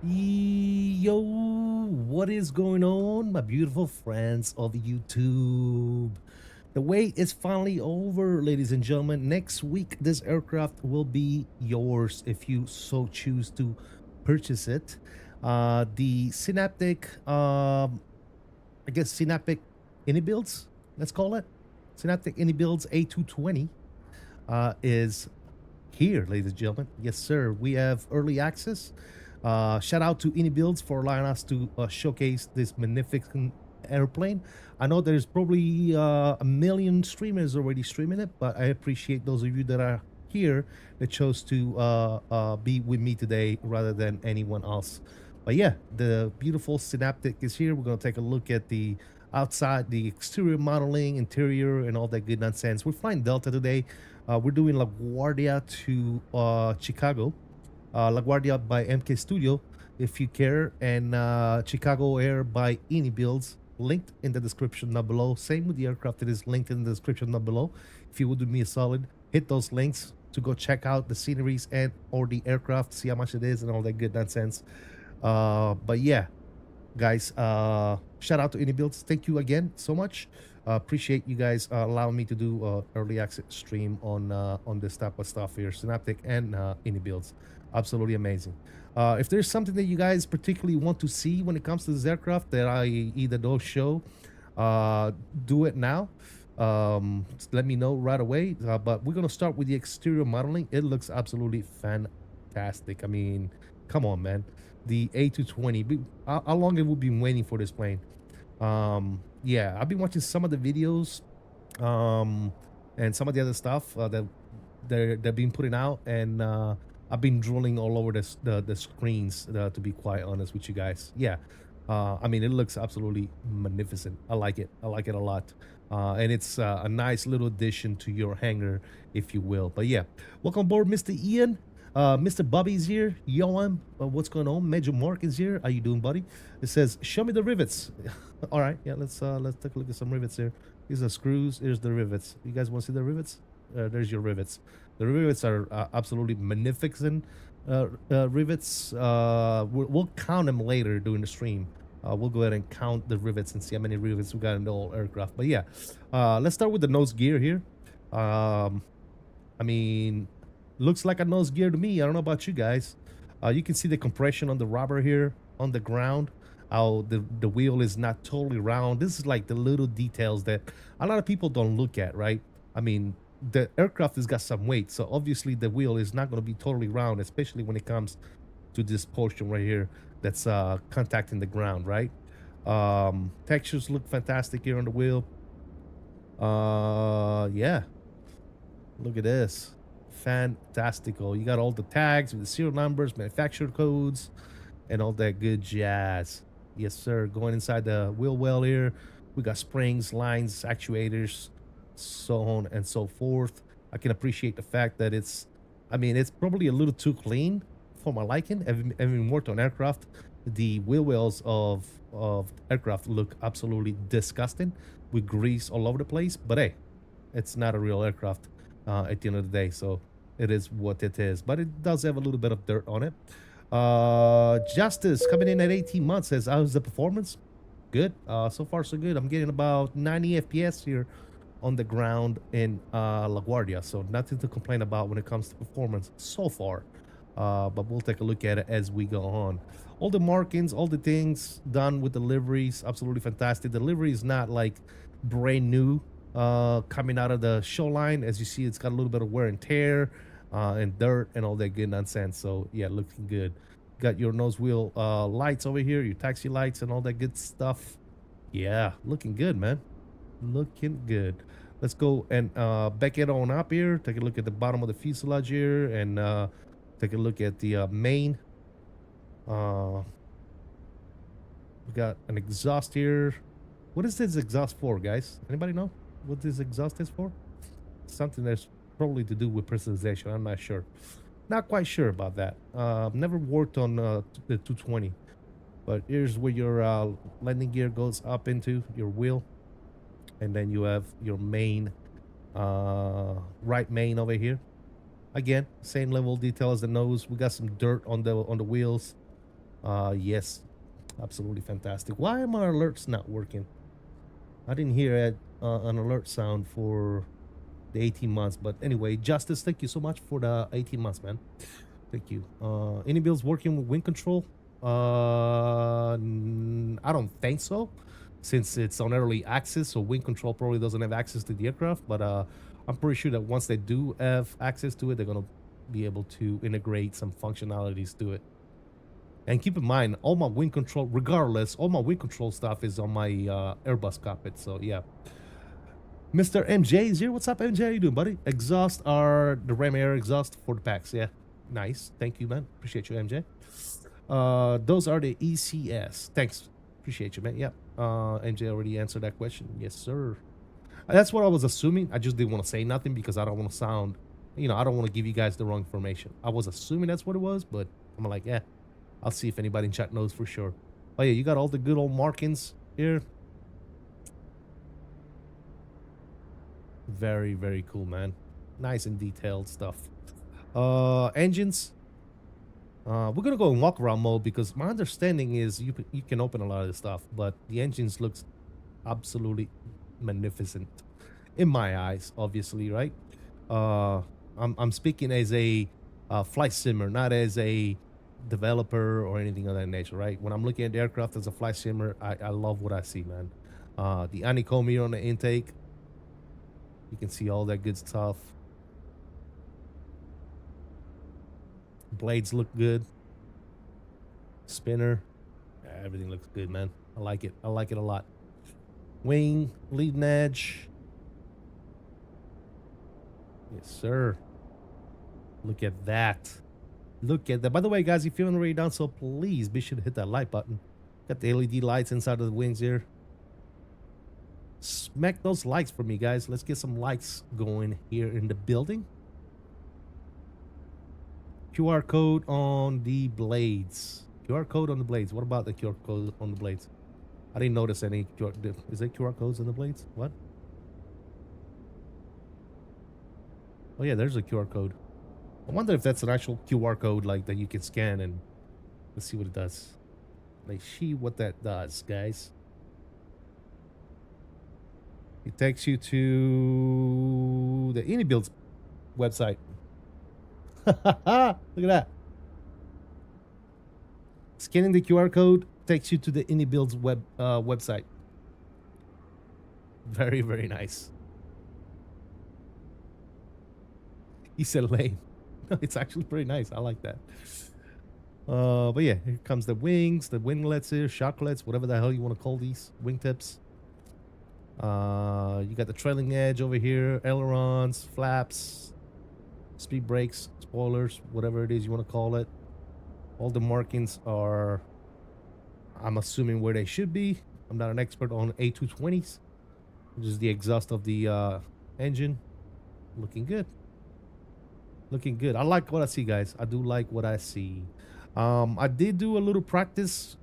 Yo, what is going on, my beautiful friends of YouTube? The wait is finally over, ladies and gentlemen. Next week, this aircraft will be yours if you so choose to purchase it. The Synaptic, I guess Synaptic iniBuilds, let's call it. Synaptic iniBuilds A220 is here, ladies and gentlemen. Yes, sir. We have early access. Shout out to iniBuilds for allowing us to showcase this magnificent airplane. I know there's probably a million streamers already streaming it, but I appreciate those of you that are here that chose to be with me today rather than anyone else. But yeah, the beautiful Synaptic is here. We're going to take a look at the outside, the exterior modeling, interior, and all that good nonsense. We're flying Delta today. We're doing LaGuardia to Chicago. LaGuardia by MK Studio, if you care, and Chicago Air by iniBuilds, linked in the description down below. Same with the aircraft, it is linked in the description down below. If you would do me a solid, hit those links to go check out the sceneries and or the aircraft, see how much it is and all that good nonsense. But yeah, guys, shout out to iniBuilds. Thank you again so much. Appreciate you guys allowing me to do early access stream on this type of stuff here, Synaptic and iniBuilds. Absolutely amazing. If there's something that you guys particularly want to see when it comes to this aircraft that I either don't show, do it now. Let me know right away. But we're gonna start with the exterior modeling. It looks absolutely fantastic. I mean, come on, man. The A220. How long have we been waiting for this plane? Yeah, I've been watching some of the videos, um, and some of the other stuff that they're being putting out, and I've been drooling all over the screens. To be quite honest with you guys, yeah. I mean, it looks absolutely magnificent. I like it. I like it a lot. And it's a nice little addition to your hangar, if you will. But yeah, welcome aboard, Mr. Ian. Mr. Bobby's here. Yoam, what's going on? Major Mark is here. How you doing, buddy? It says, "Show me the rivets." All right, yeah. Let's take a look at some rivets here. These are screws. Here's the rivets. You guys want to see the rivets? There's your rivets. The rivets are absolutely magnificent rivets. We'll count them later during the stream. We'll go ahead and count the rivets and see how many rivets we got in the whole aircraft. But yeah, let's start with the nose gear here. I mean, looks like a nose gear to me. I don't know about you guys. You can see the compression on the rubber here on the ground. How the wheel is not totally round. This is like the little details that a lot of people don't look at, right? I mean, the aircraft has got some weight, so obviously the wheel is not going to be totally round, especially when it comes to this portion right here that's contacting the ground, right? Textures look fantastic here on the wheel. Yeah, look at this, fantastical. You got all the tags with the serial numbers, manufacturer codes, and all that good jazz. Yes, sir. Going inside the wheel well here, we got springs, lines, actuators, so on and so forth. I can appreciate the fact that it's, I mean, it's probably a little too clean for my liking. Having worked on aircraft, the wheel wells of aircraft look absolutely disgusting with grease all over the place. But hey, it's not a real aircraft at the end of the day, so it is what it is. But it does have a little bit of dirt on it. Justice coming in at 18 months says, how's the performance? Good. So far so good. I'm getting about 90 FPS here on the ground in LaGuardia, so nothing to complain about when it comes to performance so far. But we'll take a look at it as we go on. All the markings, all the things done with the liveries, absolutely fantastic. The livery is not like brand new coming out of the show line. As you see, it's got a little bit of wear and tear and dirt and all that good nonsense. So yeah, looking good. Got your nose wheel lights over here, your taxi lights and all that good stuff. Yeah, looking good, man. Looking good. Let's go and back it on up here. Take a look at the bottom of the fuselage here and take a look at the main. We got an exhaust here. What is this exhaust for, guys? Anybody know what this exhaust is for? Something that's probably to do with personalization. I'm not sure. Not quite sure about that. Never worked on the 220. But here's where your landing gear goes up into your wheel. And then you have your main, right main over here. Again, same level of detail as the nose. We got some dirt on the wheels. Yes, absolutely fantastic. Why are my alerts not working? I didn't hear an alert sound for the 18 months. But anyway, Justice, thank you so much for the 18 months, man. Thank you. iniBuilds working with wind control? I don't think so, since it's on early access, so wind control probably doesn't have access to the aircraft. But I'm pretty sure that once they do have access to it, they're gonna be able to integrate some functionalities to it. And keep in mind, all my wind control, regardless, all my wind control stuff is on my Airbus Cockpit. So yeah. Mr. MJ is here. What's up, MJ? How you doing, buddy? Exhaust are the Ram Air exhaust for the packs. Yeah, nice. Thank you, man. Appreciate you, MJ. Those are the ECS. Thanks. Appreciate you, man. Yep. MJ already answered that question. Yes, sir. That's what I was assuming. I just didn't want to say nothing because I don't want to sound, you know, I don't want to give you guys the wrong information. I was assuming that's what it was, but I'm like, yeah, I'll see if anybody in chat knows for sure. Oh yeah, you got all the good old markings here. Very, very cool, man. Nice and detailed stuff. Engines. We're gonna go in walk around mode because my understanding is you can open a lot of this stuff, but the engines looks absolutely magnificent in my eyes, obviously, right? I'm speaking as a flight simmer, not as a developer or anything of that nature, right? When I'm looking at the aircraft as a flight simmer, I love what I see, man. The honeycomb here on the intake, You can see all that good stuff. Blades look good. Spinner. Yeah, everything looks good, man. I like it. I like it a lot. Wing, leading edge. Yes, sir. Look at that. Look at that. By the way, guys, if you haven't already done so, please be sure to hit that like button. Got the LED lights inside of the wings here. Smack those likes for me, guys. Let's get some likes going here in the building. QR code on the blades. QR code on the blades. What about the QR code on the blades? I didn't notice any QR. Is there QR codes on the blades? What? Oh yeah, there's a QR code. I wonder if that's an actual QR code like that you can scan, and let's see what it does. Let's see what that does, guys. It takes you to the iniBuilds website. Look at that. Scanning the QR code takes you to the iniBuilds website. Very, very nice. He said lame. It's actually pretty nice. I like that. But yeah, here comes the wings, the winglets here, shocklets, whatever the hell you want to call these, wingtips. You got the trailing edge over here, ailerons, flaps, speed brakes, spoilers, whatever it is you want to call it. All the markings are, I'm assuming, where they should be. I'm not an expert on A220s, which is the exhaust of the engine. Looking good. Looking good. I like what I see, guys. I do like what I see. I did do a little practice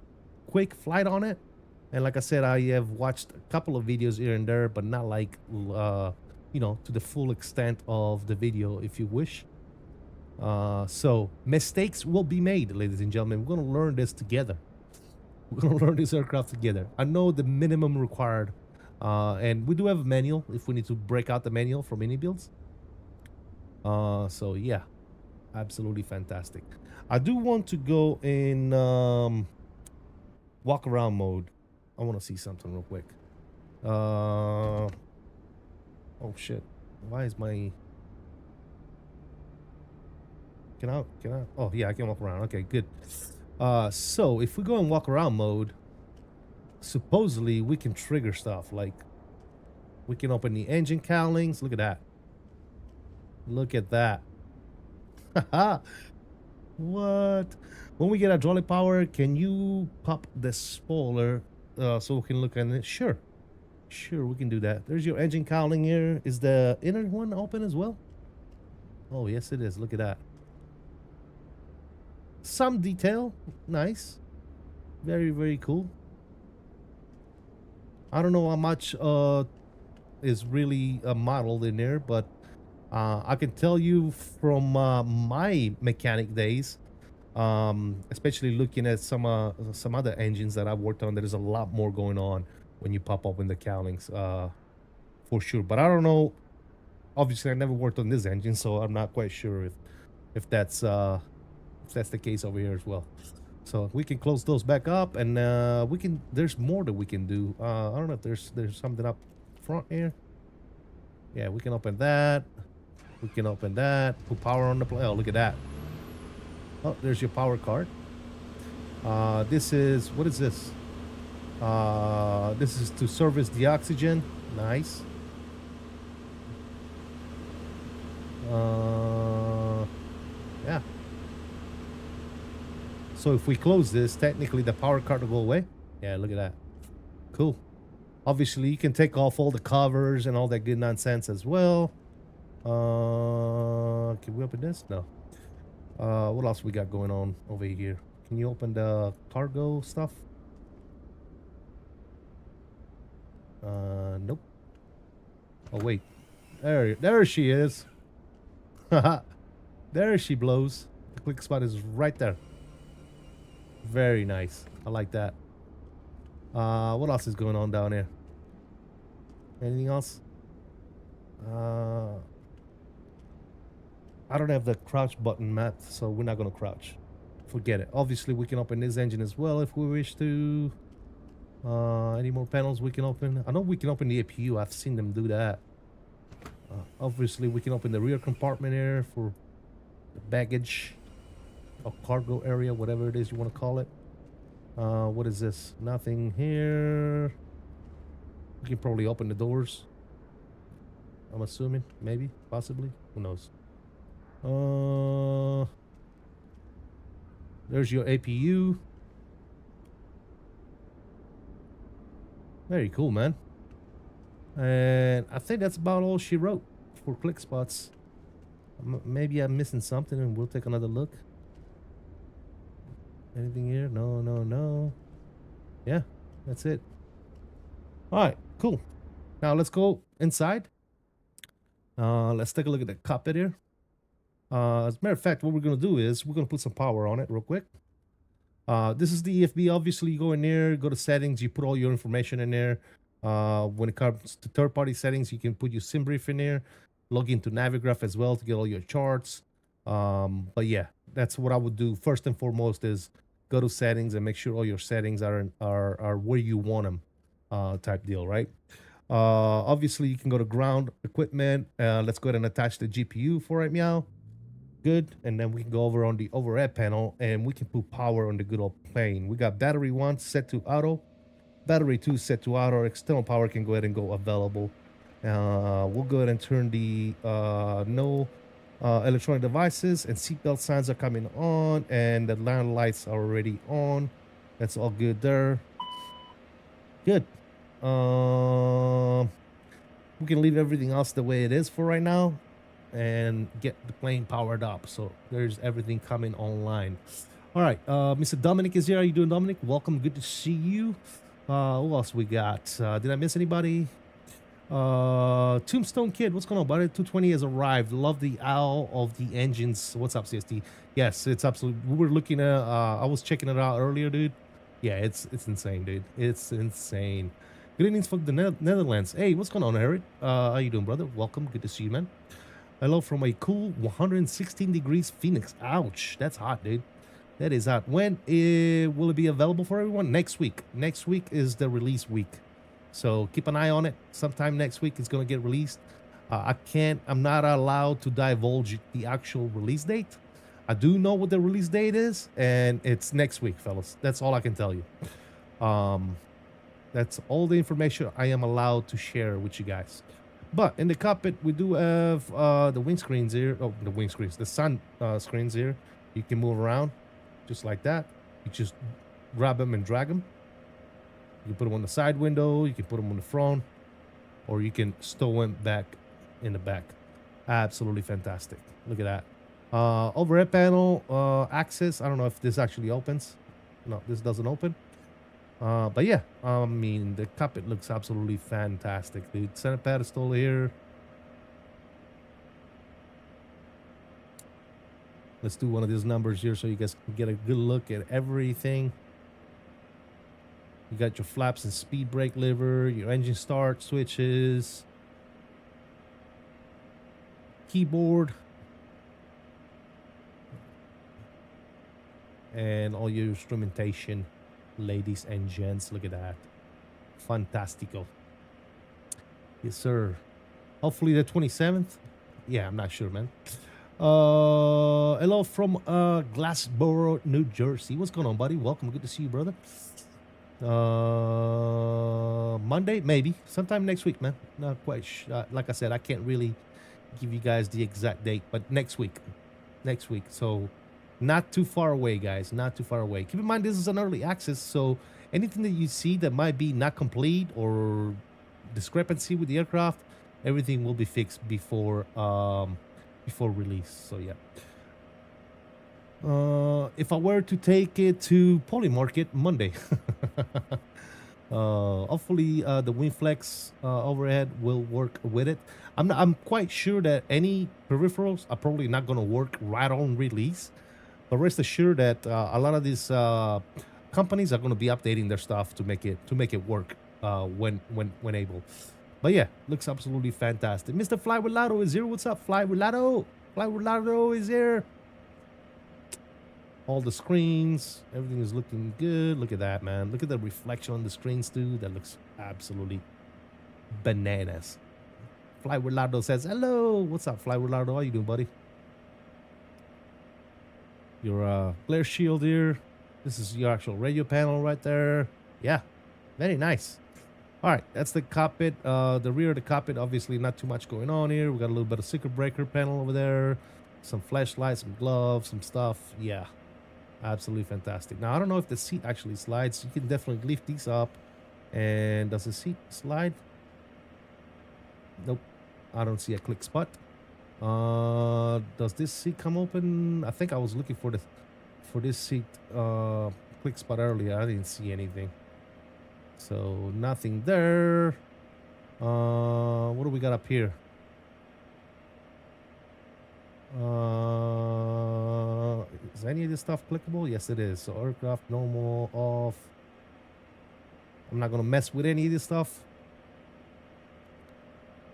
quick flight on it, and like I said, I have watched a couple of videos here and there, but not like you know, to the full extent of the video, if you wish. So mistakes will be made, ladies and gentlemen. We're gonna learn this together. We're gonna learn this aircraft together. I know the minimum required, and we do have a manual if we need to break out the manual from iniBuilds. So yeah, absolutely fantastic. I do want to go in walk around mode. I want to see something real quick. Oh shit, why is my, can I, oh yeah, I can walk around. Okay, good. So if we go in walk around mode, supposedly we can trigger stuff, like we can open the engine cowlings. Look at that. Look at that. What? When we get hydraulic power, can you pop the spoiler so we can look at it? Sure. Sure, we can do that. There's your engine cowling here. Is the inner one open as well? Oh, yes, it is. Look at that. Some detail. Nice. Very, very cool. I don't know how much is really modeled in there, but I can tell you from my mechanic days, especially looking at some other engines that I've worked on, there is a lot more going on when you pop open the cowlings, for sure. But I don't know. Obviously, I never worked on this engine, so I'm not quite sure if that's the case over here as well. So we can close those back up, and we can. There's more that we can do. I don't know if there's something up front here. Yeah, we can open that. We can open that. Put power on the plane. Oh, look at that. Oh, there's your power card. This is, what is this? This is to service the oxygen. Nice. Yeah. So if we close this, technically the power card will go away. Yeah, look at that. Cool. Obviously, you can take off all the covers and all that good nonsense as well. Can we open this? No. What else we got going on over here? Can you open the cargo stuff? Nope. Oh wait, there she is. There she blows. The click spot is right there. Very nice. I like that. What else is going on down here? Anything else? I don't have the crouch button, Matt, so we're not gonna crouch. Forget it. Obviously, we can open this engine as well if we wish to. Any more panels we can open? I know we can open the APU. I've seen them do that. Obviously, we can open the rear compartment here for the baggage or cargo area, whatever it is you want to call it. What is this? Nothing here. We can probably open the doors. I'm assuming, maybe, possibly. Who knows? There's your APU. Very cool, man. And I think that's about all she wrote for click spots. Maybe I'm missing something, and we'll take another look. Anything here? No, no, no. Yeah, that's it. All right, cool. Now let's go inside. Let's take a look at the cockpit here. As a matter of fact, what we're gonna do is we're gonna put some power on it real quick. This is the EFB. Obviously, you go in there, go to settings, you put all your information in there. When it comes to third-party settings, you can put your SimBrief in there, log into Navigraph as well to get all your charts. But yeah, that's what I would do first and foremost is go to settings and make sure all your settings are where you want them, type deal, right? Obviously, you can go to ground equipment. Let's go ahead and attach the GPU for right now. Good. And then we can go over on the overhead panel and we can put power on the good old plane. We got battery 1 set to auto, battery 2 set to auto. External power can go ahead and go available. We'll go ahead and turn the no electronic devices, and seatbelt signs are coming on, and the land lights are already on. That's all good there. Good. We can leave everything else the way it is for right now and get the plane powered up. So there's everything coming online. All right, Mr. Dominic is here. How you doing, Dominic? Welcome. Good to see you. Who else we got? Did I miss anybody? Tombstone Kid, what's going on, buddy? 220 has arrived. Love the owl of the engines. What's up, CST? Yes, it's absolutely. We were looking at. I was checking it out earlier, dude. Yeah, it's insane, dude. It's insane. Greetings from the Netherlands. Hey, what's going on, Eric? How you doing, brother? Welcome. Good to see you, man. Hello from a cool 116 degrees Phoenix. Ouch, that's hot, dude. That is hot. When will it be available for everyone? Next week. Next week is the release week. So keep an eye on it. Sometime next week it's going to get released. I'm not allowed to divulge the actual release date. I do know what the release date is, and it's next week, fellas. That's all I can tell you. That's all the information I am allowed to share with you guys. But in the cockpit, we do have the windscreens here. Oh, the windscreens, the sun screens here. You can move around just like that. You just grab them and drag them. You can put them on the side window. You can put them on the front, or you can stow them back in the back. Absolutely fantastic. Look at that. Overhead panel access. I don't know if this actually opens. No, this doesn't open. But yeah, I mean, the cockpit looks absolutely fantastic, dude. Center pedestal here. Let's do one of these numbers here so you guys can get a good look at everything. You got your flaps and speed brake lever, your engine start switches, keyboard, and all your instrumentation. Ladies and gents, look at that. Fantastico. Yes, sir. Hopefully the 27th. Yeah, I'm not sure, man. Hello from Glassboro, New Jersey. What's going on, buddy? Welcome. Good to see you, brother. Monday, maybe. Sometime next week, man. Not quite sure. Like I said, I can't really give you guys the exact date, but next week. Next week. So not too far away, guys. Not too far away. Keep in mind, this is an early access, so anything that you see that might be not complete or discrepancy with the aircraft, everything will be fixed before release. So yeah. If I were to take it to Polymarket Monday, hopefully the WinFlex overhead will work with it. I'm quite sure that any peripherals are probably not going to work right on release. But rest assured that a lot of these companies are going to be updating their stuff to make it work when able. But yeah, looks absolutely fantastic. Mr. Fly with Lotto is here. What's up, Fly with Lotto? Fly with Lotto is here. All the screens, everything is looking good. Look at that, man. Look at the reflection on the screens too. That looks absolutely bananas. Fly with Lardo says, hello. What's up, Fly with Lardo? How you doing, buddy? Your glare shield here. This is your actual radio panel right there. Yeah, very nice. All right, that's the cockpit. The rear of the cockpit, obviously not too much going on here. We got a little bit of circuit breaker panel over there. Some flashlights, some gloves, some stuff. Yeah, absolutely fantastic. Now, I don't know if the seat actually slides. You can definitely lift these up. And does the seat slide? Nope. I don't see a click spot. Does this seat come open? I think I was looking for this seat click spot earlier. I didn't see anything. So nothing there. What do we got up here? Is any of this stuff clickable? Yes, it is. So aircraft, normal, off. I'm not gonna mess with any of this stuff.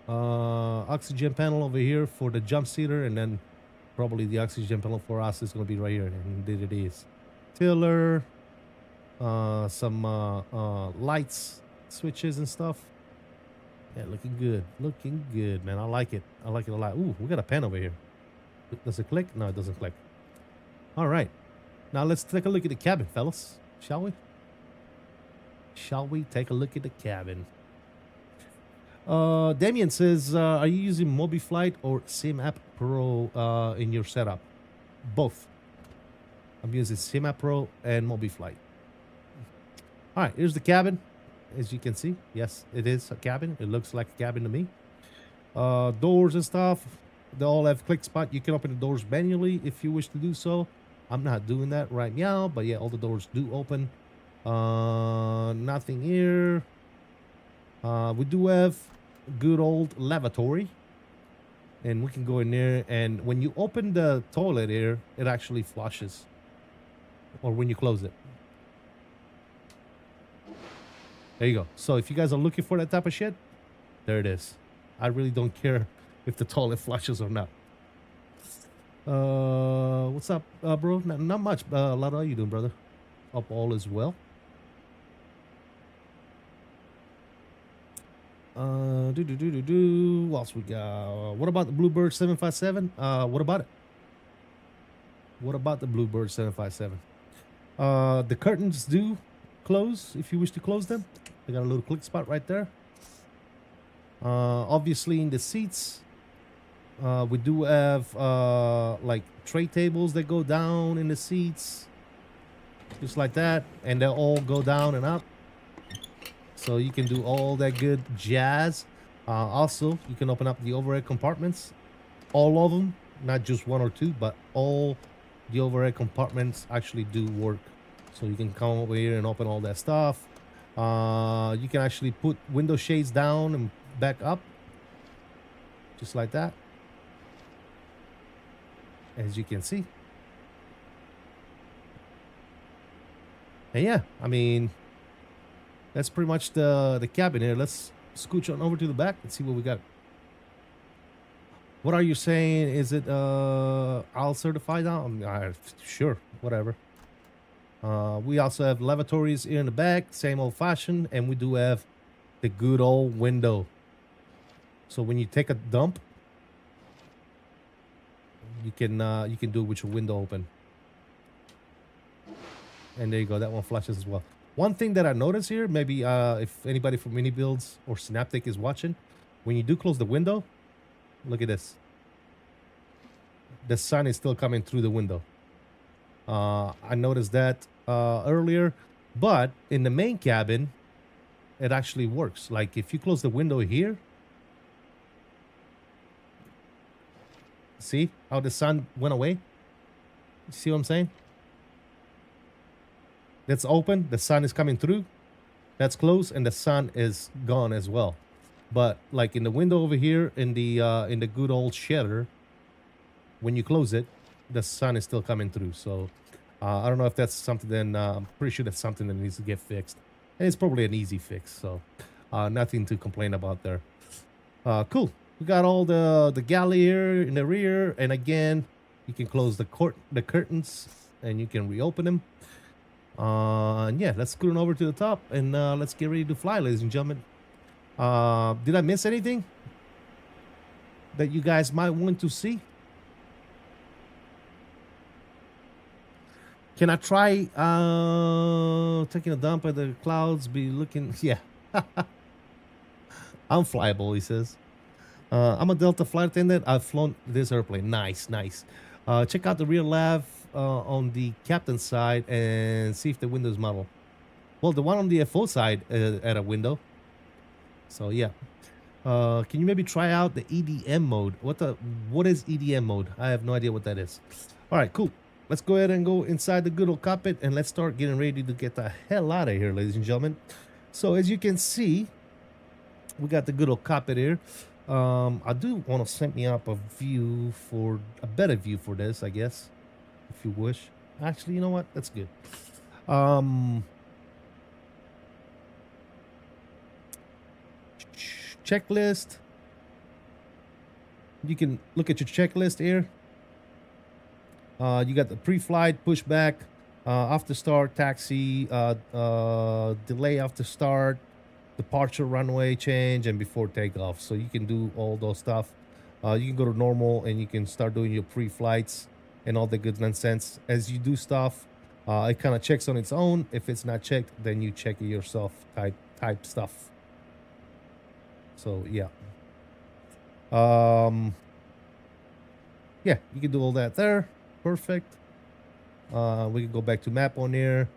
Oxygen panel over here for the jump seater, and then probably the oxygen panel for us is gonna be right here, and indeed it is. Tiller, some lights, switches and stuff. Yeah, looking good, man. I like it a lot. Ooh, we got a pen over here. Does it click? No, it doesn't click. All right, now let's take a look at the cabin, fellas, shall we? Shall we take a look at the cabin? Damien says, are you using MobiFlight or SimApp Pro in your setup? Both. I'm using SimApp Pro and MobiFlight. All right, here's the cabin. As you can see, yes, it is a cabin. It looks like a cabin to me. Doors and stuff, they all have click spot. You can open the doors manually if you wish to do so. I'm not doing that right now, but yeah, all the doors do open. Nothing here. We do have good old lavatory, and we can go in there, and when you open the toilet here, it actually flushes, or when you close it. There you go. So if you guys are looking for that type of shit, there it is. I really don't care if the toilet flushes or not. What's up, bro? Not much. Lado, how you doing, brother? Hope all is well. What else we got? What about the Bluebird 757? What about it? What about the Bluebird 757? The curtains do close if you wish to close them. They got a little click spot right there. Obviously in the seats, we do have like tray tables that go down in the seats, just like that, and they'll all go down and up. So you can do all that good jazz. Also, you can open up the overhead compartments, all of them, not just one or two, but all the overhead compartments actually do work. So you can come over here and open all that stuff. You can actually put window shades down and back up, just like that, as you can see. And yeah, I mean, that's pretty much the cabin here. Let's scooch on over to the back and see what we got. What are you saying? Is it AL certified now? Sure, whatever. We also have lavatories here in the back, same old fashioned, and we do have the good old window. So when you take a dump, you can do it with your window open. And there you go, that one flashes as well. One thing that I noticed here, maybe if anybody from iniBuilds or Synaptic is watching, when you do close the window, look at this. The sun is still coming through the window. I noticed that earlier, but in the main cabin, it actually works. Like if you close the window here, see how the sun went away? You see what I'm saying? That's open, the sun is coming through. That's closed, and the sun is gone as well. But like in the window over here, in the good old shutter, when you close it, the sun is still coming through. So I don't know if that's something. Then I'm pretty sure that's something that needs to get fixed, and it's probably an easy fix. So nothing to complain about there. Cool. We got all the galley here in the rear, and again, you can close the curtains, and you can reopen them. And yeah, let's scoot on over to the top, and let's get ready to fly, ladies and gentlemen. Did I miss anything? that you guys might want to see? Can I try taking a dump at the clouds? Be looking, yeah. I'm flyable, he says. I'm a Delta flight attendant. I've flown this airplane. Nice, nice. Check out the rear lav on the captain's side and see if the window's model. Well, the one on the FO side at a window. So yeah. Can you maybe try out the EDM mode? What is EDM mode? I have no idea what that is. All right, cool. Let's go ahead and go inside the good old cockpit and let's start getting ready to get the hell out of here, ladies and gentlemen. So as you can see, we got the good old cockpit here. I do want to set me up a better view for this, I guess, if you wish. Actually, you know what? That's good. Checklist. You can look at your checklist here. You got the pre-flight, pushback, after start, taxi, delay after start, departure runway change, and before takeoff. So you can do all those stuff. You can go to normal and you can start doing your pre-flights and all the good nonsense. As you do stuff, it kind of checks on its own. If it's not checked, then you check it yourself type stuff. So yeah. Yeah, you can do all that there. Perfect. We can go back to map on here.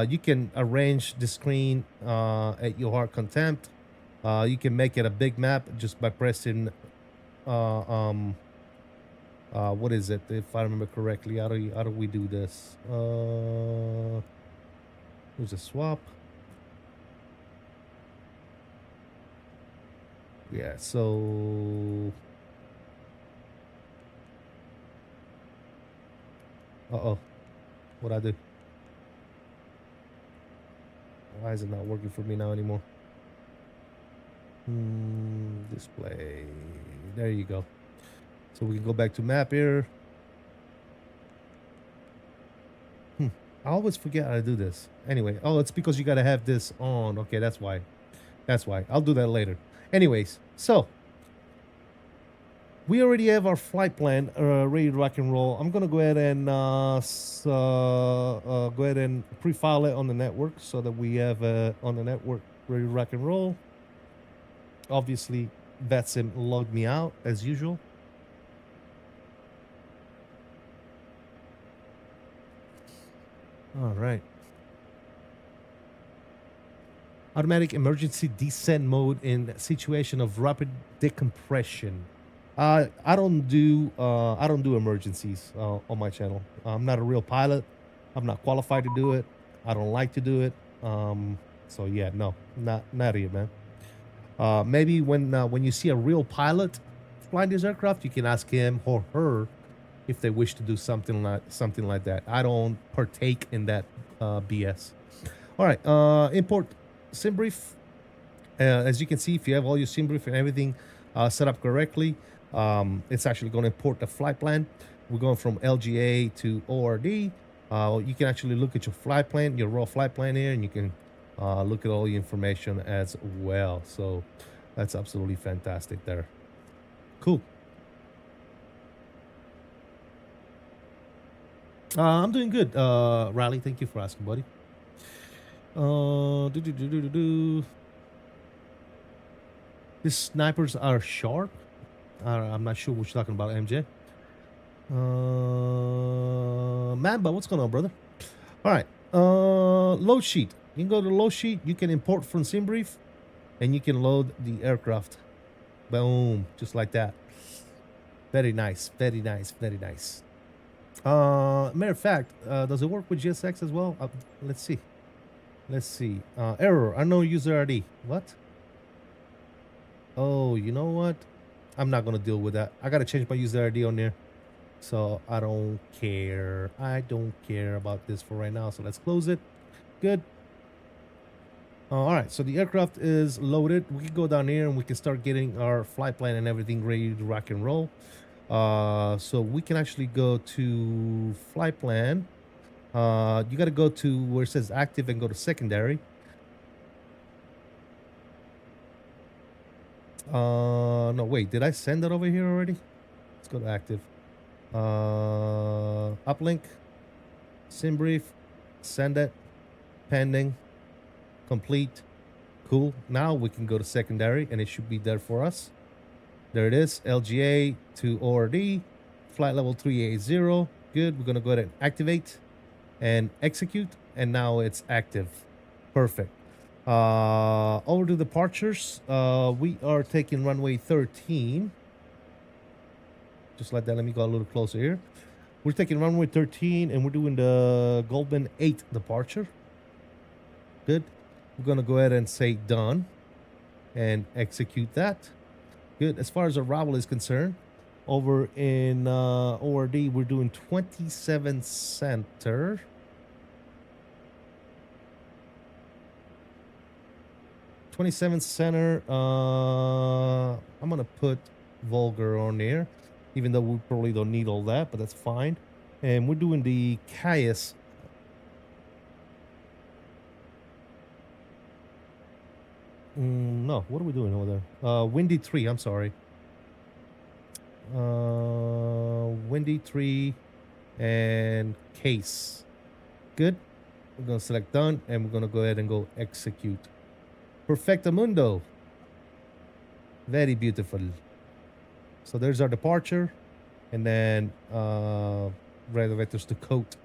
You can arrange the screen at your heart contempt. You can make it a big map just by pressing what is it, if I remember correctly? How do we do this? There's a swap. Yeah, so what'd I do? Why is it not working for me now anymore? Display. There you go. So we can go back to map here. I always forget how to do this. Anyway, it's because you gotta have this on. Okay, that's why. That's why. I'll do that later. Anyways, so we already have our flight plan ready to rock and roll. I'm gonna go ahead and pre-file it on the network so that we have on the network ready to rock and roll. Obviously, VetSim logged me out as usual. All right. Automatic emergency descent mode in situation of rapid decompression. I don't do emergencies on my channel. I'm not a real pilot. I'm not qualified to do it. I don't like to do it. So yeah, no, not here, man. Maybe when you see a real pilot flying this aircraft, you can ask him or her if they wish to do something like that. I don't partake in that BS. All right, import sim brief. As you can see, if you have all your sim brief and everything set up correctly, it's actually going to import the flight plan. We're going from LGA to ORD. You can actually look at your flight plan, your raw flight plan here, and you can look at all the information as well. So that's absolutely fantastic there. Cool. I'm doing good, Riley. Thank you for asking, buddy. These snipers are sharp. I'm not sure what you're talking about, MJ. Mamba, what's going on, brother? All right. Load sheet. You can go to the load sheet. You can import from SimBrief, and you can load the aircraft. Boom, just like that. Very nice. Very nice. Very nice. Matter of fact, does it work with GSX as well? Let's see. Let's see. Error. Unknown user ID. What? Oh, you know what? I'm not gonna deal with that. I gotta change my user ID on there. So I don't care. I don't care about this for right now. So let's close it. Good. All right. So the aircraft is loaded. We can go down here and we can start getting our flight plan and everything ready to rock and roll. So we can actually go to flight plan. You got to go to where it says active and go to secondary. No, wait, did I send that over here already? Let's go to active. Uplink, sim brief, send it, pending, complete. Cool. Now we can go to secondary and it should be there for us. There it is, LGA to ORD, flight level 380. Good. We're going to go ahead and activate and execute, and now it's active. Perfect. Over to departures. We are taking runway 13. Just like that, let me go a little closer here. We're taking runway 13 and we're doing the Goldman 8 departure. Good. We're going to go ahead and say done and execute that. Good. As far as arrival is concerned, over in ORD, we're doing 27 center. I'm going to put vulgar on there, even though we probably don't need all that, but that's fine. And we're doing the Caius. No, what are we doing over there? Windy 3, I'm sorry. Windy 3 and case. Good. We're going to select done and we're going to go ahead and go execute. Perfectamundo. Very beautiful. So there's our departure. And then elevators to coat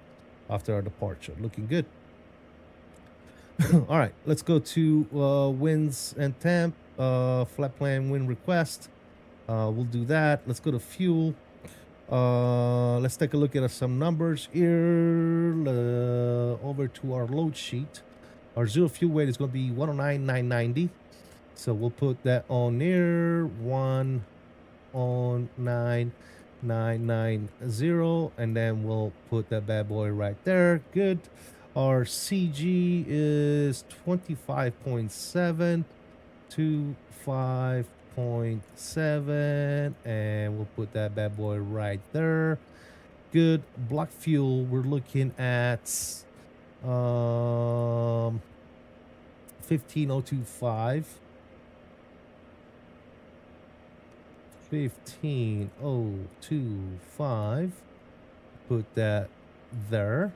after our departure. Looking good. All right, let's go to winds and temp. Flight plan wind request. We'll do that. Let's go to fuel. Let's take a look at some numbers here. Over to our load sheet. Our zero fuel weight is going to be 109,990. So we'll put that on there. 109,990. And then we'll put that bad boy right there. Good. Our CG is 25.7. 25.7. And we'll put that bad boy right there. Good. Block fuel, we're looking at 15,025. 15,025. Put that there.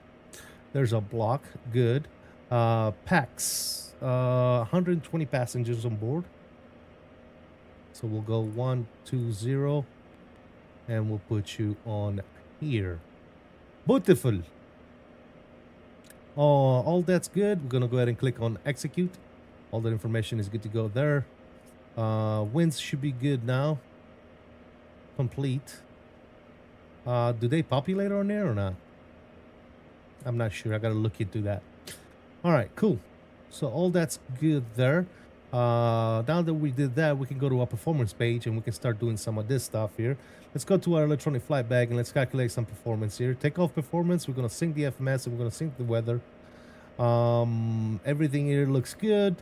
There's a block. Good. Packs. 120 passengers on board. So we'll go 120. And we'll put you on here. Beautiful. All that's good. We're going to go ahead and click on execute. All that information is good to go there. Winds should be good now. Complete. Do they populate on there or not? I'm not sure. I got to look into that. All right, cool. So all that's good there. Now that we did that, we can go to our performance page and we can start doing some of this stuff here. Let's go to our electronic flight bag and let's calculate some performance here. Takeoff performance, we're going to sync the FMS and we're going to sync the weather. Everything here looks good.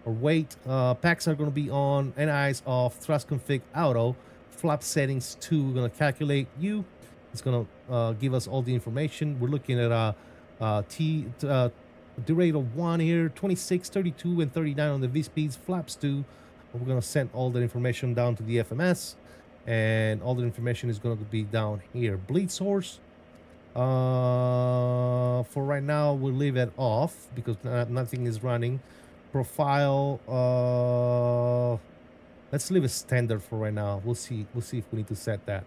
Our weight, packs are going to be on, NIs off, thrust config auto, flap settings 2. We're going to calculate U. It's going to give us all the information. We're looking at rate of 1 here, 26, 32, and 39 on the V-speeds, flaps 2. We're going to send all that information down to the FMS, and all the information is going to be down here. Bleed source, for right now, we'll leave it off because nothing is running. Profile, let's leave it standard for right now. We'll see if we need to set that.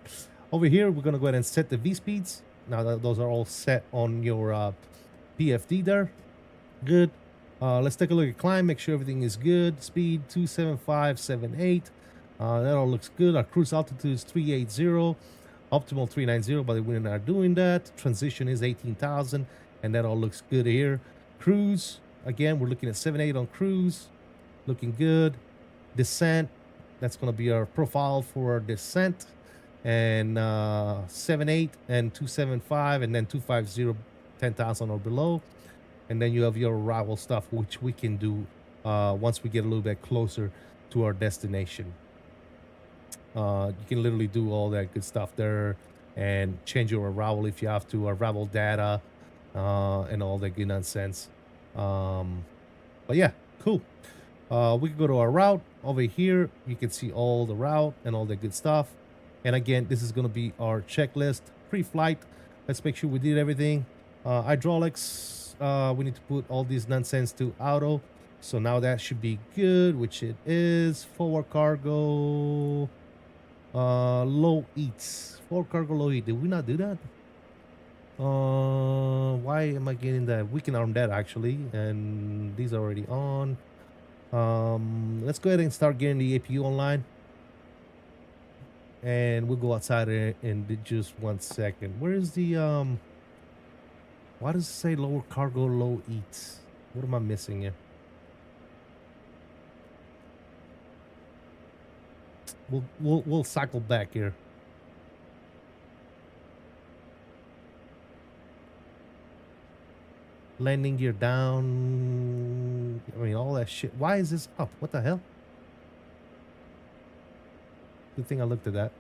Over here, we're going to go ahead and set the V-speeds. Now that those are all set on your PFD there. Good. Let's take a look at climb, make sure everything is good. Speed 27578. That all looks good. Our cruise altitude is 380. Optimal 390, but we're not doing that. Transition is 18,000, and that all looks good here. Cruise, again, we're looking at 78 on cruise. Looking good. Descent, that's going to be our profile for our descent. And 78 and 275, and then 250, 10,000 or below. And then you have your arrival stuff, which we can do once we get a little bit closer to our destination. You can literally do all that good stuff there and change your arrival if you have to, arrival data, and all that good nonsense. But yeah, cool. We can go to our route. over here, you can see all the route and all the good stuff. And again, this is going to be our checklist pre-flight. Let's make sure we did everything. Hydraulics, we need to put all these nonsense to auto. So now that should be good, which it is. Forward cargo, low eats. Forward cargo, low eat. Did we not do that? Why am I getting that? We can arm that actually, and these are already on. Let's go ahead and start getting the APU online, and we'll go outside in just 1 second. Where is the why does it say lower cargo, low eats? What am I missing here? We'll cycle back here. Landing gear down. I mean, all that shit. Why is this up? What the hell? Good thing I looked at that.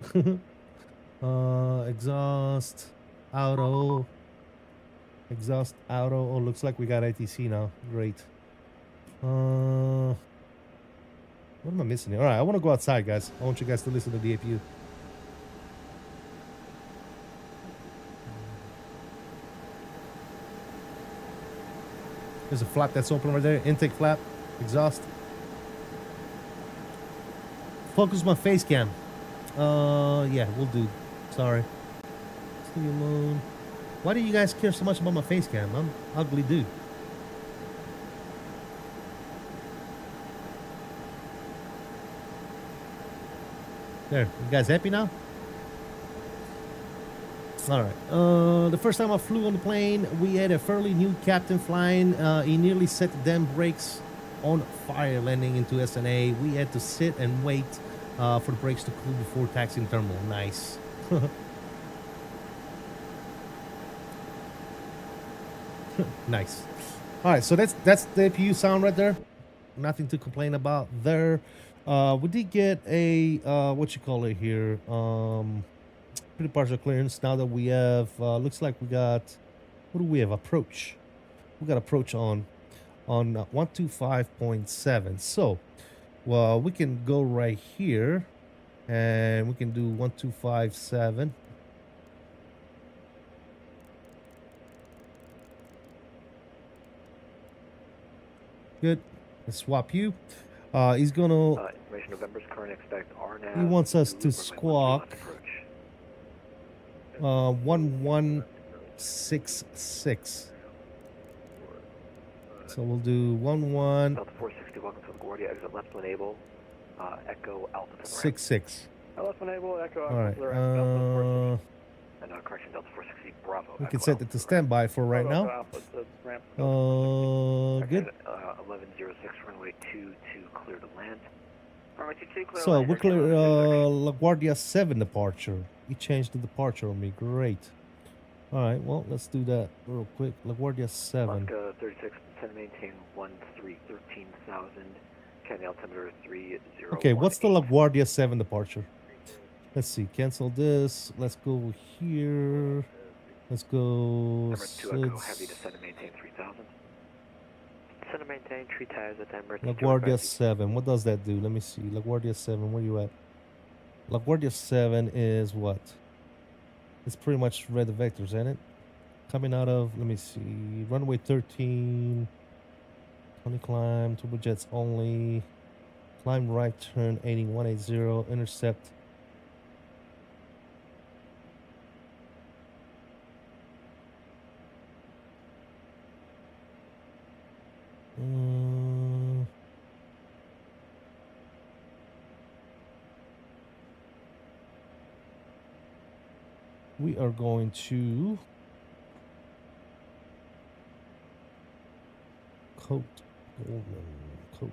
Exhaust, auto. Exhaust, auto. Oh, looks like we got ITC now. Great. What am I missing here? All right, I want to go outside, guys. I want you guys to listen to the APU. There's a flap that's open right there. Intake flap, exhaust. Focus my face cam. Yeah, we'll do. Sorry. Studio mode. Why do you guys care so much about my face cam? I'm ugly dude. There, you guys happy now? All right. The first time I flew on the plane, we had a fairly new captain flying. He nearly set the damn brakes on fire landing into SNA. We had to sit and wait for the brakes to cool before taxiing terminal. Nice. Nice. All right, so that's the APU sound right there. Nothing to complain about there. We did get a what you call it here, pretty partial clearance. Now that we have looks like we got, what do we have? Approach. We got approach on 125.7. So well, we can go right here and we can do 1257. Good. Let's swap you. He's gonna. Information November's current expect RNAV. He wants us to squawk. 1166. So we'll do 11. Delta 460, welcome to LaGuardia. Exit left when able. Echo Alpha. 66. Left when able. Echo All right. And correction, Delta 460 Bravo. We can set it to standby for right now. Good. 1106 runway 22 clear to land. Runway 22 clear. So we're clear. LaGuardia 7 departure. He changed the departure on me. Great. All right. Well, let's do that real quick. LaGuardia 7. 36. Send maintain 13,000. Candy altimeter 30. Okay. What's the LaGuardia 7 departure? Let's see. Cancel this. Let's go here. Let's go. Number 2 Echo Heavy to send and maintain 3,000. Send and maintain 3 tires at Emirates. LaGuardia 7. What does that do? Let me see. LaGuardia 7. Where you at? LaGuardia 7 is what? It's pretty much red vectors, isn't it? Coming out of, let me see, runway 13. 20 climb, turbojets only. Climb right turn 8180. Intercept. We are going to coat Goldman coat.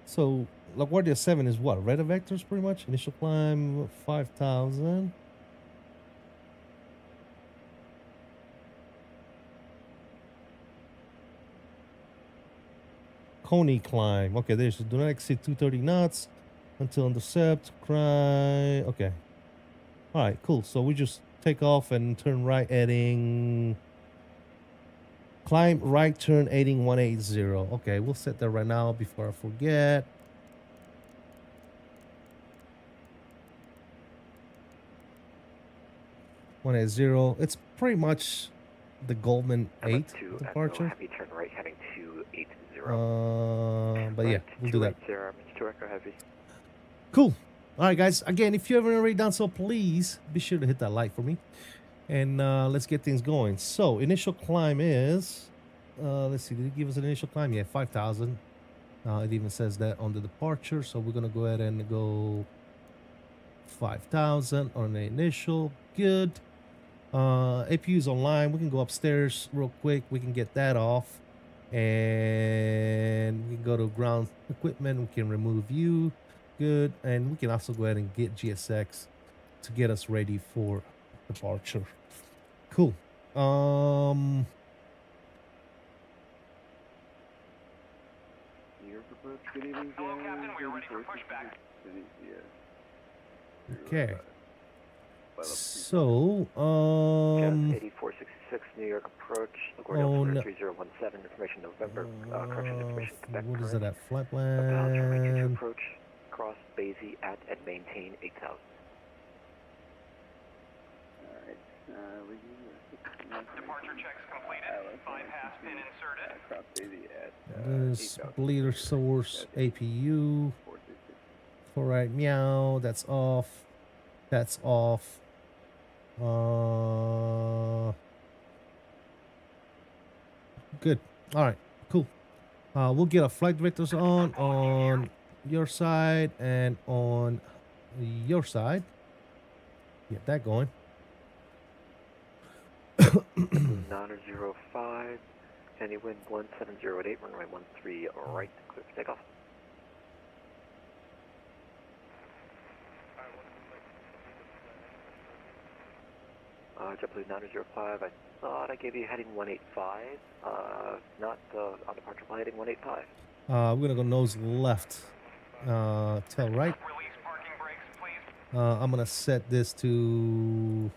So LaGuardia 7 is what? Red vectors pretty much. Initial climb 5,000. Coney climb. Okay, there's do not exceed 230 knots until intercept. Cry. Okay. All right, cool. So we just take off and turn right heading. Climb right turn heading 180. Okay, we'll set that right now before I forget. It's pretty much the Goldman 8 departure. Heavy turn right heading 280. But yeah, we'll do that. Mr. Echo Heavy. Cool. All right, guys. Again, if you haven't already done so, please be sure to hit that like for me. And let's get things going. So, initial climb is... let's see, did it give us an initial climb? Yeah, 5,000. It even says that on the departure. So, we're going to go ahead and go 5,000 on the initial. Good. APU is online. We can go upstairs real quick. We can get that off. And we can go to ground equipment. We can remove you. Good. And we can also go ahead and get GSX to get us ready for departure. Cool. Good evening, Captain. We are ready for pushback. Okay. So, 8466 New York approach. LaGuardia 3017. Information November. Correction information Quebec. What is it at? Flight Plan. plan. Approach. Cross Basie at and maintain 8,000. Alright. Departure checks completed. 5-pass pin inserted. Cross Basie at This bleeder source APU. For right meow. That's off. That's off. Good. All right. Cool. We'll get our flight directors on your side and on your side. Get that going. 905. Any wind 1708. Runway 13 right. Clear for takeoff. JetBlue 905, I thought I gave you heading 185, not on departure plan heading 185. We're gonna go nose left, tail right. Release parking brakes, please. I'm gonna set this to...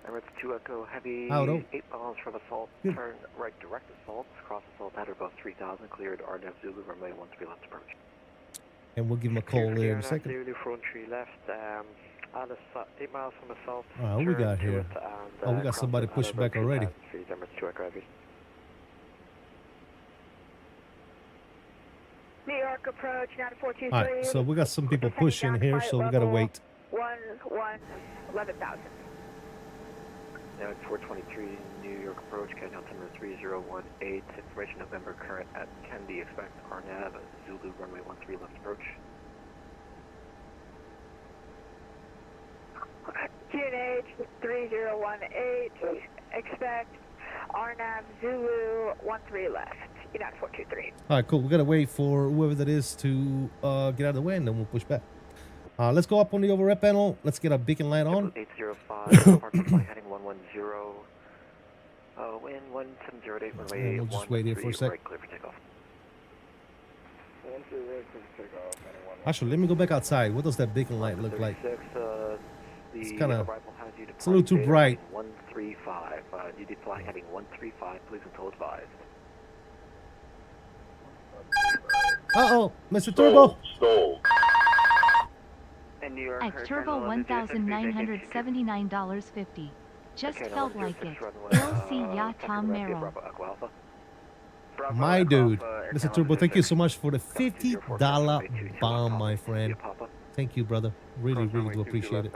Emirates 2 Echo Heavy, Auto. 8 miles from assault, Good. turn right direct assault, cross assault at or above 3,000, cleared RNF Zulu, runway 13 left approach. And we'll give him a call later in a second. Zulu front tree left, 8 miles from assault. What we got here? Oh, we got somebody pushing back already. Emirates 2 Echo Heavy. New York approach 9423. All right, so we got some people pushing here, so we gotta wait. 11,000. Now 423 New York approach, count altimeter 3018. Information November current at Kennedy. Expect RNAV Zulu runway 13 left approach. QNH 3018. Expect RNAV Zulu 13 left. United 423. All right, cool. We gotta wait for whoever that is to get out of the way, and then we'll push back. Let's go up on the overhead panel. Let's get our beacon light on. 805, departure flight heading 110. Wind 1708, runway We'll just wait here for a sec. right, clear for takeoff. Actually, let me go back outside. What does that beacon light look like? 36, It's kind of... arrival has you It's a little too departing bright. 135. You did flying heading 135, please until advised. Uh-oh, Mr. Turbo. X Turbo $1,979.50. Just felt like it. We'll see ya, Tom Merrill. My dude. Mr. Turbo, thank you so much for the $50 bomb, my friend. Thank you, brother. Really, really do appreciate it.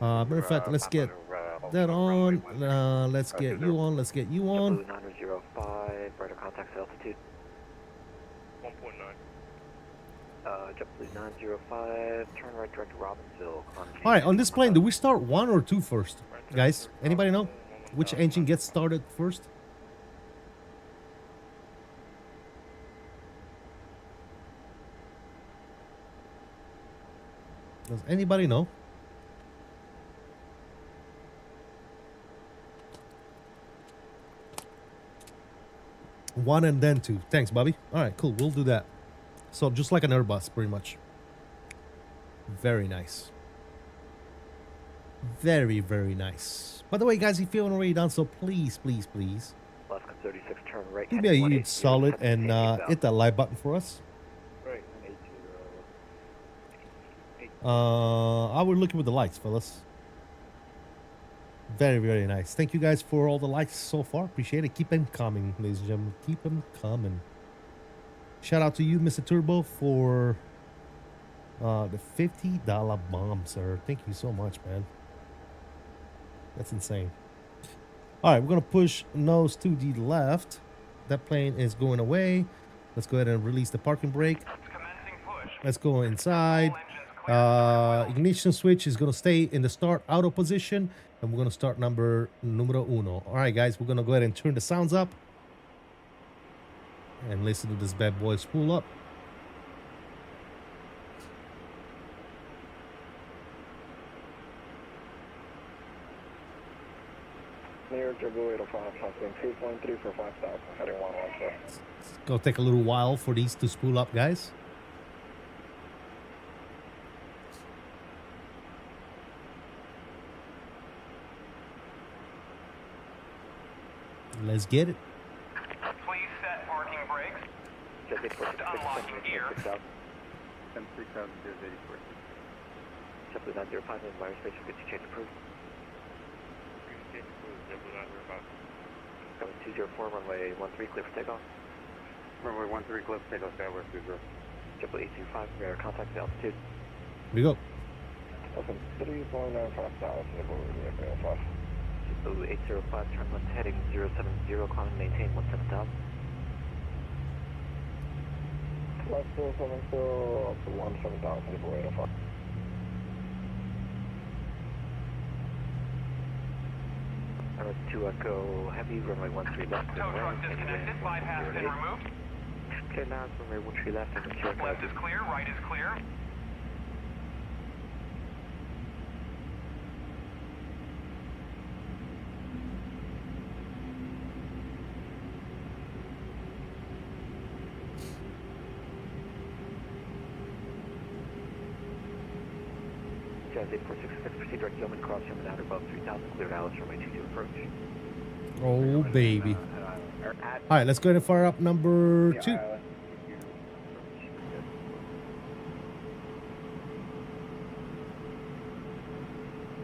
Matter of fact, let's get that on. Let's get you on. Let's get you on. 905, radar contact altitude. 1.9. JetBlue 905, turn right direct to Robbinsville. All right, on this plane, do we start 1 or 2 first? Guys, anybody know which engine gets started first? Does anybody know? One and then 2. Thanks, Bobby. All right, cool. We'll do that. So just like an Airbus, pretty much. Very nice. Very, very nice. By the way, guys, if you haven't already done so, please, please, please, Alaska 36, turn right. do me a heading huge 180, solid and south. hit that like button for us. Right, 180. I will look with the likes, fellas. Very, very nice. Thank you guys for all the likes so far. Appreciate it. Keep them coming, ladies and gentlemen. Keep them coming. Shout out to you, Mr. Turbo, for the $50 bomb, sir. Thank you so much, man. That's insane. All right, we're going to push nose to the left. That plane is going away. Let's go ahead and release the parking brake. Commencing push. Let's go inside. All engines clear. Ignition switch is going to stay in the start auto position. And we're going to start numero uno. All right, guys, we're going to go ahead and turn the sounds up. And listen to this bad boy spool up. New York Triple 805, passing 2.3 for 5,000, heading 114. It's going to take a little while for these to spool up, guys. Let's get it. Please set parking brakes. Just 846, Unlocking gear. 10,000. 10,000, 84. Simply 905 in wire space, good to change approved. Going 204, runway 13, clear for takeoff. Runway 13, clear for takeoff, Tower 20. Triple 825, radar contact to altitude. Here we go. Open 3.95,000, Triple 805, turn left heading 070, climb and maintain 17,000. Left 070, up to 17,000, Triple 805. Number 2 Echo Heavy, runway 13 left. Tow truck disconnected. Bypass pin removed. Okay, now it's runway 13 left and the 2 Echo. Left is clear. Right is clear. Jazz 8466, proceed direct Yeoman, cross Yeoman outer above 3000, clear Dallas, runway 22 approach. Oh, baby. All right, let's go ahead and fire up number 2.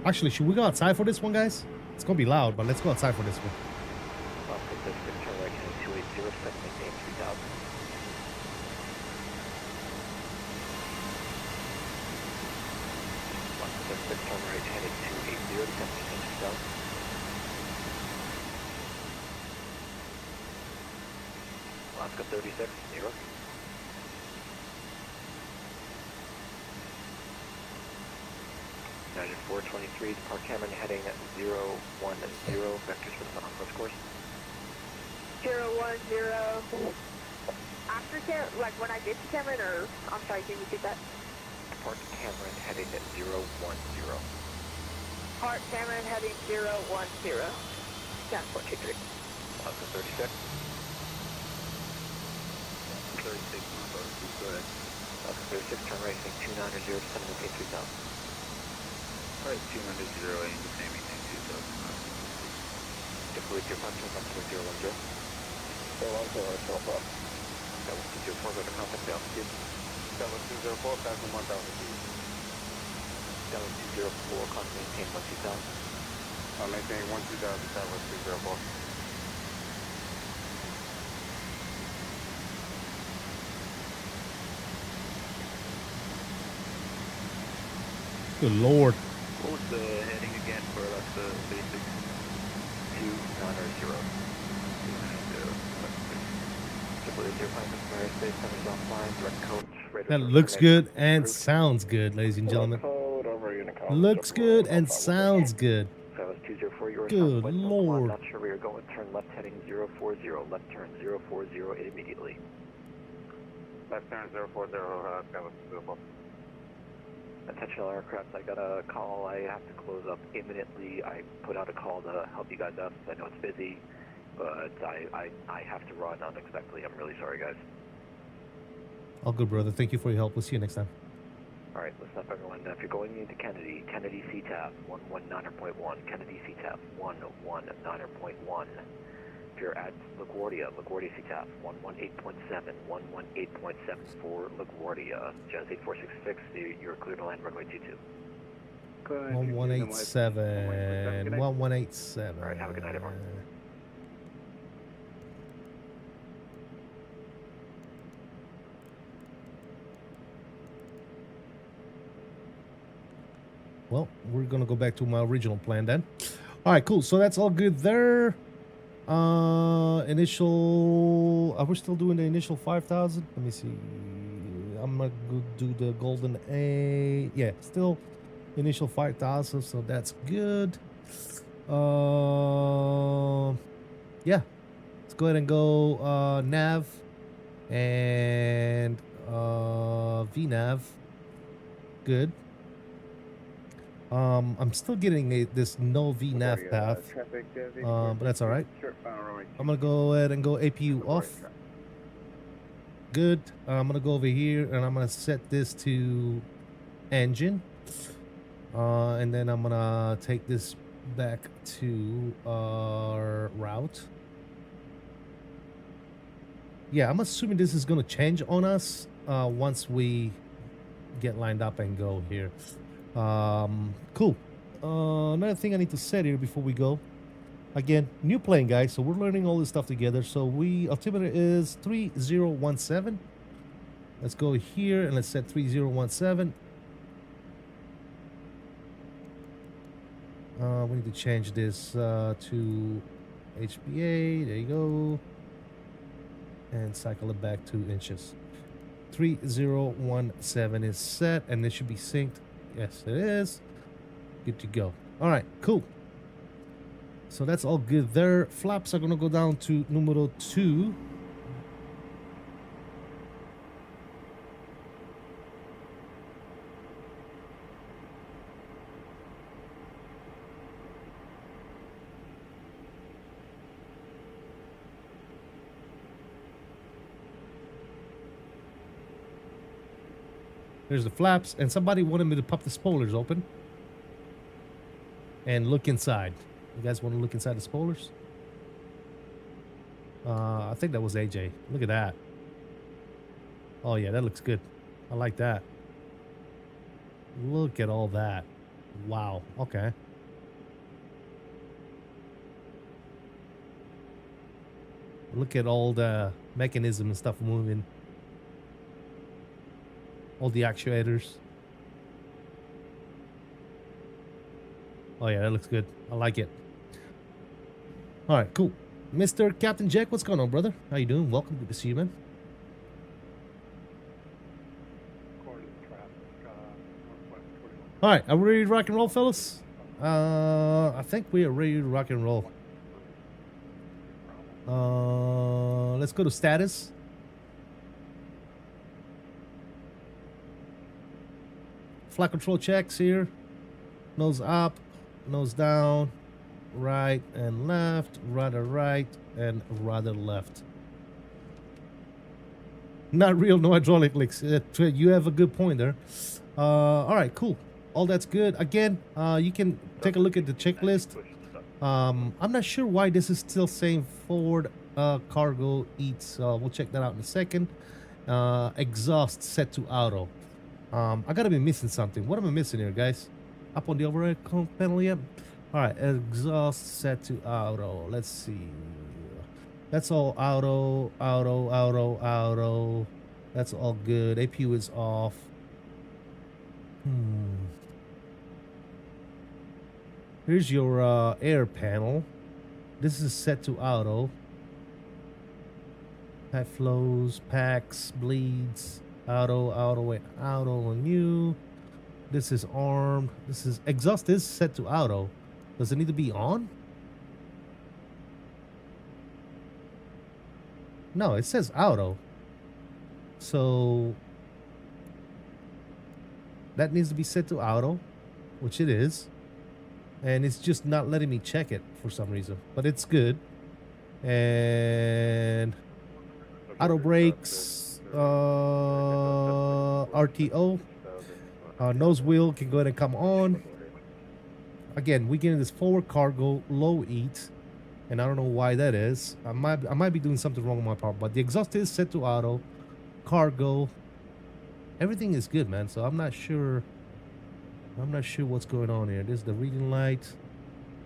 Actually, should we go outside for this one, guys? It's going to be loud, but let's go outside for this one. Oscar 36, turn right heading 280, set maintain 3000. Oscar 36, turn right heading 280, set maintain 3000. Oscar 36, New York. United 423, Park Cameron heading 010, vectors for the non-course course. 010. After Cameron, like when I get to Cameron, or I'm sorry, can you repeat that? Park Cameron heading 010. Park Cameron heading 010. Down 423. Oscar 36. 36, my brother, go ahead. Oscar 36, turn right heading 290, descend and maintain 3000. Alright, 200, 0, aim the same, maintain 2,000. Deploy your function, 1010. So 104, That was 204, go to contact altitude. That was 204, passing 1,000 feet. That was 204, contact maintain 12,000. Maintain 1,2000, that was 204. Good Lord. What was the heading again for Alaska basic? 290. 290. Triple 805, airspace, centers offline, direct coach. That looks good and sounds good, ladies and gentlemen. Looks good and sounds good. That was 204, you were Good southwest Lord. Not sure where you're going, turn left heading 040, left turn 040 immediately. Left turn 040, that was 204. Attention all aircraft, I got a call, I have to close up imminently. I put out a call to help you guys out, I know it's busy, but I have to run unexpectedly. I'm really sorry, guys. All good, brother. Thank you for your help. We'll see you next time. Alright, listen up everyone. If you're going into Kennedy, Kennedy CTAF 119.1, Kennedy CTAF 119.1. If you're at LaGuardia, LaGuardia CTAF 118.7, 118.7 for LaGuardia, Jazz 8466, you're clear to land runway 22. 1187. 1187. Alright, have a good night, everyone. Well, we're gonna go back to my original plan then. All right, cool. So that's all good there. Initial. Are we still doing the initial 5,000? Let me see. I'm gonna go do the golden A. Yeah, still initial 5,000. So that's good. Yeah. Let's go ahead and go nav and VNav. Good. I'm still getting this no VNav path, but that's all right. I'm gonna go ahead and go APU off. Good. I'm gonna go over here and I'm gonna set this to engine, and then I'm gonna take this back to our route. Yeah, I'm assuming this is gonna change on us once we get lined up and go here. Cool. Another thing I need to set here before we go. Again, new plane, guys, so we're learning all this stuff together. So altimeter is 3017. Let's go here and let's set 3017. We need to change this to HPA. There you go. And cycle it back 2 inches. 3017 is set, and this should be synced. Yes, it is. Good to go. All right, cool. So that's all good there. Flaps are going to go down to numero 2. There's the flaps, and somebody wanted me to pop the spoilers open and look inside. You guys want to look inside the spoilers? I think that was AJ. Look at that. Oh yeah, that looks good. I like that. Look at all that. Wow. Okay. Look at all the mechanism and stuff moving. All the actuators. Oh yeah, that looks good. I like it. All right, cool. Mr. Captain Jack, what's going on, brother? How you doing? Welcome. Good to see you, man. All right, are we ready to rock and roll, fellas? I think we are ready to rock and roll. Let's go to status. Flight control checks here. Nose up, nose down, right and left, rudder right and rudder left. Not real, no hydraulic leaks. You have a good point there. All right, cool. All that's good. Again, you can take a look at the checklist. I'm not sure why this is still saying forward cargo eats. We'll check that out in a second. Exhaust set to auto. I gotta be missing something. What am I missing here, guys? Up on the override panel yet? All right, exhaust set to auto. Let's see. That's all auto, auto, auto, auto. That's all good. APU is off. Here's your air panel. This is set to auto. Pack flows, packs, bleeds. Auto, auto, and auto on you. This is armed. This is exhaust is set to auto. Does it need to be on? No, it says auto. So that needs to be set to auto, which it is. And it's just not letting me check it for some reason. But it's good. And auto brakes. RTO. Nose wheel can go ahead and come on. Again, we get this forward cargo, low EAT, and I don't know why that is. I might be doing something wrong on my part, but the exhaust is set to auto. Cargo, everything is good, man. So I'm not sure what's going on here. This is the reading light.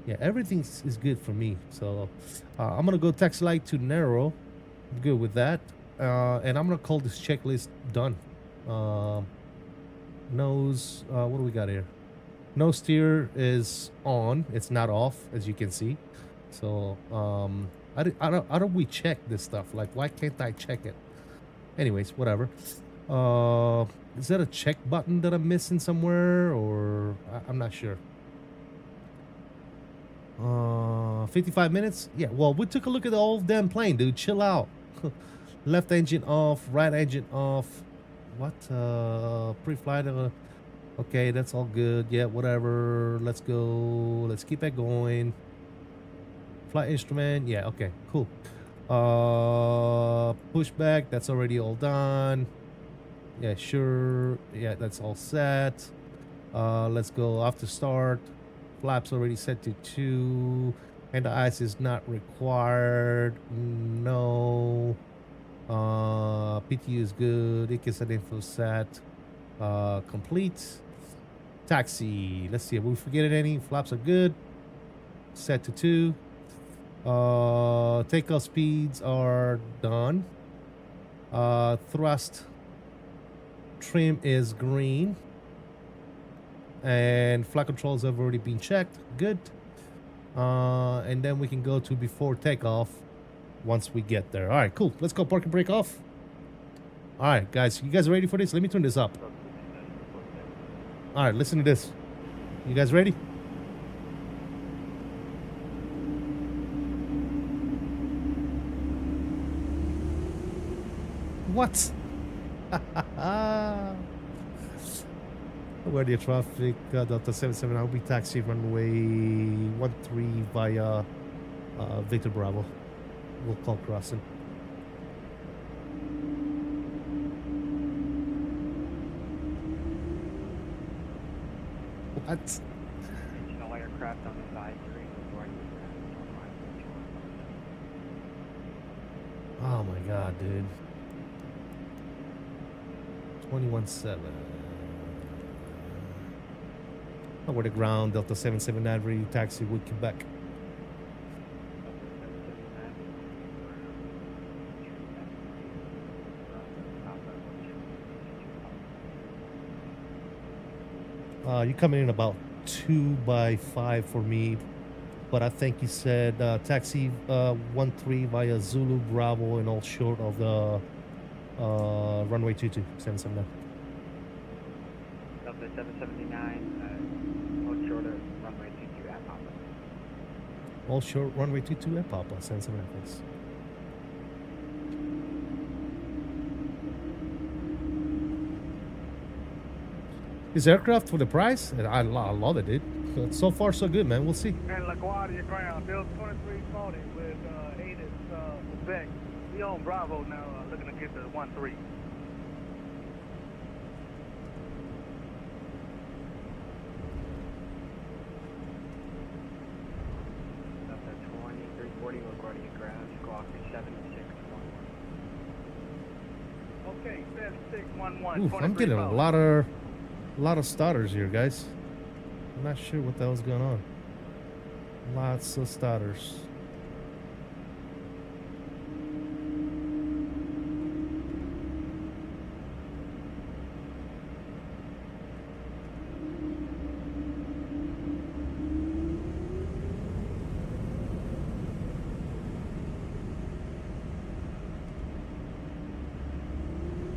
Yeah, everything is good for me. So I'm gonna go taxi light to narrow. I'm good with that. And I'm gonna call this checklist done. Nose, what do we got here? Nose steer is on. It's not off, as you can see. So how do we check this stuff? Like, why can't I check it? Anyways, whatever. Is that a check button that I'm missing somewhere, or I'm not sure. 55 minutes? Yeah, well, we took a look at the whole damn plane, dude. Chill out. Left engine off, right engine off. What? Pre-flight. Okay, that's all good. Yeah, whatever. Let's go. Let's keep it going. Flight instrument. Yeah, okay, cool. Pushback. That's already all done. Yeah, sure. Yeah, that's all set. Let's go after start. Flaps already set to 2. And the ice is not required. No. PTU is good. ICAS info set. Complete. Taxi. Let's see if we forget any. Flaps are good. Set to 2. Takeoff speeds are done. Thrust trim is green. And flight controls have already been checked. Good. And then we can go to before takeoff once we get there. All right, cool. Let's go park and brake off. All right, guys. You guys ready for this? Let me turn this up. All right, listen to this. You guys ready? What? LaGuardia traffic, Delta 77, I'll be taxi runway 13 via Victor Bravo. We'll call crossing. What? Regional aircraft on advisory. Oh my god, dude. 21-7. Over the ground, Delta 77 Advery, taxi with Quebec. You're coming in about 2 by 5 for me, but I think you said taxi 13 via Zulu Bravo and all short of the runway 22 779. Delta 779, all short of runway 22 at Papa. All short runway 22 at Papa 779, thanks. This aircraft for the price? I love it, dude. So far, so good, man. We'll see. And LaGuardia ground, Delta 2340 with ATIS Quebec. We on Bravo now, looking to get the 1-3. Delta 2340, LaGuardia ground, squawk 7611. Okay, 7611. Oof, I'm getting a lot of starters here, guys. I'm not sure what the hell's going on. Lots of starters.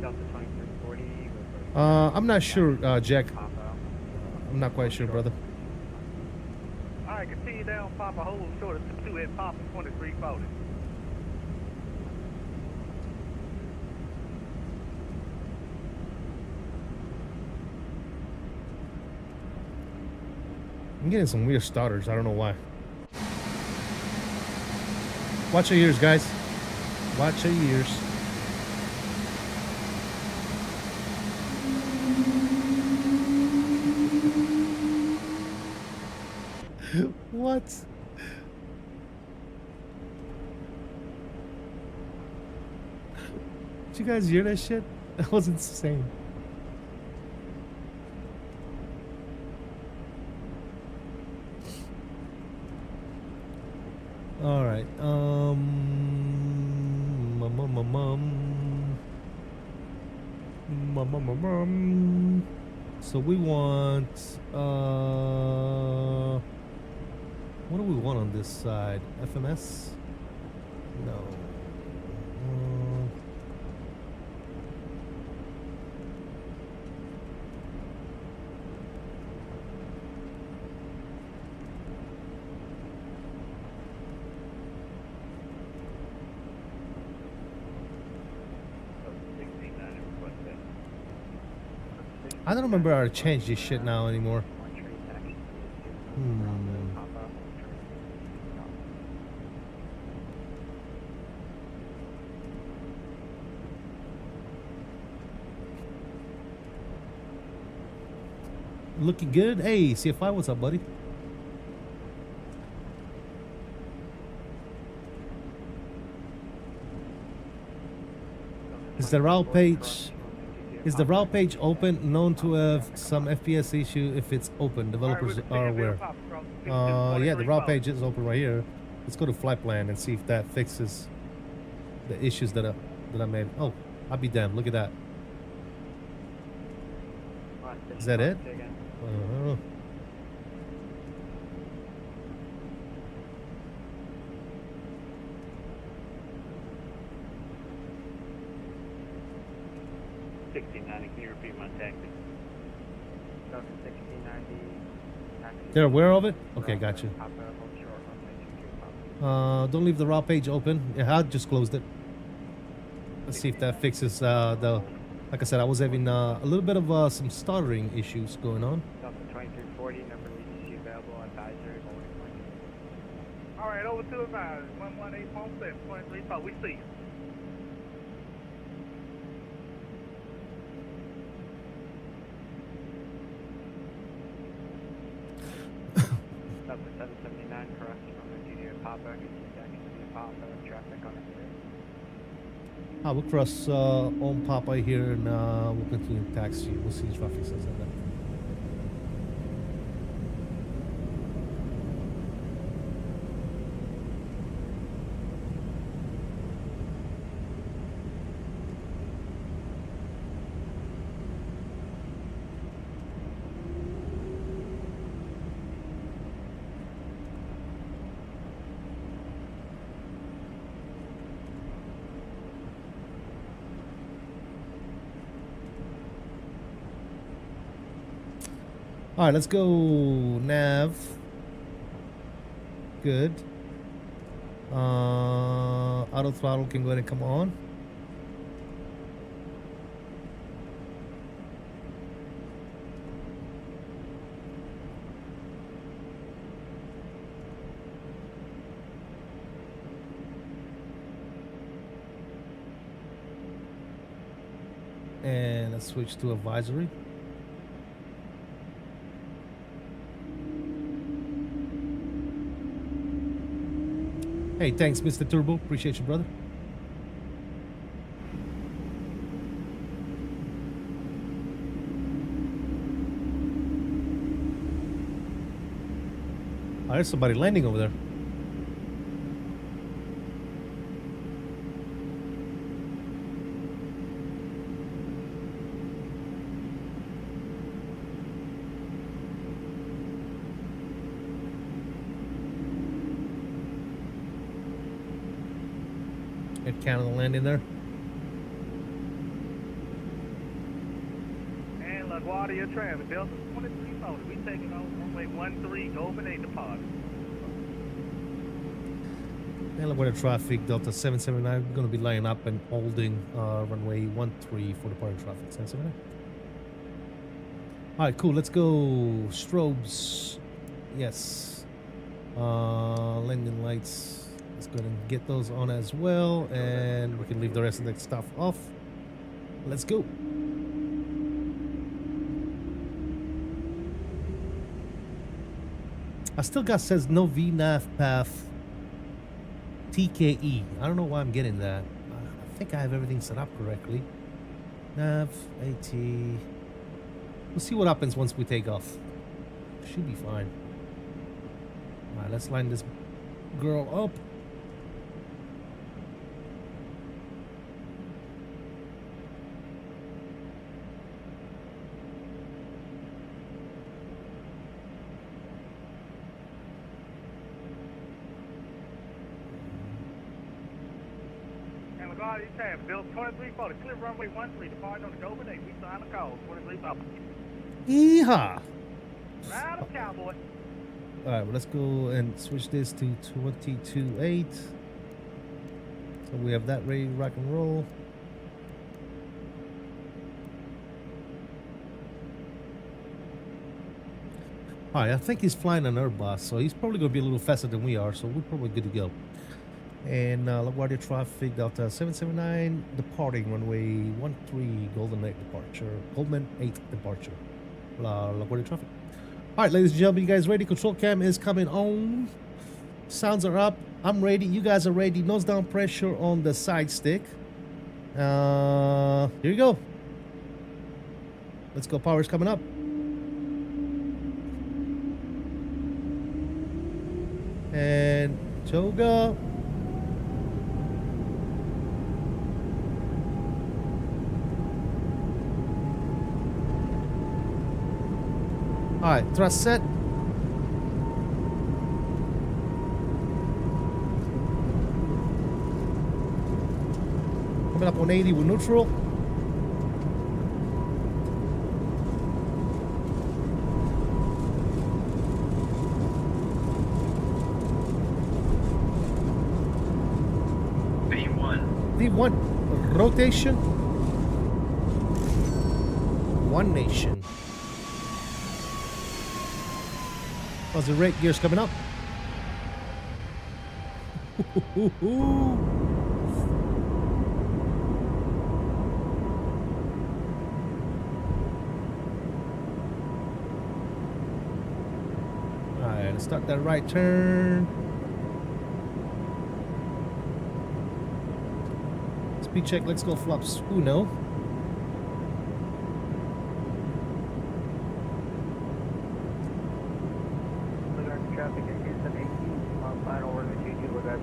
Delta 2340. I'm not sure, Jack. I'm not quite sure, brother. Alright, continue down Papa, hold short of 2 at Papa 2340. I'm getting some weird starters. I don't know why. Watch your ears, guys. Watch your ears. What? Did you guys hear that shit? That was insane. All right. So we want what do we want on this side? FMS? No. I don't remember how to change this shit now anymore. Looking good. Hey, CFI, what's up, buddy? Is the route page open? Known to have some FPS issue if it's open. Developers are aware. Yeah, the route page is open right here. Let's go to flight plan and see if that fixes the issues that I made. Oh, I'll be damned. Look at that. Is that it? I don't know. Can you repeat my tactic? Delta 1690. They're aware of it? Okay, gotcha. Don't leave the route page open. Yeah, I just closed it. Let's see if that fixes the. Like I said, I was having a little bit of some stuttering issues going on. Delta 2340, number leads available, advisory. All right, over to advisory. 118.7, 23.4. We see you. Delta 779, correct from the GDO Papa, Papa, traffic on the We'll cross on Papa here and we'll continue to taxi. We'll see if traffic says that. All right, let's go nav. Good. Auto throttle can go ahead and come on. And let's switch to advisory. Hey, thanks, Mr. Turbo. Appreciate you, brother. Oh, there's somebody landing over there. Canada landing there. And LaGuardia traffic, Delta 2340. We taking off runway 13, open 8 departure. And LaGuardia traffic, Delta 779. We're going to be lining up and holding runway 13 for departing traffic. 779. All right, cool. Let's go. Strobes. Yes. Landing lights. Let's go ahead and get those on as well, and we can leave the rest of the stuff off. Let's go. I still got says no VNAV path TKE. I don't know why I'm getting that. I think I have everything set up correctly. Nav, AT. We'll see what happens once we take off. Should be fine. Alright, let's line this girl up. And LaGuardia, you have Bill 2340, clear runway 13, departing on the Dover Day. We sign the call, 2340. Yeehaw! Right up, cowboy. Alright, well, let's go and switch this to 22.8. So we have that ready to rock and roll. Alright, I think he's flying an Airbus, so he's probably going to be a little faster than we are, so we're probably good to go. And LaGuardia traffic, Delta 779, departing runway 13, Golden 8 departure, Goldman 8 departure. LaGuardia traffic. Alright, ladies and gentlemen, you guys ready? Control cam is coming on. Sounds are up. I'm ready. You guys are ready. Nose down pressure on the side stick. Here you go. Let's go. Power's coming up. And toga. Alright, thrust set. Coming up on 80 with neutral. V1 rotation. One nation. How's the rate gears coming up? Alright, let's start that right turn. Speed check, let's go flops uno. Traffic in Houston 18, on final order to you, with that.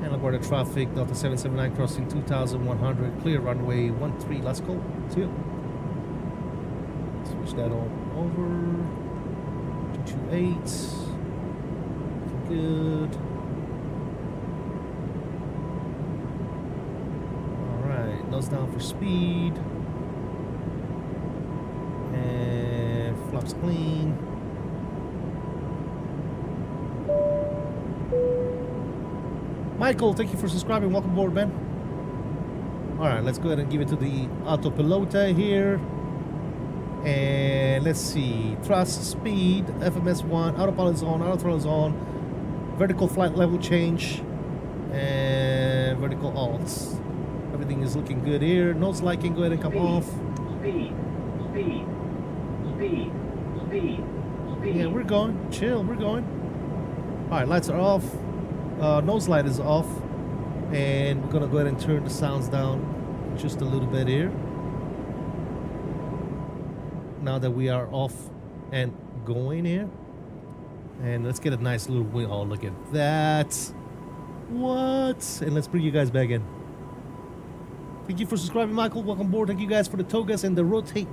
And LaGuardia traffic, Delta 779 crossing 2100, clear runway 13, let's go. See you. Switch that on over. 228. Good. Nose down for speed. And flaps clean. Michael, thank you for subscribing. Welcome aboard, man. Alright, let's go ahead and give it to the autopilota here. And let's see. Thrust, speed, FMS1, autopilot is on, auto throttle is on, vertical flight level change, and vertical alts. Everything is looking good here. Nose light can go ahead and come off. Speed. Yeah, we're going. Chill, we're going. Alright, lights are off. Nose light is off. And we're going to go ahead and turn the sounds down just a little bit here. Now that we are off and going here. And let's get a nice little wing. Oh, look at that. What? And let's bring you guys back in. Thank you for subscribing, Michael. Welcome aboard. Thank you guys for the togas and the rotate.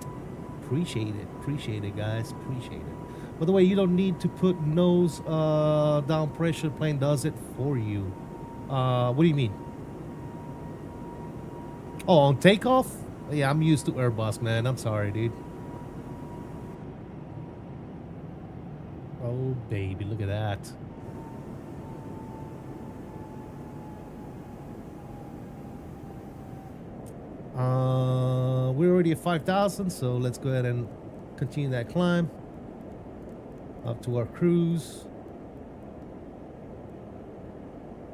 Appreciate it. Appreciate it, guys. Appreciate it. By the way, you don't need to put nose down pressure. The plane does it for you. What do you mean? Oh, on takeoff? Yeah, I'm used to Airbus, man. I'm sorry, dude. Oh, baby. Look at that. We're already at 5,000, so let's go ahead and continue that climb up to our cruise.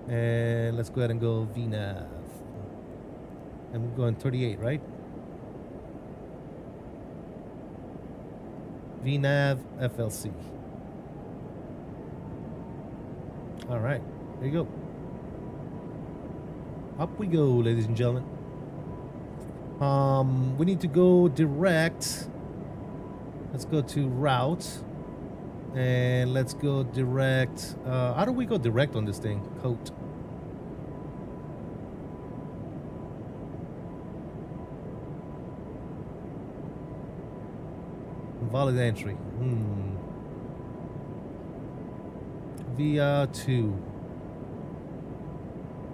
And let's go ahead and go VNAV. And we're going 38, right? VNAV FLC. All right, there you go. Up we go, ladies and gentlemen. We need to go direct. Let's go to route. And let's go direct. How do we go direct on this thing? Coat. Valid entry. Via 2.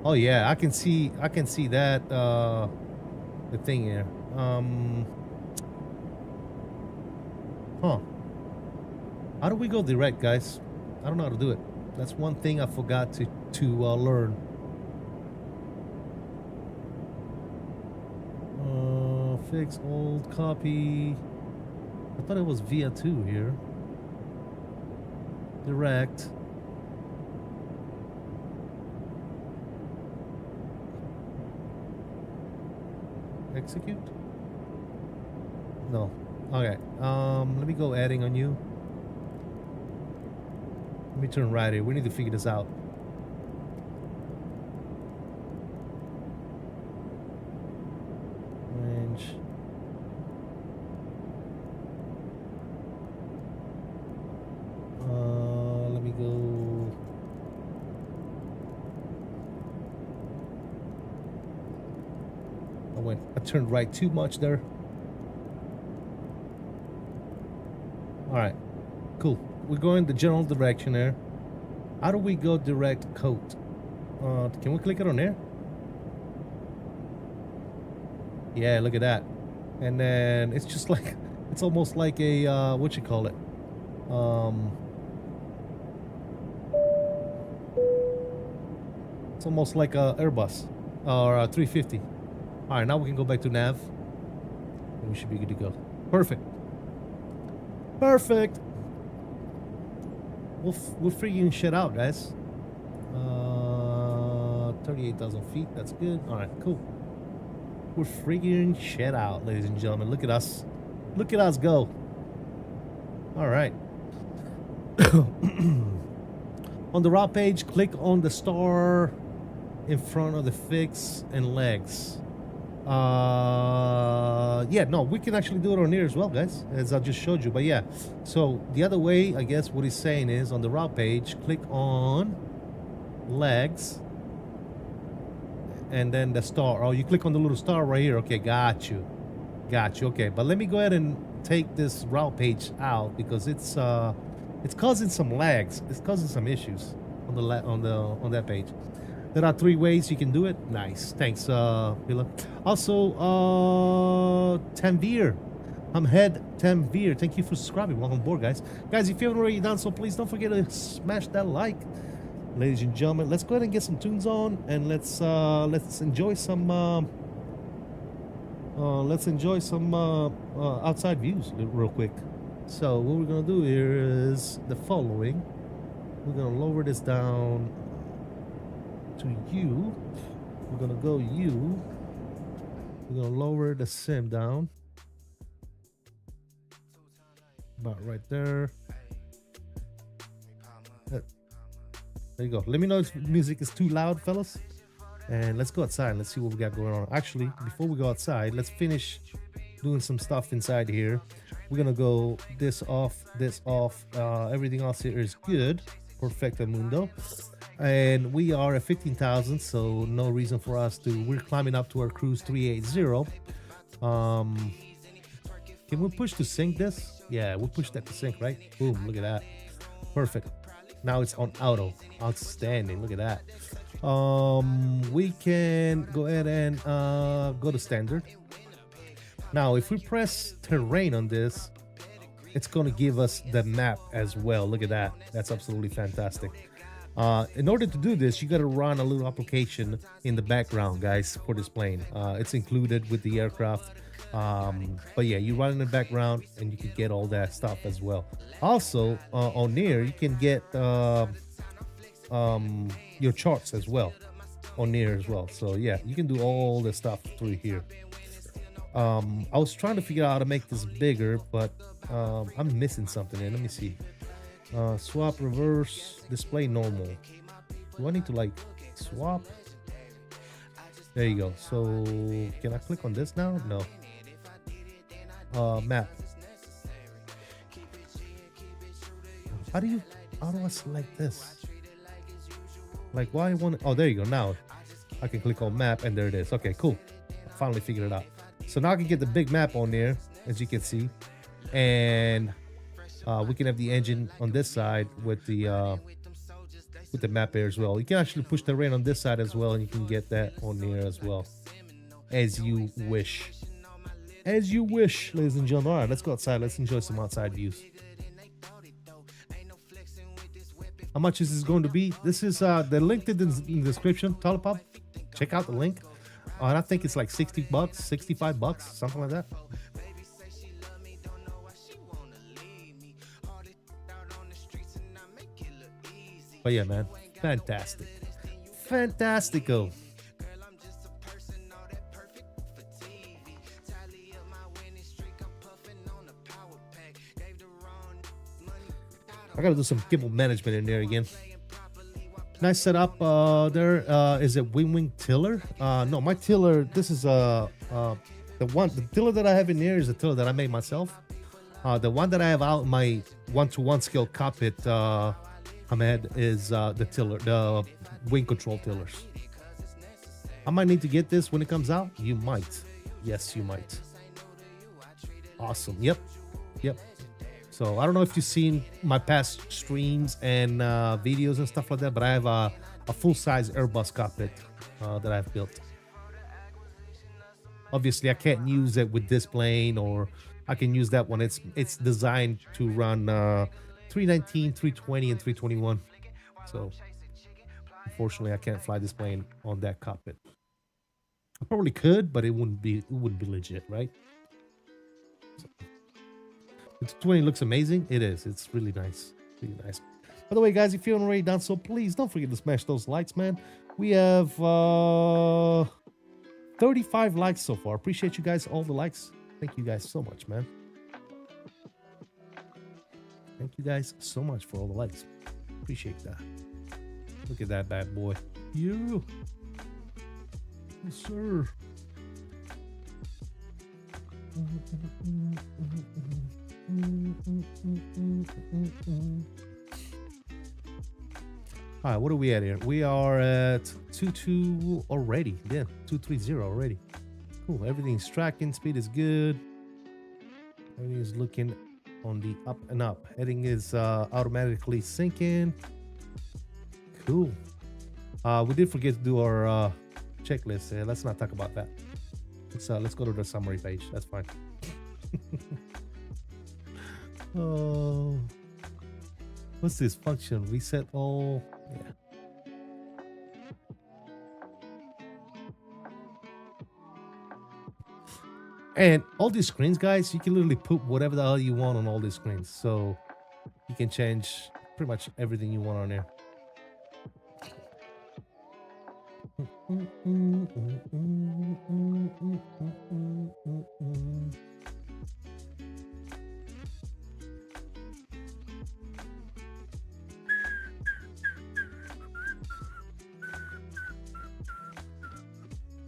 Oh yeah, I can see that the thing here. Huh. How do we go direct, guys? I don't know how to do it. That's one thing I forgot to learn. Fix old copy. I thought it was via 2 here. Direct. Execute? No. Okay. Let me go adding on you. Let me turn right here. We need to figure this out. Range. Let me go. I turned right too much there. All right, cool. We're going the general direction there. How do we go direct coat? Can we click it on there? Yeah, look at that. And then it's just like, it's almost like a, what you call it? It's almost like a Airbus or a 350. All right, now we can go back to nav. And we should be good to go. Perfect. Perfect. We're figuring shit out, guys. 38,000 feet. That's good. All right, cool. We're figuring shit out, ladies and gentlemen. Look at us. Look at us go. All right. On the route page, click on the star in front of the fix and legs. Yeah, no, we can actually do it on here as well, guys, as I just showed you. But yeah, so the other way, I guess what he's saying is on the route page, click on legs and then the star. Oh, you click on the little star right here. Okay, got you. Okay, but let me go ahead and take this route page out because it's causing some lags. It's causing some issues on the on that page. There are 3 ways you can do it. Nice. Thanks, Villa. Also, Tanvir. I'm head Tanvir. Thank you for subscribing. Welcome aboard, guys. Guys, if you haven't already done so, please don't forget to smash that like. Ladies and gentlemen, let's go ahead and get some tunes on and let's enjoy some outside views real quick. So what we're gonna do here is the following. We're gonna lower this down to you. We're gonna go you. We're gonna lower the sim down about right there. There you go. Let me know if music is too loud, fellas, and let's go outside. Let's see what we got going on. Actually, before we go outside, let's finish doing some stuff inside here. We're gonna go this off, everything else here is good. Perfecto mundo. And we are at 15,000, so no reason for us to. We're climbing up to our cruise 380. Can we push to sync this? Yeah, we'll push that to sync, right? Boom, look at that. Perfect. Now it's on auto. Outstanding. Look at that. We can go ahead and go to standard. Now, if we press terrain on this, it's going to give us the map as well. Look at that. That's absolutely fantastic. In order to do this, you got to run a little application in the background, guys, for this plane. It's included with the aircraft. But yeah, you run in the background and you can get all that stuff as well. Also, on here, you can get your charts as well on here as well. So yeah, you can do all the stuff through here. I was trying to figure out how to make this bigger, but I'm missing something here. Let me see. Swap, reverse, display normal. Do I need to like swap? There you go. So can I click on this now? No. Map. How do I select this? Like why I want? Oh, there you go. Now I can click on map and there it is. Okay, cool. I finally figured it out. So now I can get the big map on there, as you can see, and we can have the engine on this side with the map there as well. You can actually push the rain on this side as well, and you can get that on there as well, as you wish. As you wish, ladies and gentlemen. All right, let's go outside. Let's enjoy some outside views. How much is this going to be? This is the link in the description. Telepop. Check out the link. And I think it's like $60, $65, something like that. But yeah, man, fantastic. Fantastico. I gotta do some gimbal management in there again. Nice setup. There is a wing tiller. No, my tiller. This is the tiller that I have in here is a tiller that I made myself. The one that I have out in my 1-to-1 scale cockpit, Ahmed, is the tiller, the wing control tillers. I might need to get this when it comes out. You might. Yes, you might. Awesome. Yep. So I don't know if you've seen my past streams and videos and stuff like that, but I have a full-size Airbus cockpit that I've built. Obviously, I can't use it with this plane, or I can use that one. It's designed to run 319, 320, and 321. So unfortunately, I can't fly this plane on that cockpit. I probably could, but it wouldn't be legit, right? So, the 220 looks amazing. It is. It's really nice. Really nice. By the way, guys, if you haven't already done so, please don't forget to smash those likes, man. We have 35 likes so far. Appreciate you guys, all the likes. Thank you guys so much, man. Thank you guys so much for all the likes. Appreciate that. Look at that bad boy. You. Yes, sir. All right, what are we at here? We are at 22 already. Yeah, 230 already. Cool. Everything's tracking. Speed is good. Everything is looking on the up and up. Heading is automatically syncing. Cool. We did forget to do our checklist. Let's not talk about that. Let's go to the summary page. That's fine. Oh, what's this function? Reset all. Yeah. And all these screens, guys, you can literally put whatever the hell you want on all these screens. So you can change pretty much everything you want on there.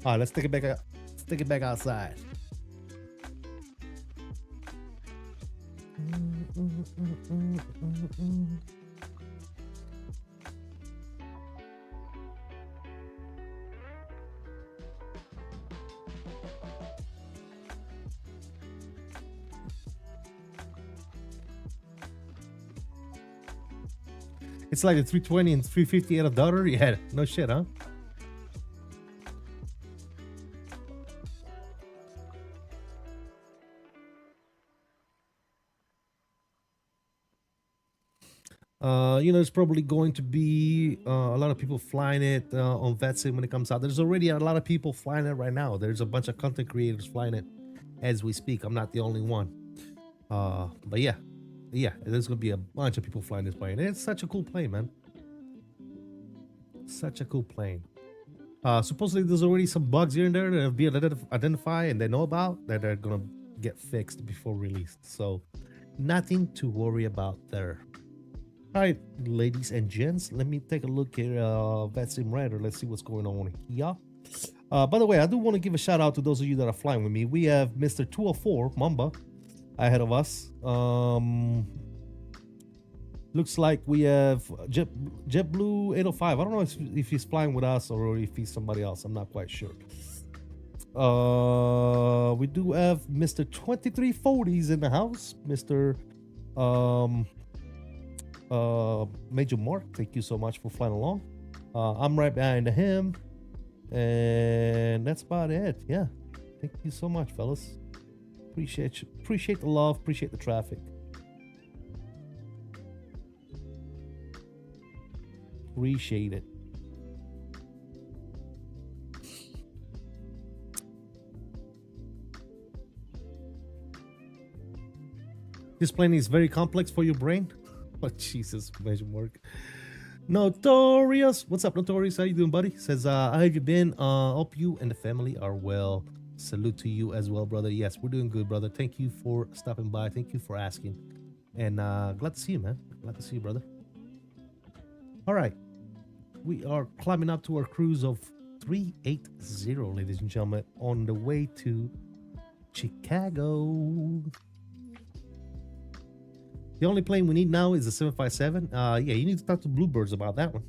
All right, let's take it back. Let's take it back outside. It's like the 320 and 350 out of daughter. Yeah, no shit, huh? There's probably going to be a lot of people flying it on VetSim when it comes out. There's already a lot of people flying it right now. There's a bunch of content creators flying it as we speak. I'm not the only one. But yeah, there's going to be a bunch of people flying this plane. It's such a cool plane, man. Such a cool plane. Supposedly there's already some bugs here and there that have been identified and they know about that are gonna get fixed before release. So nothing to worry about there. All right, ladies and gents, let me take a look at VetSim Radar. Let's see what's going on here. By the way, I do want to give a shout out to those of you that are flying with me. We have Mr. 204 Mamba ahead of us. Looks like we have JetBlue 805. I don't know if he's flying with us or if he's somebody else. I'm not quite sure. We do have Mr. 2340s in the house. Mr. Major Mark, thank you so much for flying along. I'm right behind him, and that's about it. Yeah, thank you so much, fellas. Appreciate you. Appreciate the love. Appreciate the traffic. Appreciate it. This plane is very complex for your brain. Oh, Jesus, Major Mark. Notorious. What's up, Notorious? How you doing, buddy? Says, how have you been? Hope you and the family are well. Salute to you as well, brother. Yes, we're doing good, brother. Thank you for stopping by. Thank you for asking. And glad to see you, man. Glad to see you, brother. All right. We are climbing up to our cruise of 380, ladies and gentlemen, on the way to Chicago. The only plane we need now is the 757. Yeah, you need to talk to Bluebirds about that one.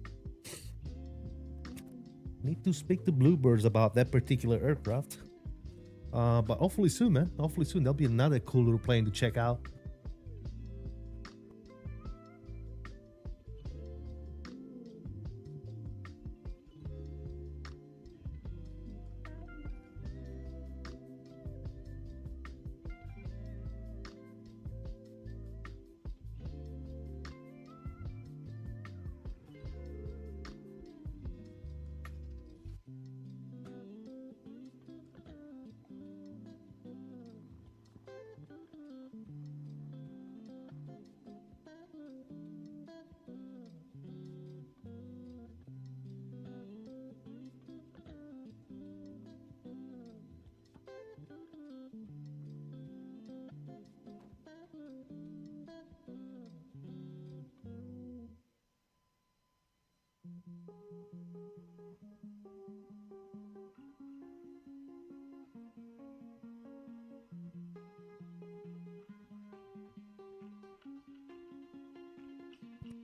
Need to speak to Bluebirds about that particular aircraft. But hopefully soon, man. Hopefully soon. There'll be another cool little plane to check out.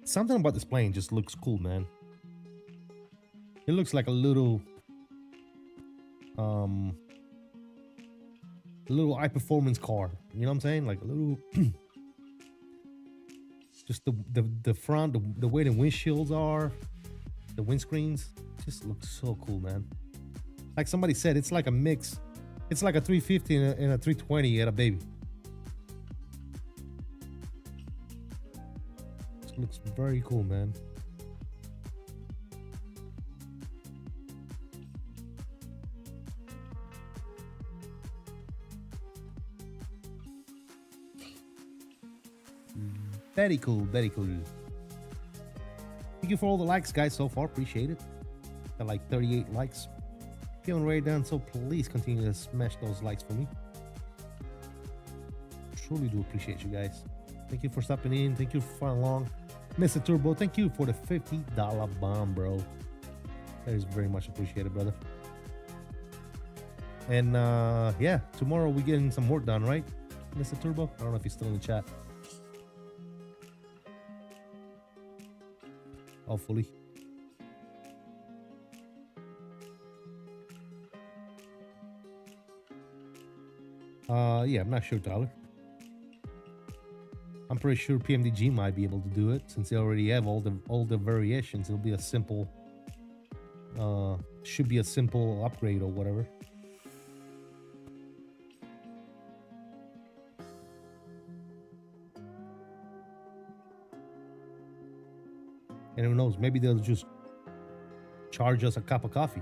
Something about this plane just looks cool, man. It looks like a little high performance car. You know what I'm saying? Like a little just the front, the way the windshields are, the windscreens just looks so cool, man. Like somebody said, it's like a mix. It's like a 350 and a 320 at a baby. Looks very cool, man. Very cool, very cool. Thank you for all the likes, guys, so far. Appreciate it. Got like 38 likes. Feeling way down, so please continue to smash those likes for me. Truly do appreciate you guys. Thank you for stopping in. Thank you for following along. Mr. Turbo, thank you for the $50 bomb, bro. That is very much appreciated, brother. And yeah, tomorrow we're getting some work done, right, Mr. Turbo? I don't know if he's still in the chat. Hopefully. Yeah, I'm not sure, Tyler. I'm pretty sure PMDG might be able to do it since they already have all the variations. It'll be a simple, should be a simple upgrade or whatever. And who knows? Maybe they'll just charge us a cup of coffee.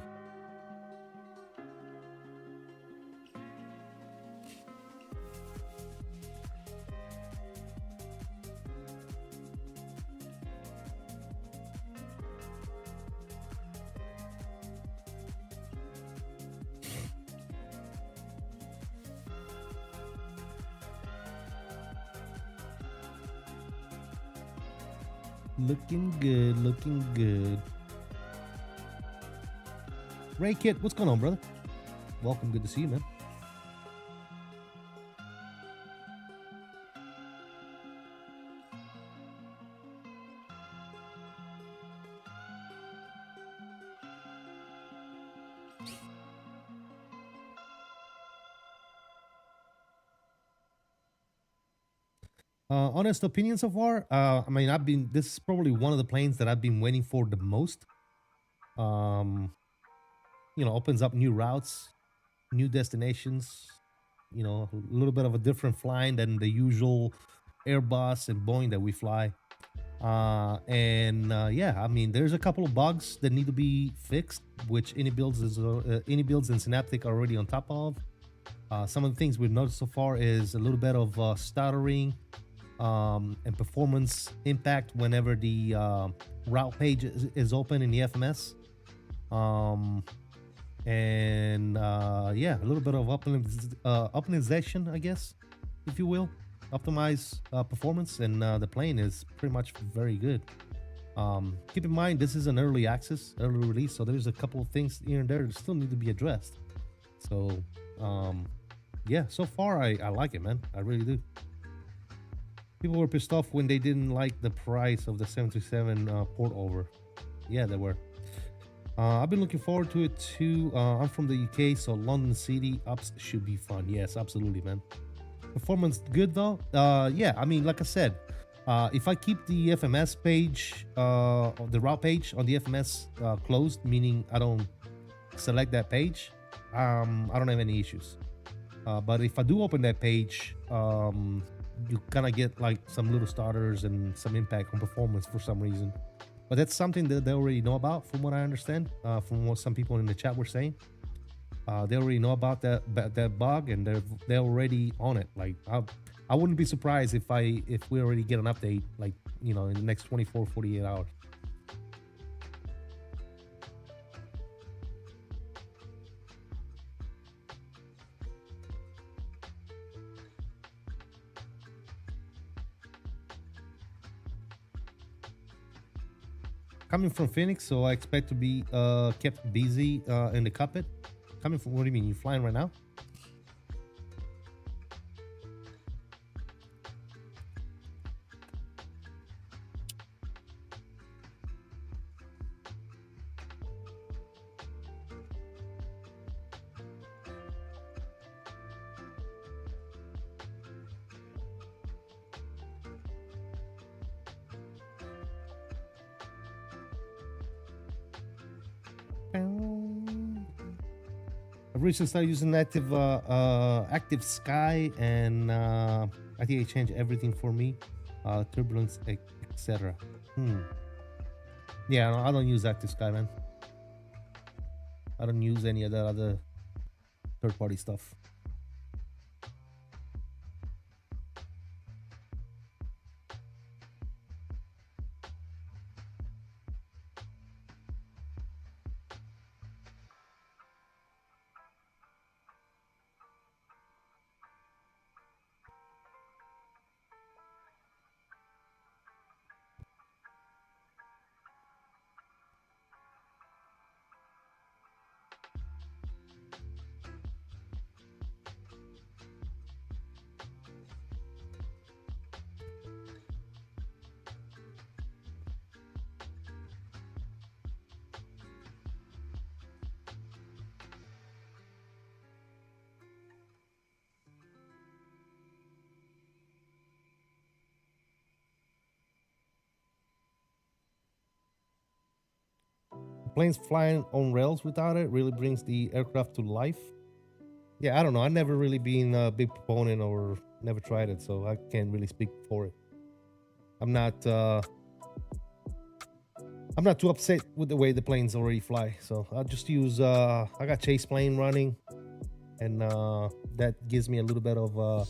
Looking good, looking good. Ray Kit, what's going on, brother? Welcome, good to see you, man. Honest opinion so far. I mean, this is probably one of the planes that I've been waiting for the most. You know, opens up new routes, new destinations, you know, a little bit of a different flying than the usual Airbus and Boeing that we fly. Yeah, I mean, there's a couple of bugs that need to be fixed, which iniBuilds and Synaptic are already on top of. Some of the things we've noticed so far is a little bit of stuttering and performance impact whenever the route page is open in the FMS. Yeah, a little bit of optimization, I guess, if you will, optimize performance, and the plane is pretty much very good. Keep in mind, this is an early release, so there's a couple of things here and there that still need to be addressed. So yeah, so far I like it, man. I really do. People were pissed off when they didn't like the price of the 737 port over. Yeah, they were. I've been looking forward to it too. I'm from the UK, so London City ups should be fun. Yes, absolutely, man. Performance good though. Yeah, I mean, like I said, if I keep the FMS page, the route page on the FMS closed, meaning I don't select that page, I don't have any issues. But if I do open that page, you kind of get like some little starters and some impact on performance for some reason. But that's something that they already know about, from what I understand, from what some people in the chat were saying. They already know about that bug, and they're already on it. Like I wouldn't be surprised if we already get an update, like, you know, in the next 24-48 hours. Coming from Phoenix, so I expect to be kept busy in the cockpit. Coming from, what do you mean? You flying right now? I've recently started using active sky, and I think it changed everything for me, turbulence, etc. Yeah, I don't use active sky, man. I don't use any of that other third-party stuff. Planes flying on rails without it really brings the aircraft to life. Yeah, I don't know. I've never really been a big proponent or never tried it, so I can't really speak for it. I'm not too upset with the way the planes already fly, so I'll just use I got chase plane running, and that gives me a little bit of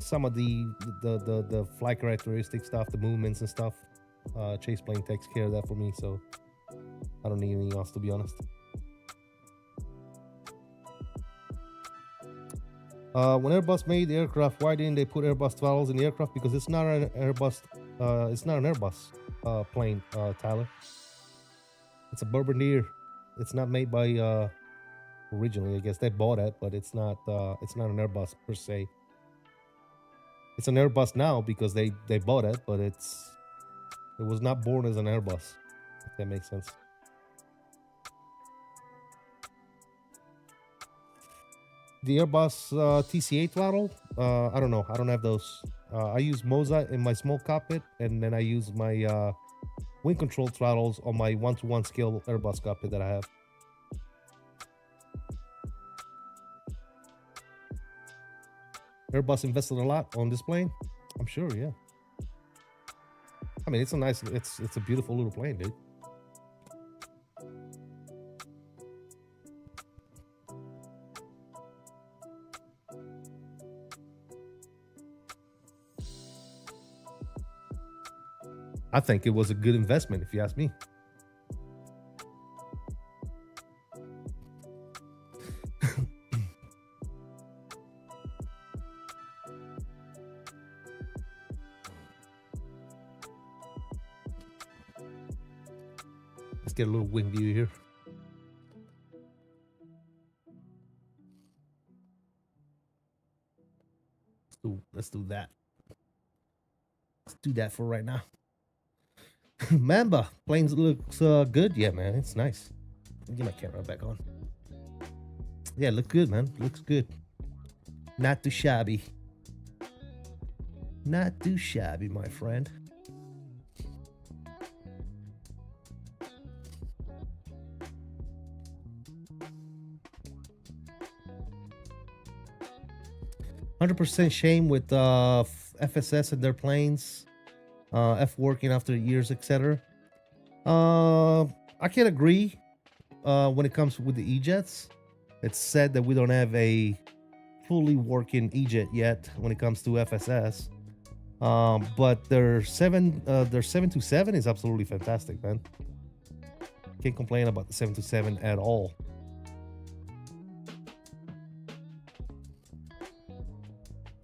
some of the flight characteristic stuff, the movements and stuff. Chase plane takes care of that for me, so I don't need anything else, to be honest. When Airbus made the aircraft, why didn't they put Airbus 12s in the aircraft? Because it's not an Airbus. It's not an Airbus. plane, Tyler. It's a Bombardier. It's not made by originally. I guess they bought it, but it's not an Airbus per se. It's an Airbus now because they bought it, but it was not born as an Airbus. If that makes sense. The Airbus TCA throttle, I don't know. I don't have those. I use Moza in my small cockpit, and then I use my wind control throttles on my 1-to-1 scale Airbus cockpit that I have. Airbus invested a lot on this plane. I'm sure, yeah. I mean, it's a beautiful little plane, dude. I think it was a good investment, if you ask me. Let's get a little wing view here. Let's do that. Let's do that for right now. Mamba, planes looks good. Yeah, man, it's nice. Get my camera back on. Yeah, look good, man. Looks good. Not too shabby. Not too shabby, my friend. %, shame with FSS and their planes. F working after years, etc. I can agree when it comes with the E-jets. It's said that we don't have a fully working E-jet yet when it comes to FSS. But their 727 is absolutely fantastic, man. Can't complain about the 727 at all.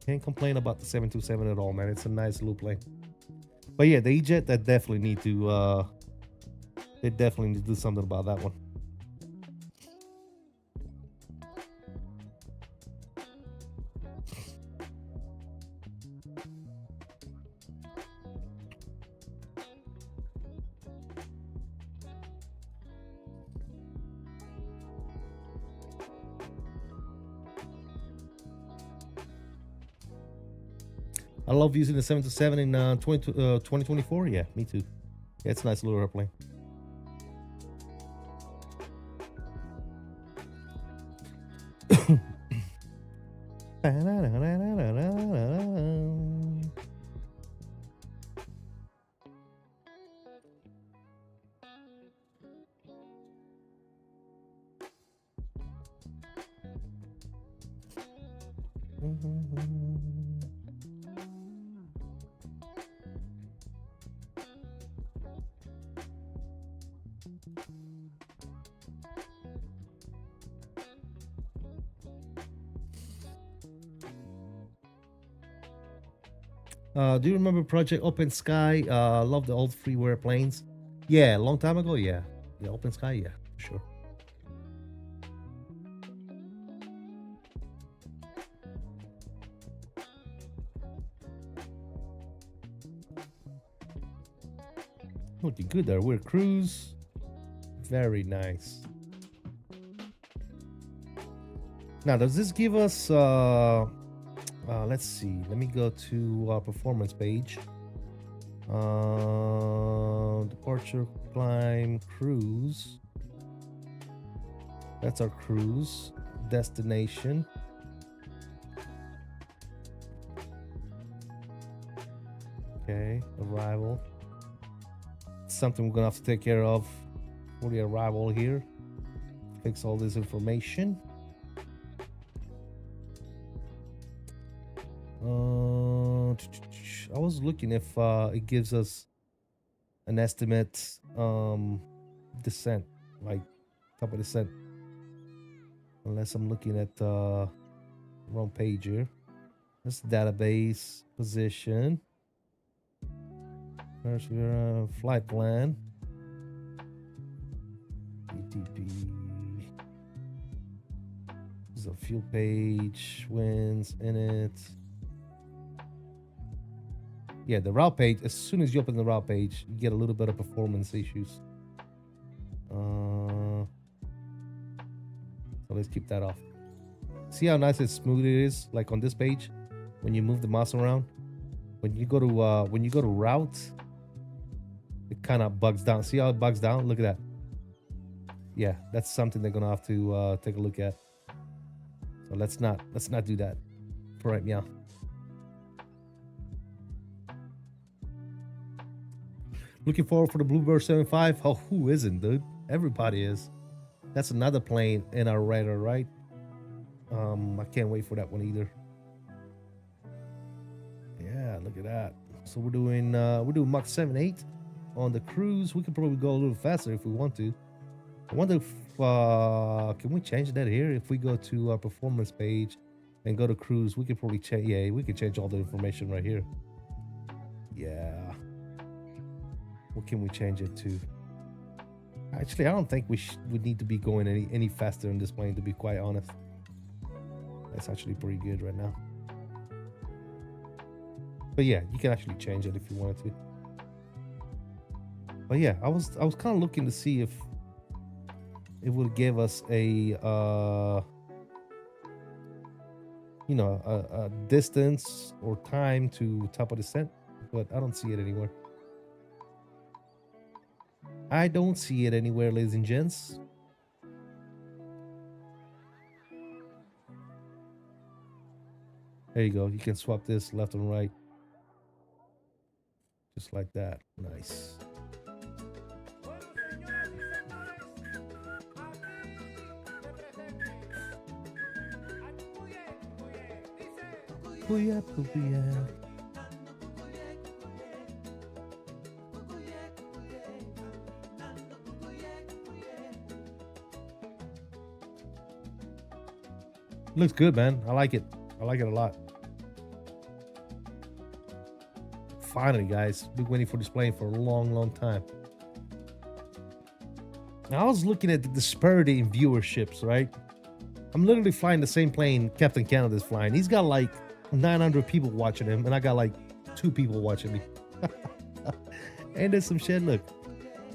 Can't complain about the 727 at all, man. It's a nice little plane. But yeah, the E-jet, they definitely need to do something about that one. I love using the 727 in 2024. Yeah, me too. Yeah, it's a nice little airplane. Do you remember Project Open Sky? Love the old freeware planes. Yeah, a long time ago. Yeah, Open Sky. Yeah, for sure. Looking good there. We're cruise. Very nice. Now, does this give us? Let's see. Let me go to our performance page. Departure, climb, cruise. That's our cruise. Destination. Okay, arrival. Something we're gonna have to take care of for the arrival here. Fix all this information. I was looking if it gives us an estimate descent, like top of descent. Unless I'm looking at wrong page here. This database position. There's your flight plan. ETP. This is a fuel page. Winds in it. Yeah, the route page. As soon as you open the route page, you get a little bit of performance issues. So let's keep that off. See how nice and smooth it is, like on this page, when you move the mouse around. When you go to routes, it kind of bugs down. See how it bugs down? Look at that. Yeah, that's something they're gonna have to take a look at. So let's not do that for right now. Looking forward for the Bluebird 75. Oh, who isn't, dude? Everybody is. That's another plane in our radar, right? I can't wait for that one either. Yeah, look at that. So we're doing Mach 7.8 on the cruise. We could probably go a little faster if we want to. I wonder if can we change that here? If we go to our performance page and go to cruise, we could probably change. Yeah, we could change all the information right here. Yeah. What can we change it to? Actually, I don't think we need to be going any faster in this plane, to be quite honest. That's actually pretty good right now. But yeah, you can actually change it if you wanted to. But yeah, I was kind of looking to see if it would give us a a distance or time to top of descent, but I don't see it anywhere. I don't see it anywhere, ladies and gents. There you go. You can swap this left and right. Just like that. Nice. Booyah, booyah. Looks good, man. I like it. I like it a lot. Finally, guys. Been waiting for this plane for a long time. Now, I was looking at the disparity in viewerships, right? I'm literally flying the same plane Captain Canada's flying. He's got like 900 people watching him, and I got like 2 people watching me. And there's some shit. Look,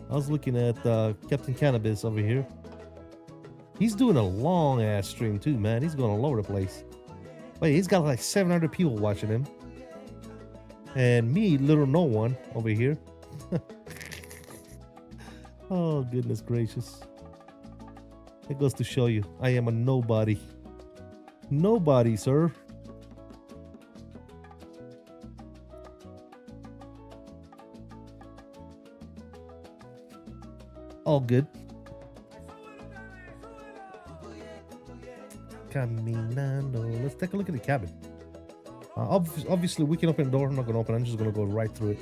I was looking at Captain Cannabis over here. He's doing a long ass stream too, man. He's going all over the place. Wait, he's got like 700 people watching him. And me, little no one over here. Oh, goodness gracious. It goes to show you, I am a nobody. Nobody, sir. All good. Caminando. Let's take a look at the cabin. Obviously, we can open the door. I'm not going to open it. I'm just going to go right through it.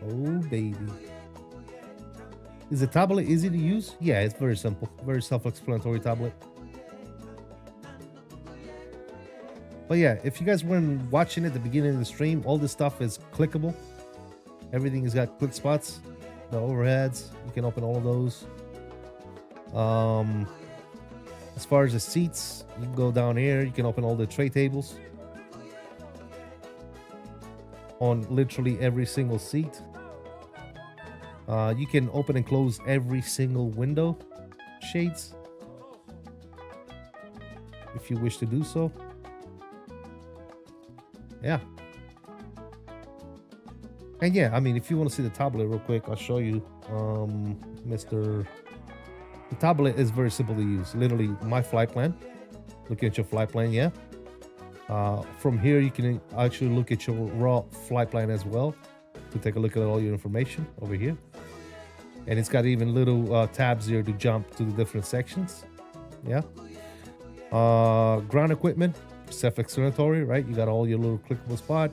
Oh, baby. Is the tablet easy to use? Yeah, it's very simple. Very self-explanatory tablet. But yeah, if you guys weren't watching at the beginning of the stream, all this stuff is clickable. Everything has got click spots. The overheads, you can open all of those. As far as the seats, you can go down here. You can open all the tray tables on literally every single seat. You can open and close every single window shades if you wish to do so. Yeah. And yeah, I mean, if you want to see the tablet real quick, I'll show you. The tablet is very simple to use. Literally, my flight plan. Looking at your flight plan, yeah. From here, you can actually look at your raw flight plan as well to take a look at all your information over here. And it's got even little tabs here to jump to the different sections. Yeah. Ground equipment, self-explanatory, right? You got all your little clickable spot.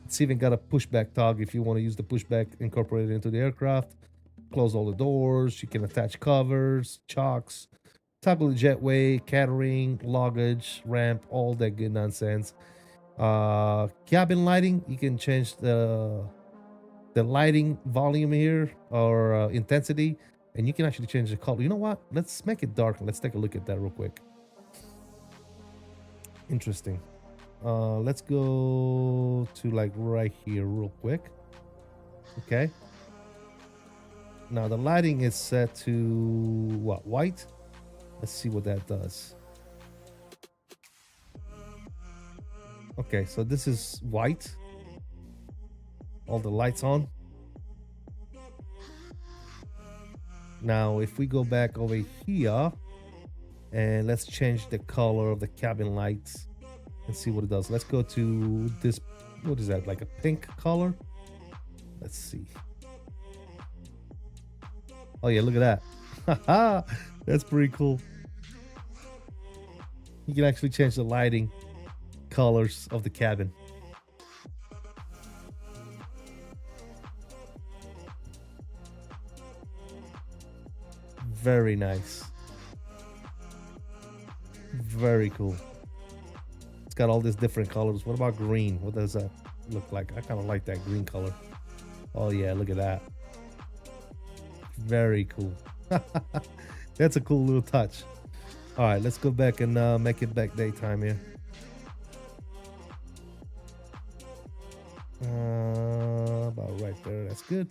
It's even got a pushback toggle if you want to use the pushback incorporated into the aircraft. Close all the doors. You can attach covers, chocks, toggle the jetway, catering, luggage, ramp, all that good nonsense. Cabin lighting, you can change the the lighting volume here or intensity, and you can actually change the color. You know what? Let's make it dark. Let's take a look at that real quick. Interesting. Let's go to like right here real quick. Okay. Now the lighting is set to what? White. Let's see what that does. Okay, so this is white. All the lights on. Now if we go back over here and let's change the color of the cabin lights and see what it does. Let's go to this, what is that, like a pink color? Let's see. Oh yeah, look at that. That's pretty cool. You can actually change the lighting colors of the cabin. Very nice. Very cool. It's got all these different colors. What about green? What does that look like? I kind of like that green color. Oh yeah, look at that. Very cool. That's a cool little touch. All right, let's go back and make it back daytime here. About right there. That's good.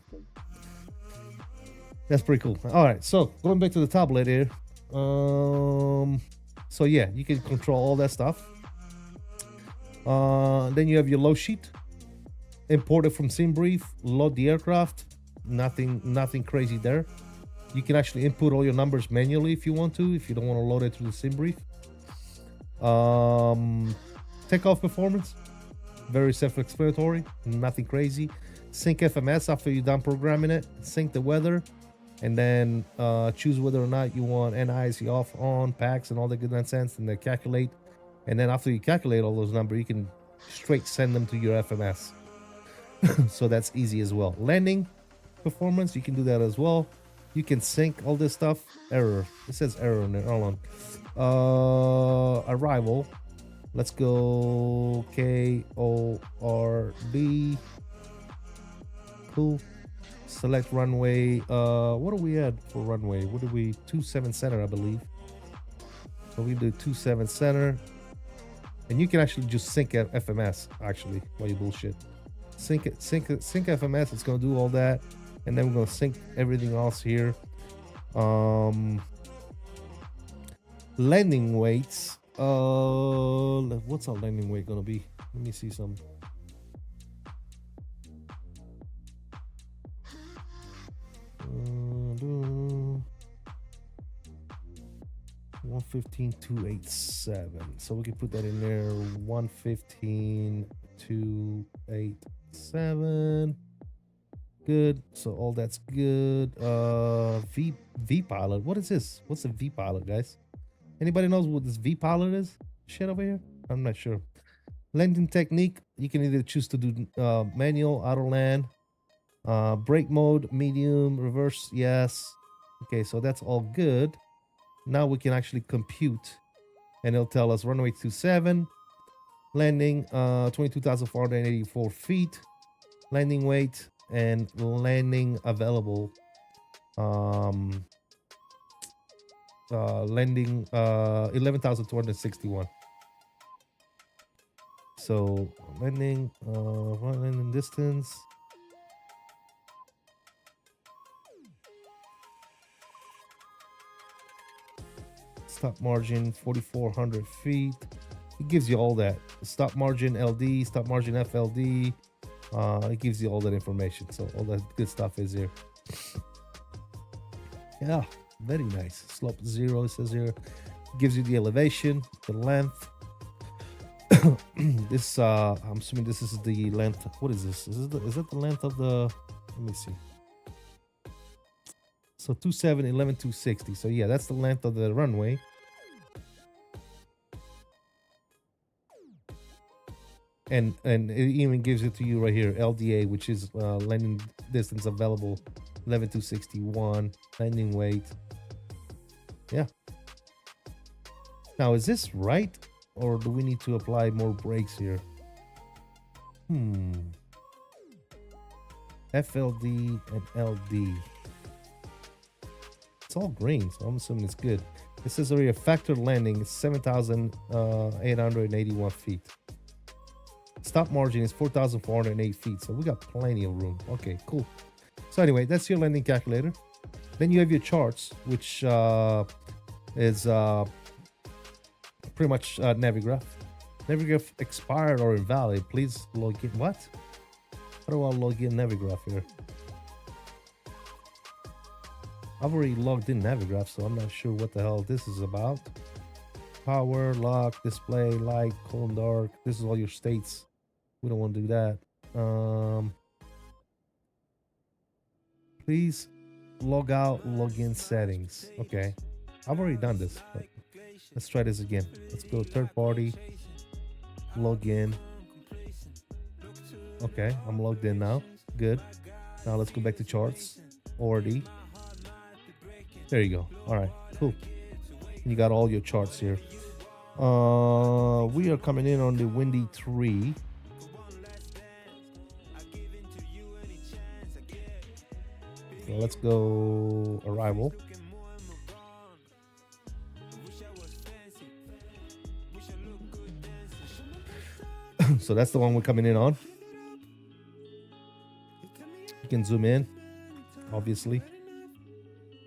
That's pretty cool. All right, so going back to the tablet here. So yeah, you can control all that stuff. Then you have your load sheet. Import it from SimBrief. Load the aircraft. Nothing crazy there. You can actually input all your numbers manually if you want to, if you don't want to load it through the SimBrief. Takeoff performance. Very self-explanatory. Nothing crazy. Sync FMS after you're done programming it. Sync the weather. And then choose whether or not you want NIC off, on, packs, and all that good nonsense, and then calculate. And then after you calculate all those numbers, you can straight send them to your FMS. So that's easy as well. Landing performance, you can do that as well. You can sync all this stuff. Error. It says error on there. Hold on. Arrival. Let's go KORD. Cool. Select runway. What do we add for runway? What do we? 27 center, I believe. So we do 27 center. And you can actually just sync FMS, actually, while you bullshit. Sync FMS, it's gonna do all that. And then we're gonna sync everything else here. Landing weights. What's our landing weight gonna be? Let me see some. Uh, 115,287. So we can put that in there. 115,287. Good. So all that's good. V pilot. What is this? What's a V pilot, guys? Anybody knows what this V pilot is? Shit over here? I'm not sure. Landing technique. You can either choose to do manual, auto land, brake mode, medium, reverse. Yes. Okay, so that's all good. Now we can actually compute, and it'll tell us runway 27, landing 22,484 feet, landing weight, and landing available. Landing 11,261. So landing landing distance. Stop margin 4,400 feet. It gives you all that. Stop margin LD, stop margin FLD. It gives you all that information. So all that good stuff is here. Yeah, very nice. Slope 0, it says here. It gives you the elevation, the length. This I'm assuming this is the length. What is this? Is that the length of the? Let me see. So 27, 11, 260. So yeah, that's the length of the runway. And it even gives it to you right here, LDA, which is landing distance available, 11,261, landing weight. Yeah. Now, is this right? Or do we need to apply more brakes here? FLD and LD. It's all green, so I'm assuming it's good. It says already a factor landing is 7,881 feet. Stop margin is 4,408 feet, so we got plenty of room. Okay, cool. So anyway, that's your landing calculator. Then you have your charts, which is pretty much Navigraph. Navigraph expired or invalid. Please log in. What? How do I log in Navigraph here? I've already logged in Navigraph, so I'm not sure what the hell this is about. Power, lock, display, light, cold and dark. This is all your states. We don't want to do that. Please log out, log in settings. Okay. I've already done this, but let's try this again. Let's go third party, log in. Okay, I'm logged in now. Good. Now let's go back to charts. ORD. There you go. All right, cool. You got all your charts here. We are coming in on the windy 3. So let's go arrival. So that's the one we're coming in on. You can zoom in, obviously,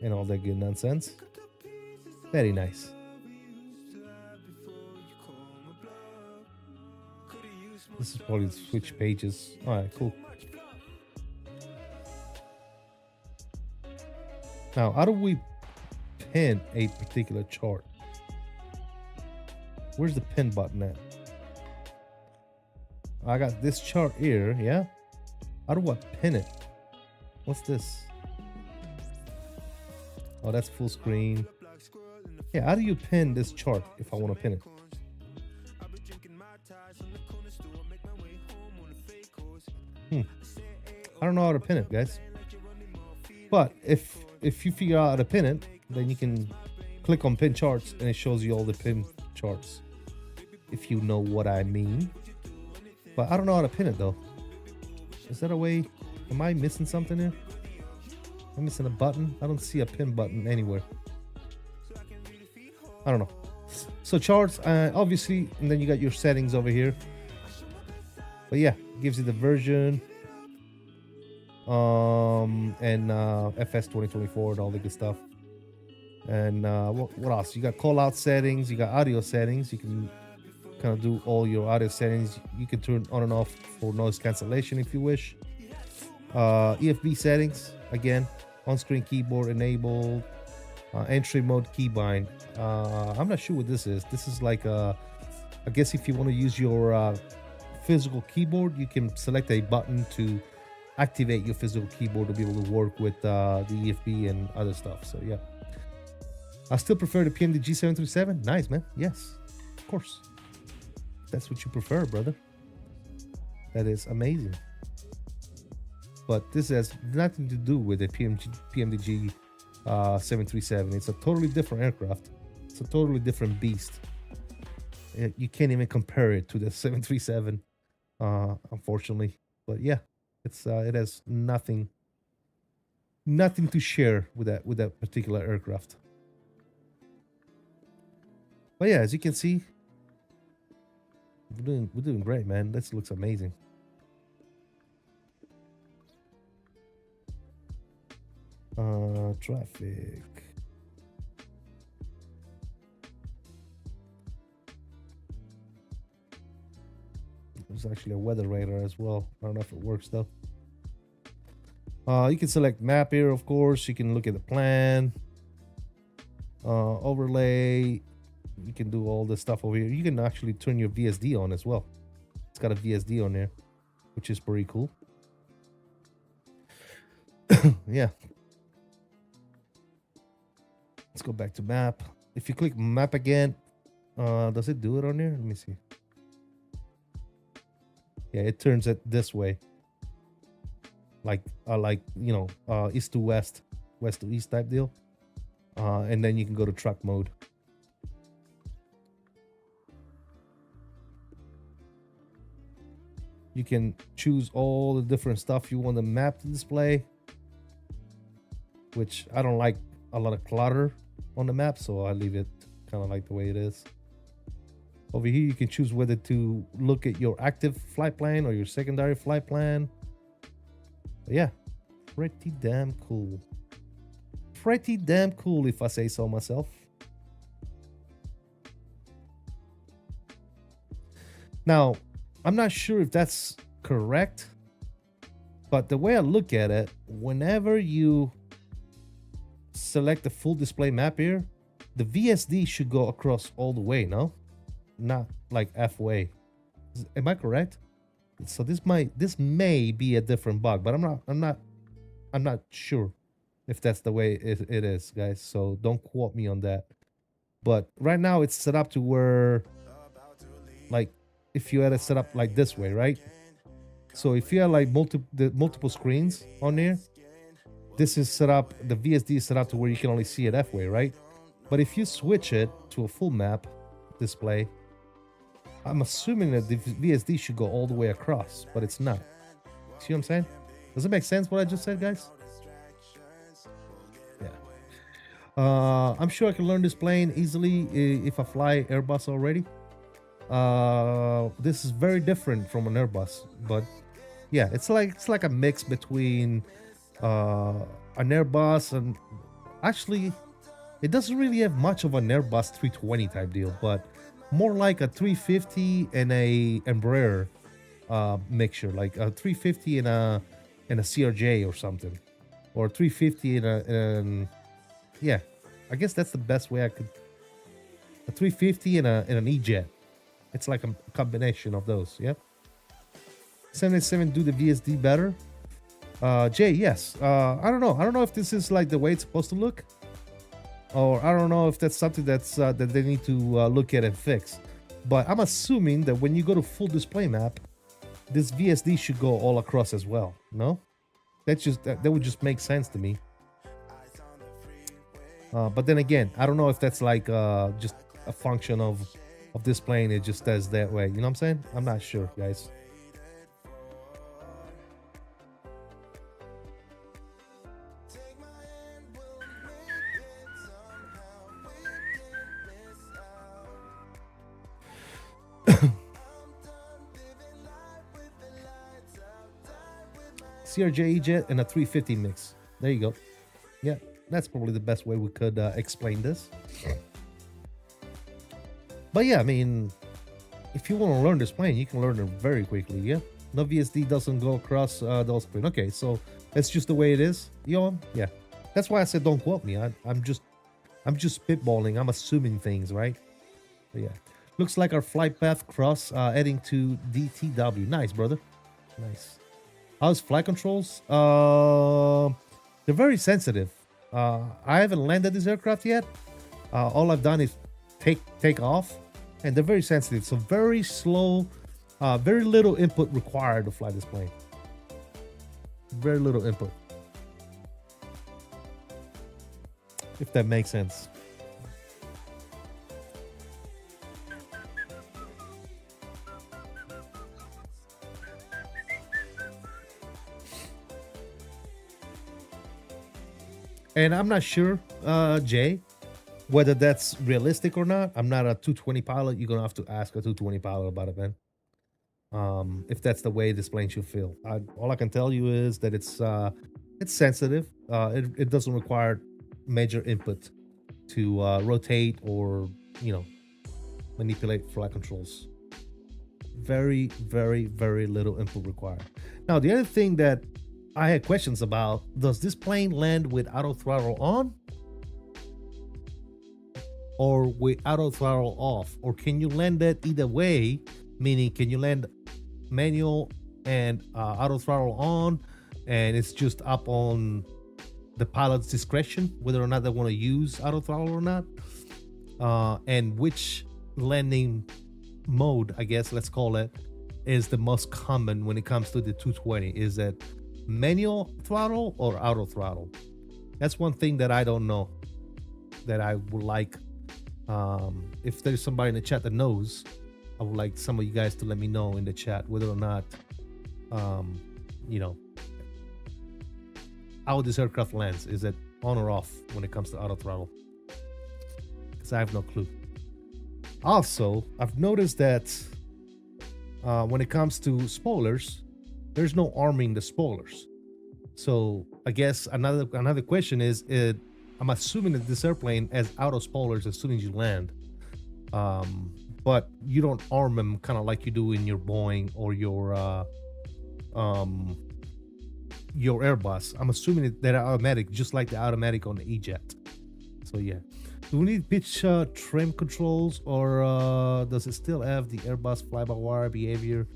and all that good nonsense. Very nice. This is probably switch pages. All right, cool. Now, how do we pin a particular chart? Where's the pin button at? I got this chart here, yeah? How do I pin it? What's this? Oh, that's full screen. Yeah, how do you pin this chart if I want to pin it? I don't know how to pin it, guys. But if you figure out how to pin it, then you can click on pin charts and it shows you all the pin charts. If you know what I mean. But I don't know how to pin it though. Is that a way? Am I missing something here? I'm missing a button. I don't see a pin button anywhere. I don't know. So charts, obviously, and then you got your settings over here. But yeah, it gives you the version. And FS 2024 and all the good stuff. And what else? You got call out settings. You got audio settings. You can kind of do all your audio settings. You can turn on and off for noise cancellation if you wish. EFB settings, again, on-screen keyboard enabled. Entry mode keybind. I'm not sure what this is. This is like I guess if you want to use your physical keyboard, you can select a button to activate your physical keyboard to be able to work with the EFB and other stuff. So yeah, I still prefer the PMDG 737. Nice, man. Yes, of course. That's what you prefer, brother. That is amazing. But this has nothing to do with the PMDG 737. It's a totally different aircraft. It's a totally different beast. You can't even compare it to the 737, unfortunately. But yeah, it has nothing to share with that particular aircraft. But yeah, as you can see, we're doing great, man. This looks amazing. Traffic. There's actually a weather radar as well. I don't know if it works though. You can select map here, of course. You can look at the plan, overlay. You can do all this stuff over here. You can actually turn your VSD on as well. It's got a VSD on there, which is pretty cool. Yeah. Let's go back to map. If you click map again, does it do it on there? Let me see. Yeah, it turns it this way. Like you know, east to west, west to east type deal. And then you can go to truck mode. You can choose all the different stuff you want the map to display, which I don't like a lot of clutter on the map, so I leave it kind of like the way it is. Over here, you can choose whether to look at your active flight plan or your secondary flight plan. But yeah, pretty damn cool. Pretty damn cool, if I say so myself. Now, I'm not sure if that's correct, but the way I look at it, whenever you select the full display map here, the VSD should go across all the way, no? Not like halfway. Am I correct? So this may be a different bug, but I'm not sure if that's the way it is, guys. So don't quote me on that. But right now it's set up to where, like, if you had it set up like this way, right? So if you have like multiple screens on there, this is set up, the VSD is set up to where you can only see it halfway, right? But if you switch it to a full map display, I'm assuming that the VSD should go all the way across, but it's not. See what I'm saying? Does it make sense what I just said, guys? Yeah. I'm sure I can learn this plane easily if I fly Airbus already. This is very different from an Airbus, but yeah, it's like a mix between an Airbus and actually it doesn't really have much of an Airbus 320 type deal, but more like a 350 and a Embraer mixture, like a 350 and a CRJ or something, or 350 and yeah, I guess that's the best way I could. A 350 and an E-Jet. It's like a combination of those. Yeah. 787 do the VSD better. Jay, yes. I don't know. I don't know if this is like the way it's supposed to look, or I don't know if that's something that's that they need to look at and fix. But I'm assuming that when you go to full display map, this VSD should go all across as well. No, that would just make sense to me. But then again, I don't know if that's like just a function of this plane. It just does that way. You know what I'm saying? I'm not sure, guys. CRJ E-Jet and a 350 mix. There you go. Yeah, that's probably the best way we could explain this. But yeah, I mean, if you want to learn this plane, you can learn it very quickly. Yeah, no VSD doesn't go across those planes. Okay, so that's just the way it is. Yeah, that's why I said don't quote me. I'm just spitballing. I'm assuming things, right? But yeah, looks like our flight path cross heading to DTW. Nice, brother. Nice. How's flight controls? They're very sensitive. I haven't landed this aircraft yet. All I've done is take off, and they're very sensitive. So very slow, very little input required to fly this plane. Very little input, if that makes sense. And I'm not sure, Jay, whether that's realistic or not. I'm not a 220 pilot. You're going to have to ask a 220 pilot about it, man. If that's the way this plane should feel. All I can tell you is that it's sensitive. It doesn't require major input to rotate or, manipulate flight controls. Very, very, very little input required. Now, the other thing that I had questions about, does this plane land with auto throttle on or with auto throttle off? Or can you land it either way? Meaning, can you land manual and auto throttle on, and it's just up on the pilot's discretion whether or not they want to use auto throttle or not? And which landing mode, I guess, let's call it, is the most common when it comes to the 220? Is it manual throttle or auto throttle? That's one thing that I don't know, that I would like, if there's somebody in the chat that knows, I would like some of you guys to let me know in the chat whether or not you know, how this aircraft lands. Is it on or off when it comes to auto throttle? Because I have no clue. Also, I've noticed that when it comes to spoilers, there's no arming the spoilers. So I guess another question is, I'm assuming that this airplane has auto spoilers as soon as you land, but you don't arm them kind of like you do in your Boeing or your Airbus. I'm assuming that they're automatic, just like the automatic on the E-Jet. So yeah. Do we need pitch trim controls, or does it still have the Airbus fly-by-wire behavior?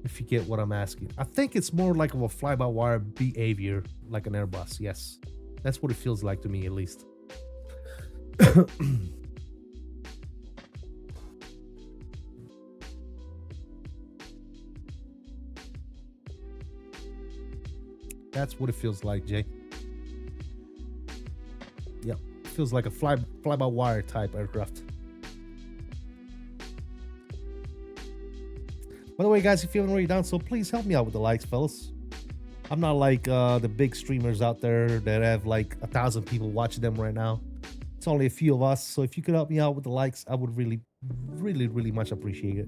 If you get what I'm asking, I think it's more like of a fly-by-wire behavior, like an Airbus. Yes, that's what it feels like to me, at least. That's what it feels like, Jay. Yep, it feels like a fly-by-wire type aircraft. By the way, guys, if you haven't already done so, please help me out with the likes, fellas. I'm not like the big streamers out there that have like 1,000 people watching them right now. It's only a few of us, so if you could help me out with the likes, I would really, really, really much appreciate it.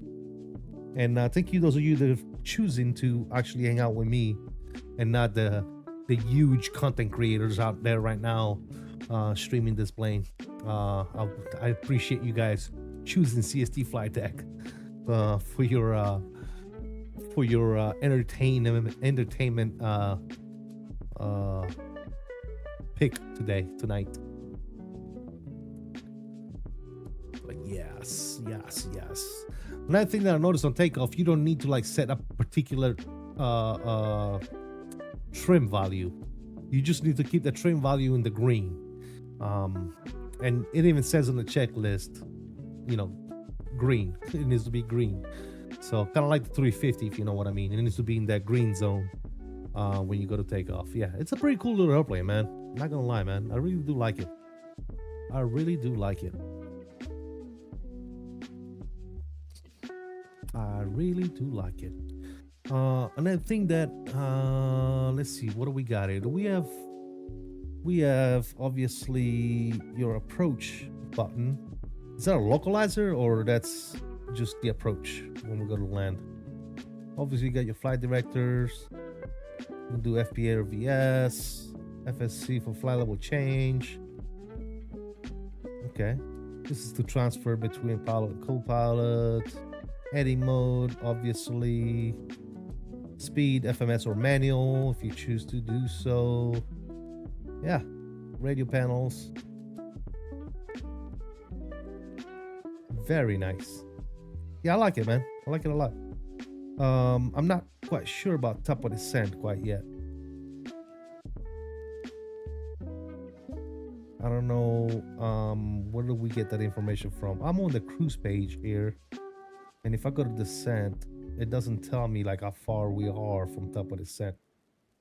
And thank you, those of you that are choosing to actually hang out with me and not the huge content creators out there right now streaming this plane. I appreciate you guys choosing CST FlightDeck for your entertainment pick tonight. But yes. Another thing that I noticed on Takeoff, you don't need to like set up a particular trim value. You just need to keep the trim value in the green. And it even says on the checklist, you know, green. It needs to be green. So kind of like the 350, if you know what I mean. It needs to be in that green zone when you go to take off. Yeah, it's a pretty cool little airplane, man. I'm not gonna lie, man. I really do like it. I really do like it. Another thing that let's see, what do we got here? We have obviously your approach button. Is that a localizer, or that's just the approach when we go to land? Obviously, you got your flight directors. You can do FPA or VS, FSC for flight level change. Okay, this is to transfer between pilot and co-pilot. Heading mode, obviously. Speed, FMS or manual, if you choose to do so. Yeah, radio panels. Very nice. Yeah, I like it, man. I like it a lot. I'm not quite sure about top of descent quite yet. I don't know where do we get that information from. I'm on the cruise page here, and if I go to descent, it doesn't tell me like how far we are from top of descent.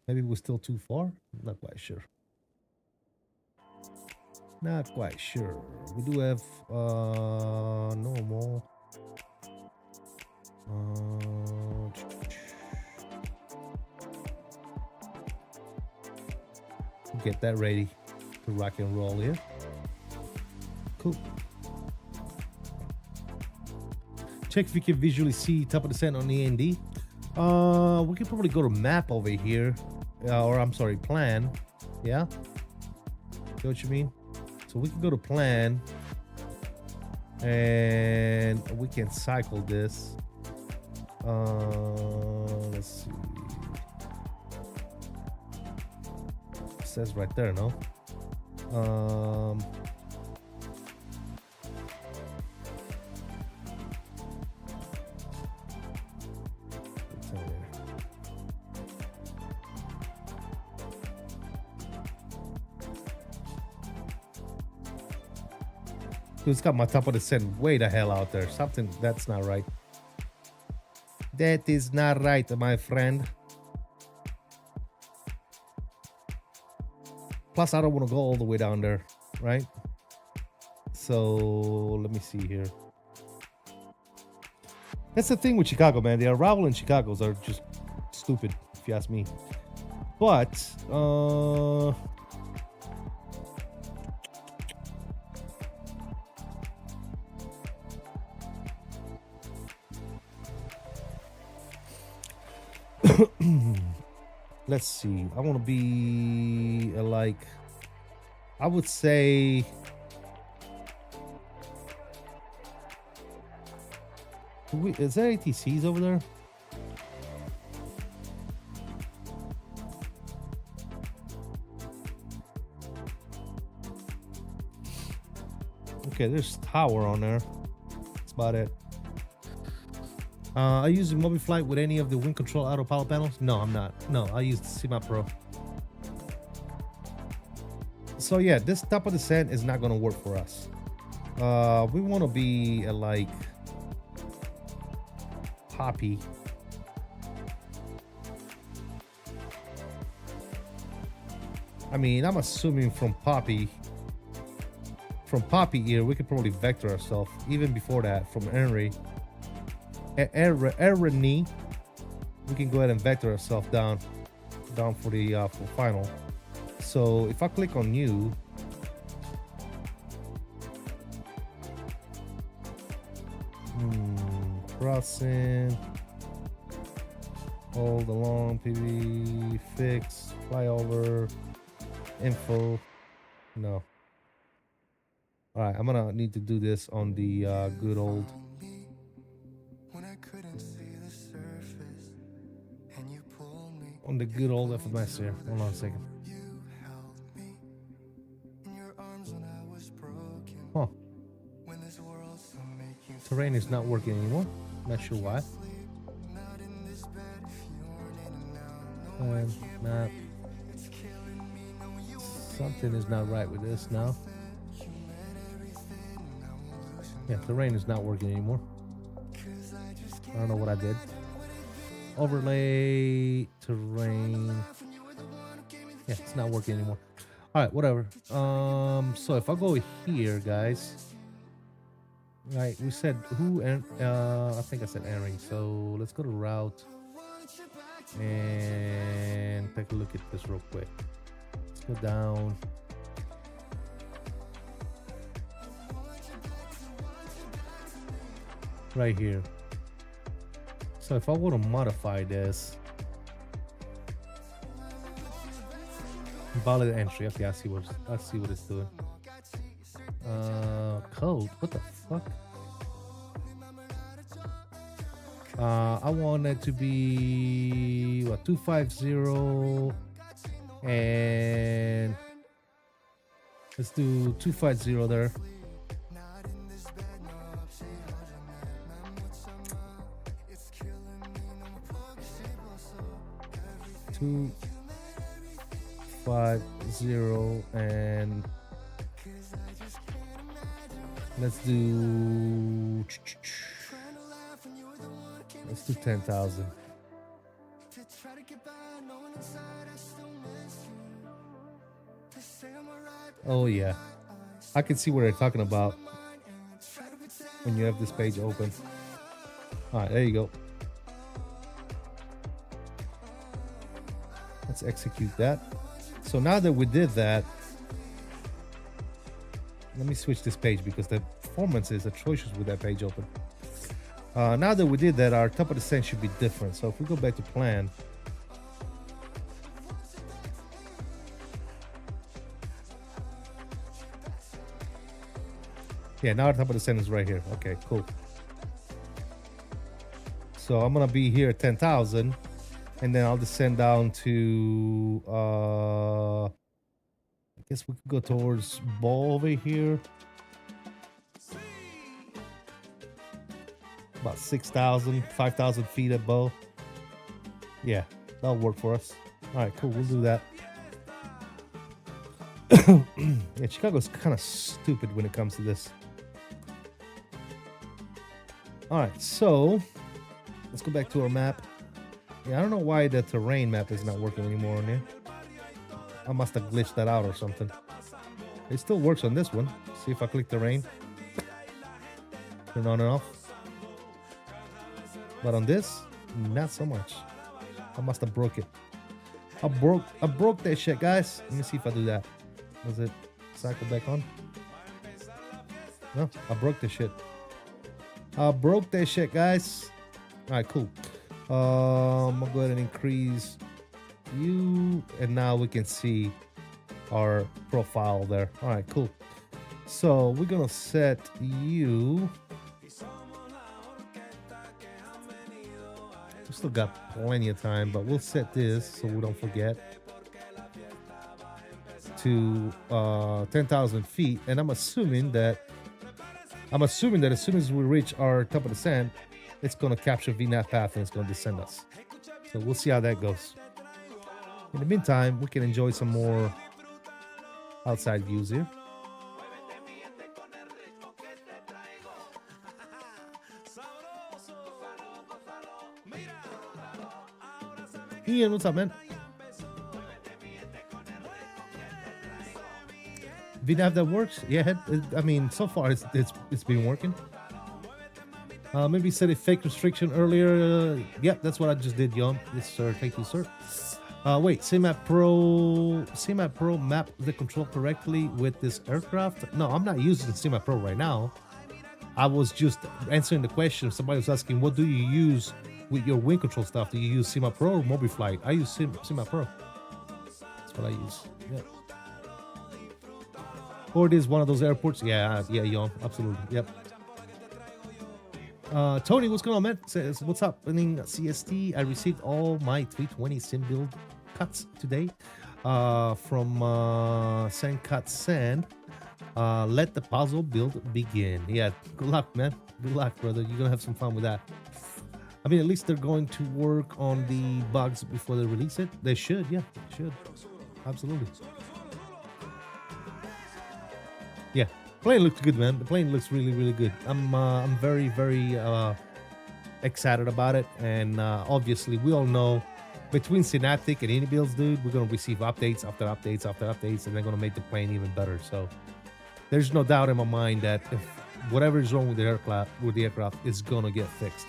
Maybe we're still too far. Not quite sure. Not quite sure. We do have normal. Get that ready to rock and roll here. Cool. Check if you can visually see top of descent on the AND. We can probably go to map over here, or I'm sorry, plan. Yeah, see what you mean? So we can go to plan, and we can cycle this. Let's see. It says right there, no? It's got my top of the descent way the hell out there. Something that's not right. That is not right, my friend. Plus, I don't want to go all the way down there, right? So let me see here. That's the thing with Chicago, man. The arrival in Chicago's are just stupid, if you ask me. But let's see. I want to be like, I would say, is there ATCs over there? Okay, there's tower on there. That's about it. Are you using MobiFlight with any of the wind control autopilot panels? No, I'm not. No, I use CMAP Pro. So yeah, this type of descent is not gonna work for us. We want to be like Poppy. I mean, I'm assuming from Poppy here, we could probably vector ourselves. Even before that, from Henry, Ernie, we can go ahead and vector ourselves down for the for final. So if I click on new, crossing, hold along, PV, fix, flyover, info, no. All right, I'm gonna need to do this on the good old. On the good old FMS here. Hold on a second. Huh. Terrain is not working anymore. Not sure why. Map. Something is not right with this now. Yeah, terrain is not working anymore. I don't know what I did. Overlay, terrain. Yeah, it's not working anymore. All right, whatever. So if I go here, guys. Right, we said who, and I think I said Henry. So let's go to route and take a look at this real quick. Let's go down. Right here. So if I want to modify this, valid entry. Okay, I see what it's doing. Code. What the fuck? I want it to be what, 250, and let's do 250 there. Two 50, and let's do 10,000. Oh yeah, I can see what they're talking about when you have this page open. All right, there you go. Let's execute that. So now that we did that, let me switch this page because the performance is atrocious with that page open. Now that we did that, our top of the descent should be different. So if we go back to plan, yeah, now our top of the descent is right here. Okay, cool. So I'm gonna be here at 10,000. And then I'll descend down to, I guess we could go towards ball over here. About 6,000, 5,000 feet at bow. Yeah, that'll work for us. All right, cool, we'll do that. Yeah, Chicago's kind of stupid when it comes to this. All right, so let's go back to our map. Yeah, I don't know why the terrain map is not working anymore on there. I must have glitched that out or something. It still works on this one. See if I click terrain. Turn on and off. But on this, not so much. I must have broke it. I broke that shit, guys. Let me see if I do that. Does it cycle back on? No, I broke this shit. I broke that shit, guys. All right, cool. I'm gonna go ahead and increase you, and now we can see our profile there. All right, cool. So we're gonna set you. We still got plenty of time, but we'll set this so we don't forget to 10,000 feet. And I'm assuming that as soon as we reach our top of the sand, it's gonna capture VNAV path and it's gonna descend us. So we'll see how that goes. In the meantime, we can enjoy some more outside views here. Ian, what's up, man? VNAV that works? Yeah, I mean, so far it's been working. Maybe set a fake restriction earlier. Yeah, that's what I just did, Yon. Yes, sir. Thank you, sir. Wait, CMAP Pro map the control correctly with this aircraft? No, I'm not using CMAP Pro right now. I was just answering the question. Somebody was asking, what do you use with your wind control stuff? Do you use CMAP Pro or MobiFlight? I use CMAP Pro. That's what I use. Yeah. KORD is one of those airports. Yeah, Yon. Absolutely. Yep. Tony, what's going on, man? Says, what's happening at CST? I received all my 320 sim build cuts today from Sand Sand. Let the puzzle build begin. Yeah, good luck, man. Good luck, brother. You're gonna have some fun with that. I mean, at least they're going to work on the bugs before they release it. They should, yeah, they should. Absolutely. Yeah, plane looks good, man. The plane looks really, really good. I'm very, very excited about it. And obviously, we all know between Synaptic and iniBuilds, dude, we're gonna receive updates after updates after updates, and they're gonna make the plane even better. So there's no doubt in my mind that if whatever is wrong with the aircraft is gonna get fixed.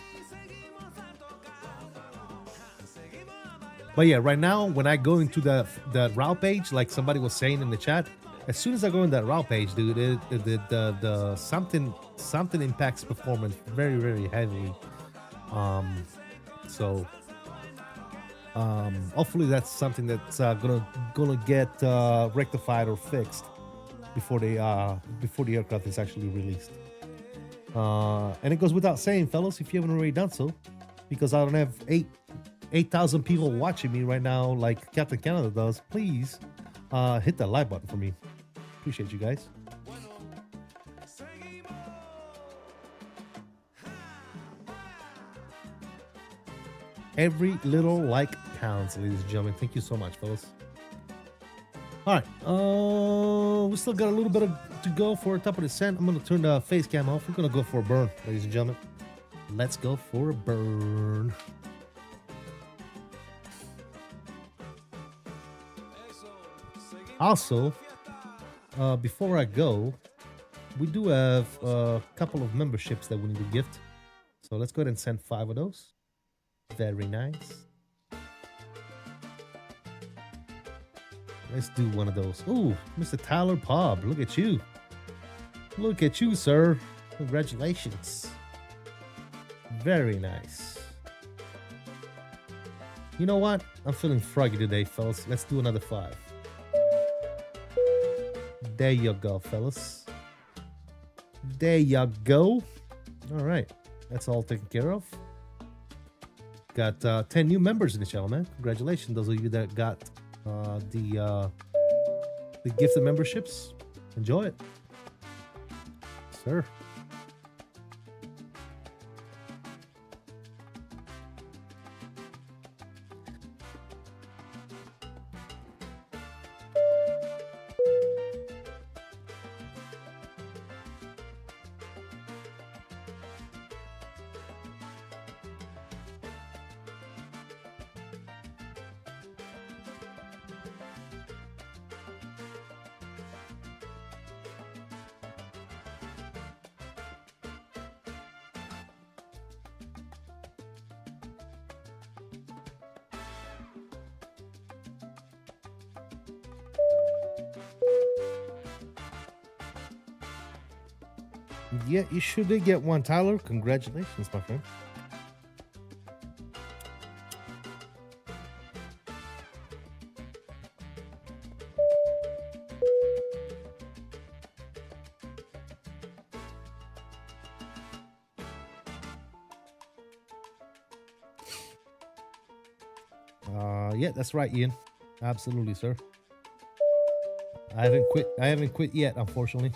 But yeah, right now when I go into the route page, like somebody was saying in the chat, as soon as I go in that route page, dude, the something impacts performance very, very heavily. Hopefully that's something that's gonna get rectified or fixed before the aircraft is actually released. And it goes without saying, fellas, if you haven't already done so, because I don't have 8,000 people watching me right now like Captain Canada does, please hit that like button for me. Appreciate you guys. Every little like counts, ladies and gentlemen. Thank you so much, fellas. All right, we still got a little bit to go for top of the descent. I'm gonna turn the face cam off. We're gonna go for a burn, ladies and gentlemen. Let's go for a burn. Also, before I go, we do have a couple of memberships that we need to gift. So let's go ahead and send 5 of those. Very nice. Let's do one of those. Ooh, Mr. Tyler Pobb, look at you. Look at you, sir. Congratulations. Very nice. You know what? I'm feeling froggy today, fellas. Let's do another 5. There you go, fellas. There you go. All right. That's all taken care of. Got 10 new members in the channel, man. Congratulations, those of you that got the gifted memberships. Enjoy it. Sir. Yeah, you sure did get one, Tyler. Congratulations, my friend. Yeah, that's right, Ian. Absolutely, sir. I haven't quit yet, unfortunately.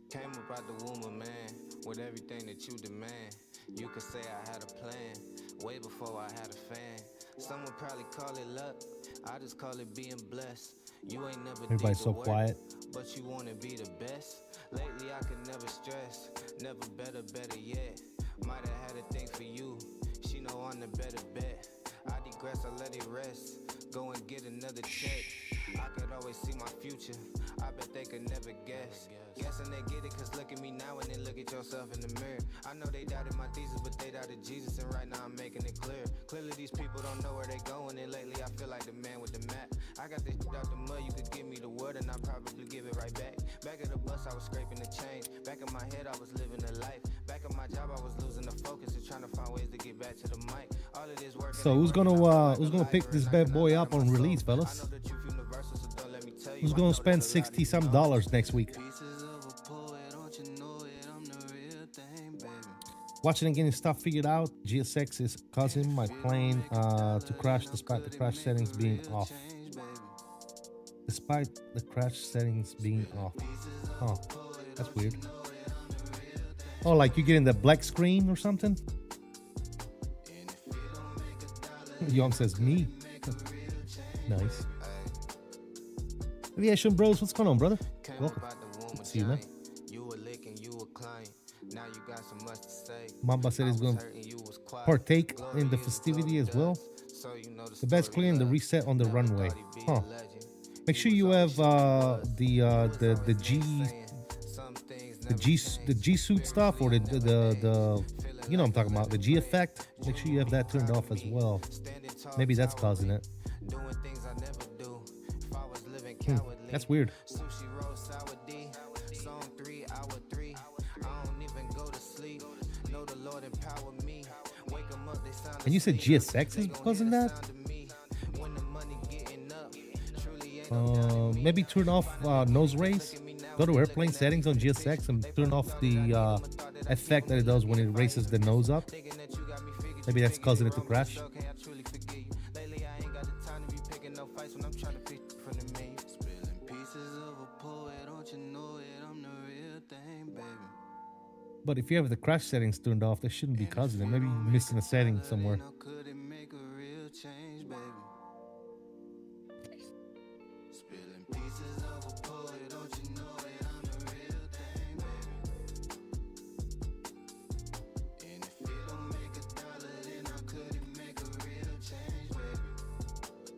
Came up out the womb of man with everything that you demand. You could say I had a plan way before I had a fan. Some would probably call it luck. I just call it being blessed. You ain't never Everybody's so quiet. But you wanna be the best. Lately I could never stress. Never better yet. Might have had a thing for you. She know I'm the better bet. I digress, I let it rest. Go and get another check. I could always see my future. I bet they could never guess. Guessing they get it, cause look at me now and then look at yourself in the mirror. I know they doubted my thesis, but they doubted Jesus, and right now I'm making it clear. Clearly these people don't know where they going, and lately I feel like the man with the map. I got this shit out the mud, you could give me the word and I'll probably give it right back. Back of the bus I was scraping the change. Back in my head I was living a life. Back in my job I was losing the focus and trying to find ways to get back to the mic. All of this work. So who's gonna pick this bad boy up on release, fellas? Who's gonna spend $60-some next week? Watching and getting stuff figured out. GSX is causing my plane to crash despite the crash settings being off. Despite the crash settings being off. Oh, that's weird. Oh, like you getting the black screen or something? Young says me. Nice. Aviation Bros, what's going on, brother? Welcome. Good to see you, man. Mamba said he's going to partake in the festivity as well. The best clear and the reset on the runway. Huh. Make sure you have the G suit stuff, or the you know what I'm talking about, the G effect. Make sure you have that turned off as well. Maybe that's causing it. That's weird. And you said GSX is causing that? Maybe turn off nose raise. Go to airplane settings on GSX and turn off the effect that it does when it raises the nose up. Maybe that's causing it to crash. But if you have the crash settings turned off, that shouldn't be causing it. Maybe you're missing a setting somewhere.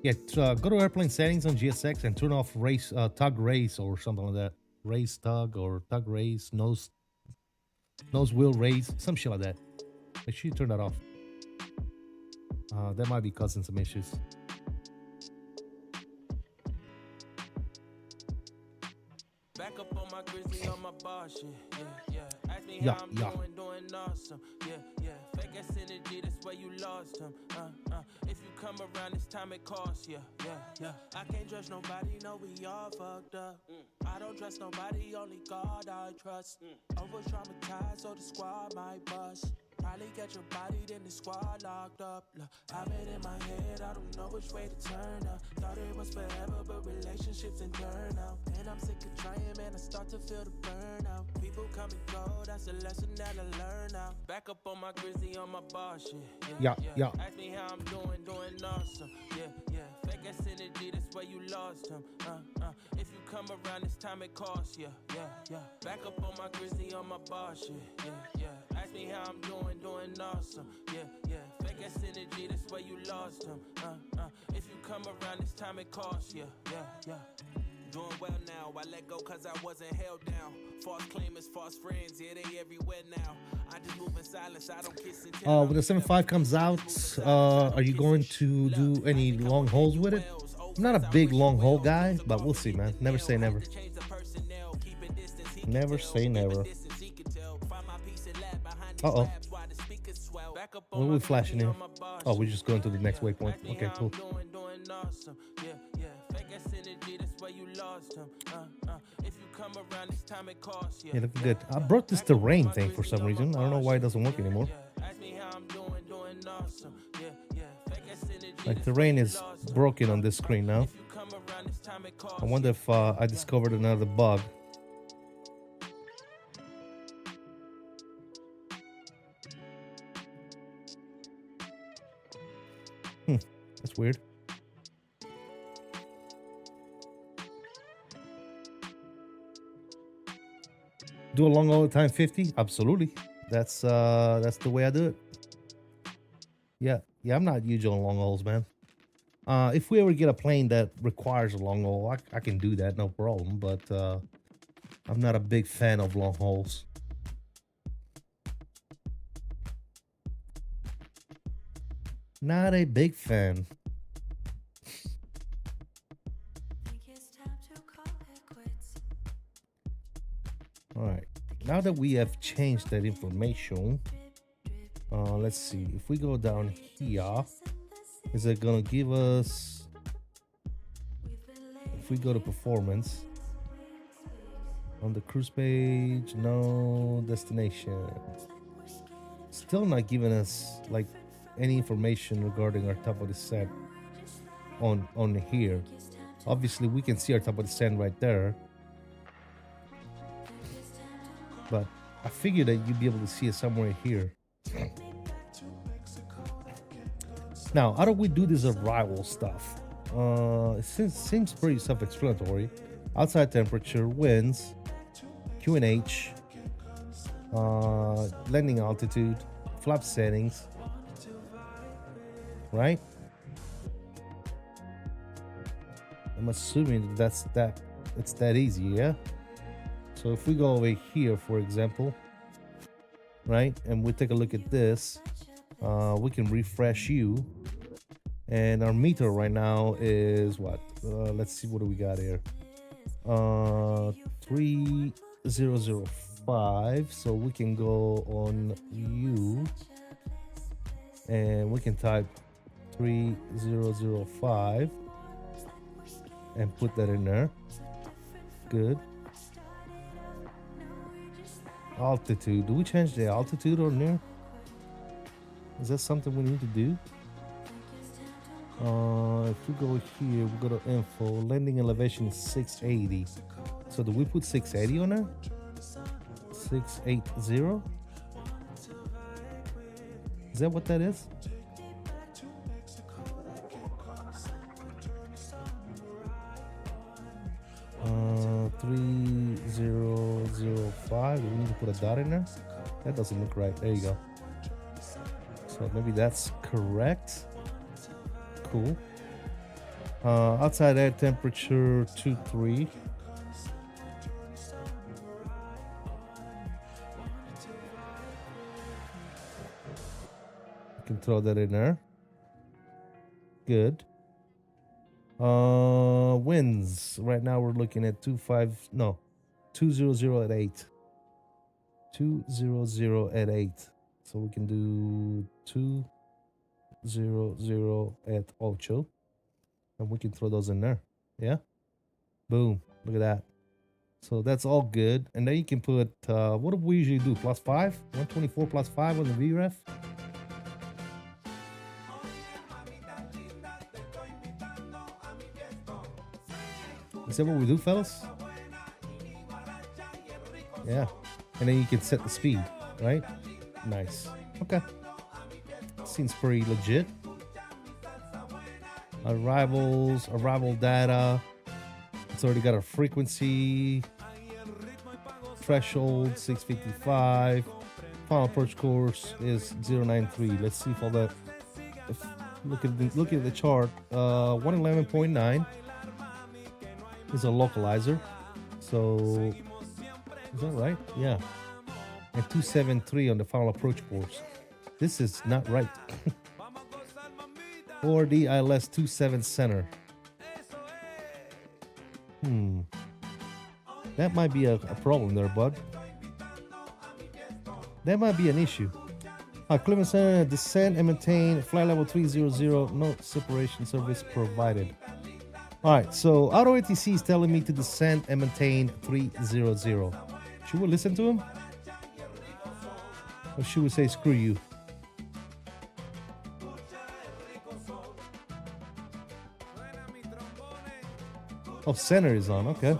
Yeah, go to airplane settings on GSX and turn off race, tug race or something like that. Race tug or tug race, nose wheel race, some shit like that. Make sure you turn that off. That might be causing some issues. Back up on my grizzly on my bar shit. Yeah. Ask me how I'm doing awesome. Yeah. Fake ass energy, that's where you lost him. If you come around this time it costs, yeah. I can't trust nobody, no, we all fucked up. I don't trust nobody, only God I trust. Over traumatized, so the squad might bust. Probably get your body, then the squad locked up. Look, I've been in my head, I don't know which way to turn now. Thought it was forever, but relationships and turn out. And I'm sick of trying, man, I start to feel the burnout. People come and go, that's a lesson that I learn now. Back up on my grizzly on my bar shit. Yeah. Ask me how I'm doing awesome. Yeah. Fake ass energy, that's where you lost him. If you come around this time it costs, yeah. Back up on my grizzly on my bar shit. Yeah. Ask me how I'm doing awesome. Yeah. Fake ass energy, that's where you lost him. If you come around this time it costs, yeah. Doing well now, I let go cause I wasn't held down. False claimers, false friends, yeah, they everywhere now. I just move in silence, I don't kiss and tell. When the 7.5 comes out, are you going to do any long hauls with it? I'm not a big long haul guy, but we'll see, man. Never say never. Never say never. Uh-oh. What are we flashing in? Oh, we're just going to the next waypoint. Okay, cool. Yeah, looking good. I brought this terrain thing for some reason. I don't know why it doesn't work anymore. Like, terrain is broken on this screen now. I wonder if I discovered another bug. That's weird. Do a long haul at time 50? Absolutely. That's the way I do it. Yeah, I'm not huge on long hauls, man. If we ever get a plane that requires a long haul, I can do that, no problem. But I'm not a big fan of long hauls. Not a big fan. All right, now that we have changed that information, let's see. If we go down here, is it gonna give us? If we go to performance on the cruise page, no destination. Still not giving us like any information regarding our top of the set on here. Obviously we can see our top of the set right there, but I figured that you'd be able to see it somewhere here. Now, how do we do this arrival stuff? It seems pretty self-explanatory. Outside temperature, winds, QNH, landing altitude, flap settings, right? I'm assuming it's that easy, yeah? So if we go over here, for example, right, and we take a look at this, we can refresh you, and our meter right now is what? Let's see, what do we got here? 3005. So we can go on U, and we can type 3005 and put that in there. Good. Altitude. Do we change the altitude on there? Is that something we need to do? If we go here, we go to info. Landing elevation is 680. So do we put 680 on there? 680. that what that is? 3005. We need to put a dot in there. That doesn't look right. There you go. So maybe that's correct. Cool. Outside air temperature 23. You can throw that in there. Good. Winds. Right now we're looking at 200 at 8. 200 at 8. So we can do 200 at 8. And we can throw those in there. Yeah. Boom. Look at that. So that's all good. And then you can put, what do we usually do? +5? 124 +5 on the VREF? Is that what we do, fellas? Yeah. And then you can set the speed, right? Nice. Okay. Seems pretty legit. Arrival data. It's already got a frequency. Threshold 655. Final approach course is 093. Let's see if all that. Look at the chart. 111.9 is a localizer. So is that right? Yeah. And 273 on the final approach course. This is not right. KORD ILS 27 center. That might be a problem there, bud. That might be an issue. Cleveland Center, descend and maintain flight level 300, no separation service provided. Alright, so Auto ATC is telling me to descend and maintain 300. Should we listen to him? Or should we say screw you? Oh, center is on, okay.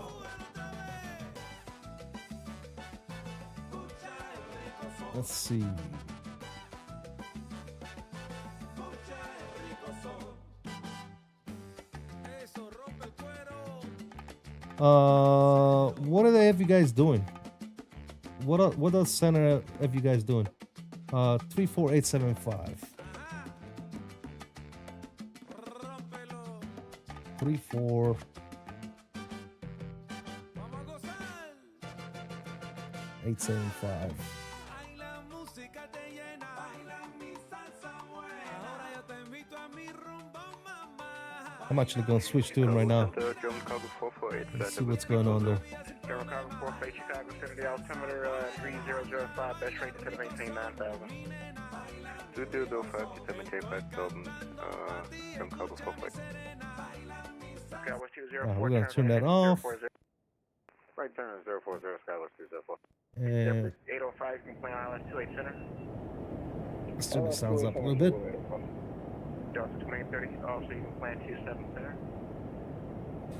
Let's see. What are the F you guys doing? What else center F you guys doing? 34875. 34875. I'm actually going to switch to him right now. Let's see what's going on there. German Cargo 48 Chicago, center the altimeter 3005, best rate to maintain 9,000. 2005 to maintain 5,000, German Cargo 48. Skywest 204. We're going to turn that off. Right turn 040, Skywest 204. And 805, you can plan ILS 28 center. let's turn the sounds up a little bit. Delta 2830, also you can plan 27 center.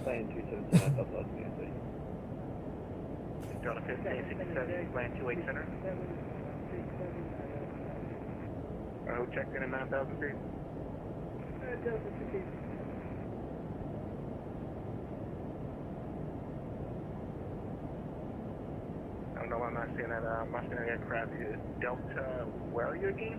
Plan 27 center, Delta 2830. Delta 1567, plan 28 center. Who checked in at 9,000 feet? Delta 15. I don't know why I'm not seeing that. I'm not seeing that aircraft. Delta, where are you again?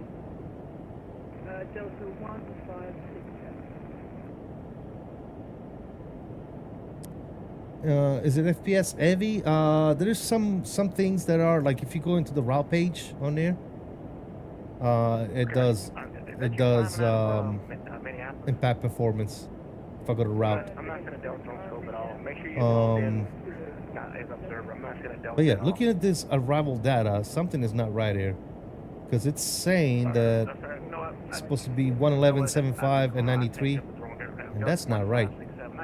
Delta 1567. Is it FPS heavy? There is some things that are like if you go into the route page on there, it does impact performance. If I go to route. I'm not going to Delta on scope at all. Make sure you logged in. Not as observer. I'm not going to Delta. But yeah, looking at this arrival data, something is not right here, because it's saying that it's supposed to be 111.75 and 93, and that's not right.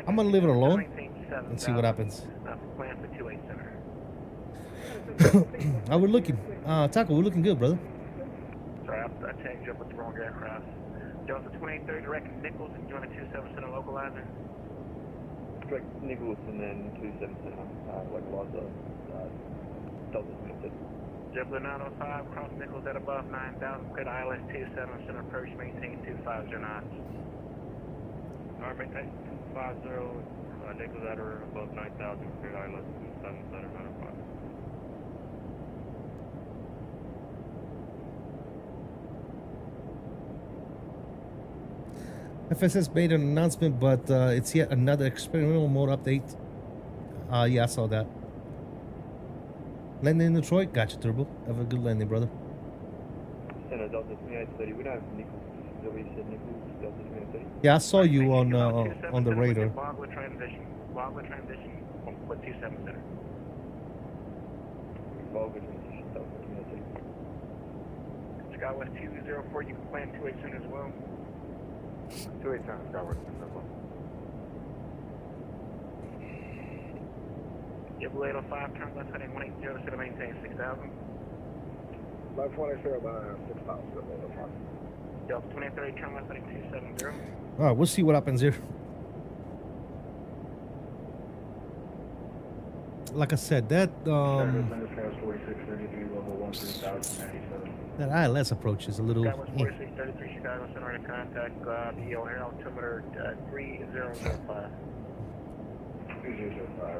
I'm gonna leave it alone and see what happens. How we looking? Taco, we're looking good, brother. Sorry, I changed up with the wrong aircraft. Delta 2830 direct Nichols and join a 27 center localizer. Direct Nichols and then 27 center localizer. Delta 2830. JetBlue 905, cross Nichols at above 9,000, clear to ILS 27, center approach, maintain 250 knots. Alright, maintain 250, Nichols at or above 9,000, clear to ILS 27, center 905. FSS made an announcement, but it's yet another experimental mode update. Yeah, I saw that. Landing in Detroit. Gotcha, Turbo. Have a good landing, brother. Center Delta 2830. We don't have Nichols. Nobody said Nichols. Delta 2830. Yeah, I saw you on the radar. Wagler transition. Wagler transition with 27 center. Wagler transition. Delta 2830. Skywest 204. You can plan 28 center as well. 28 center. Skywest 204. JetBlue 805, turn left heading 180, center maintain 6,000. Left 180 by 6,000. Delta 2830, turn left heading 270. All right, we'll see what happens here. Like I said, that that ILS approach is a little. Skywest 4633, Chicago center to contact the O'Hare altimeter 3005. 3005.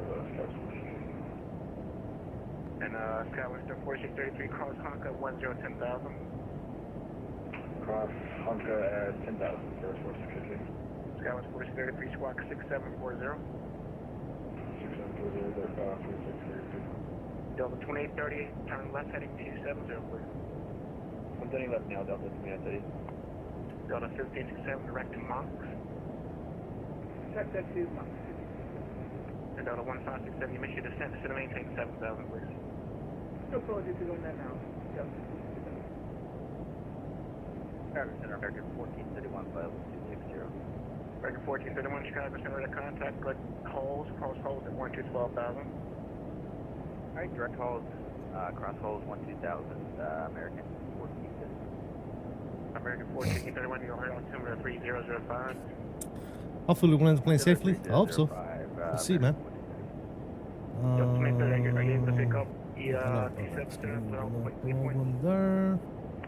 And Skywest 4633, cross Honka 10,000. Cross Honka at 10,000 for 4633. Skywest 4633, squawk 6740. 6740, aircraft 4633. Delta 2838, turn left heading 270, please. I'm turning left now, Delta 2830. Delta 1567, direct to Monks. Check that to Monks. And Delta 1567, you miss your descent, center maintain 7,000, please. No apologies to doing that now. Chicago Center, American 1431, 5260. American 1431, Chicago Center to contact, direct holes, cross holes at 12,000. Alright, direct holes, cross holes 12,000, American 1431. American 1431, you'll hear altimeter 3005. Hopefully, we land the plane safely. I hope so. We'll see, man. Delta 2830, are you able to pick up the T7 One there.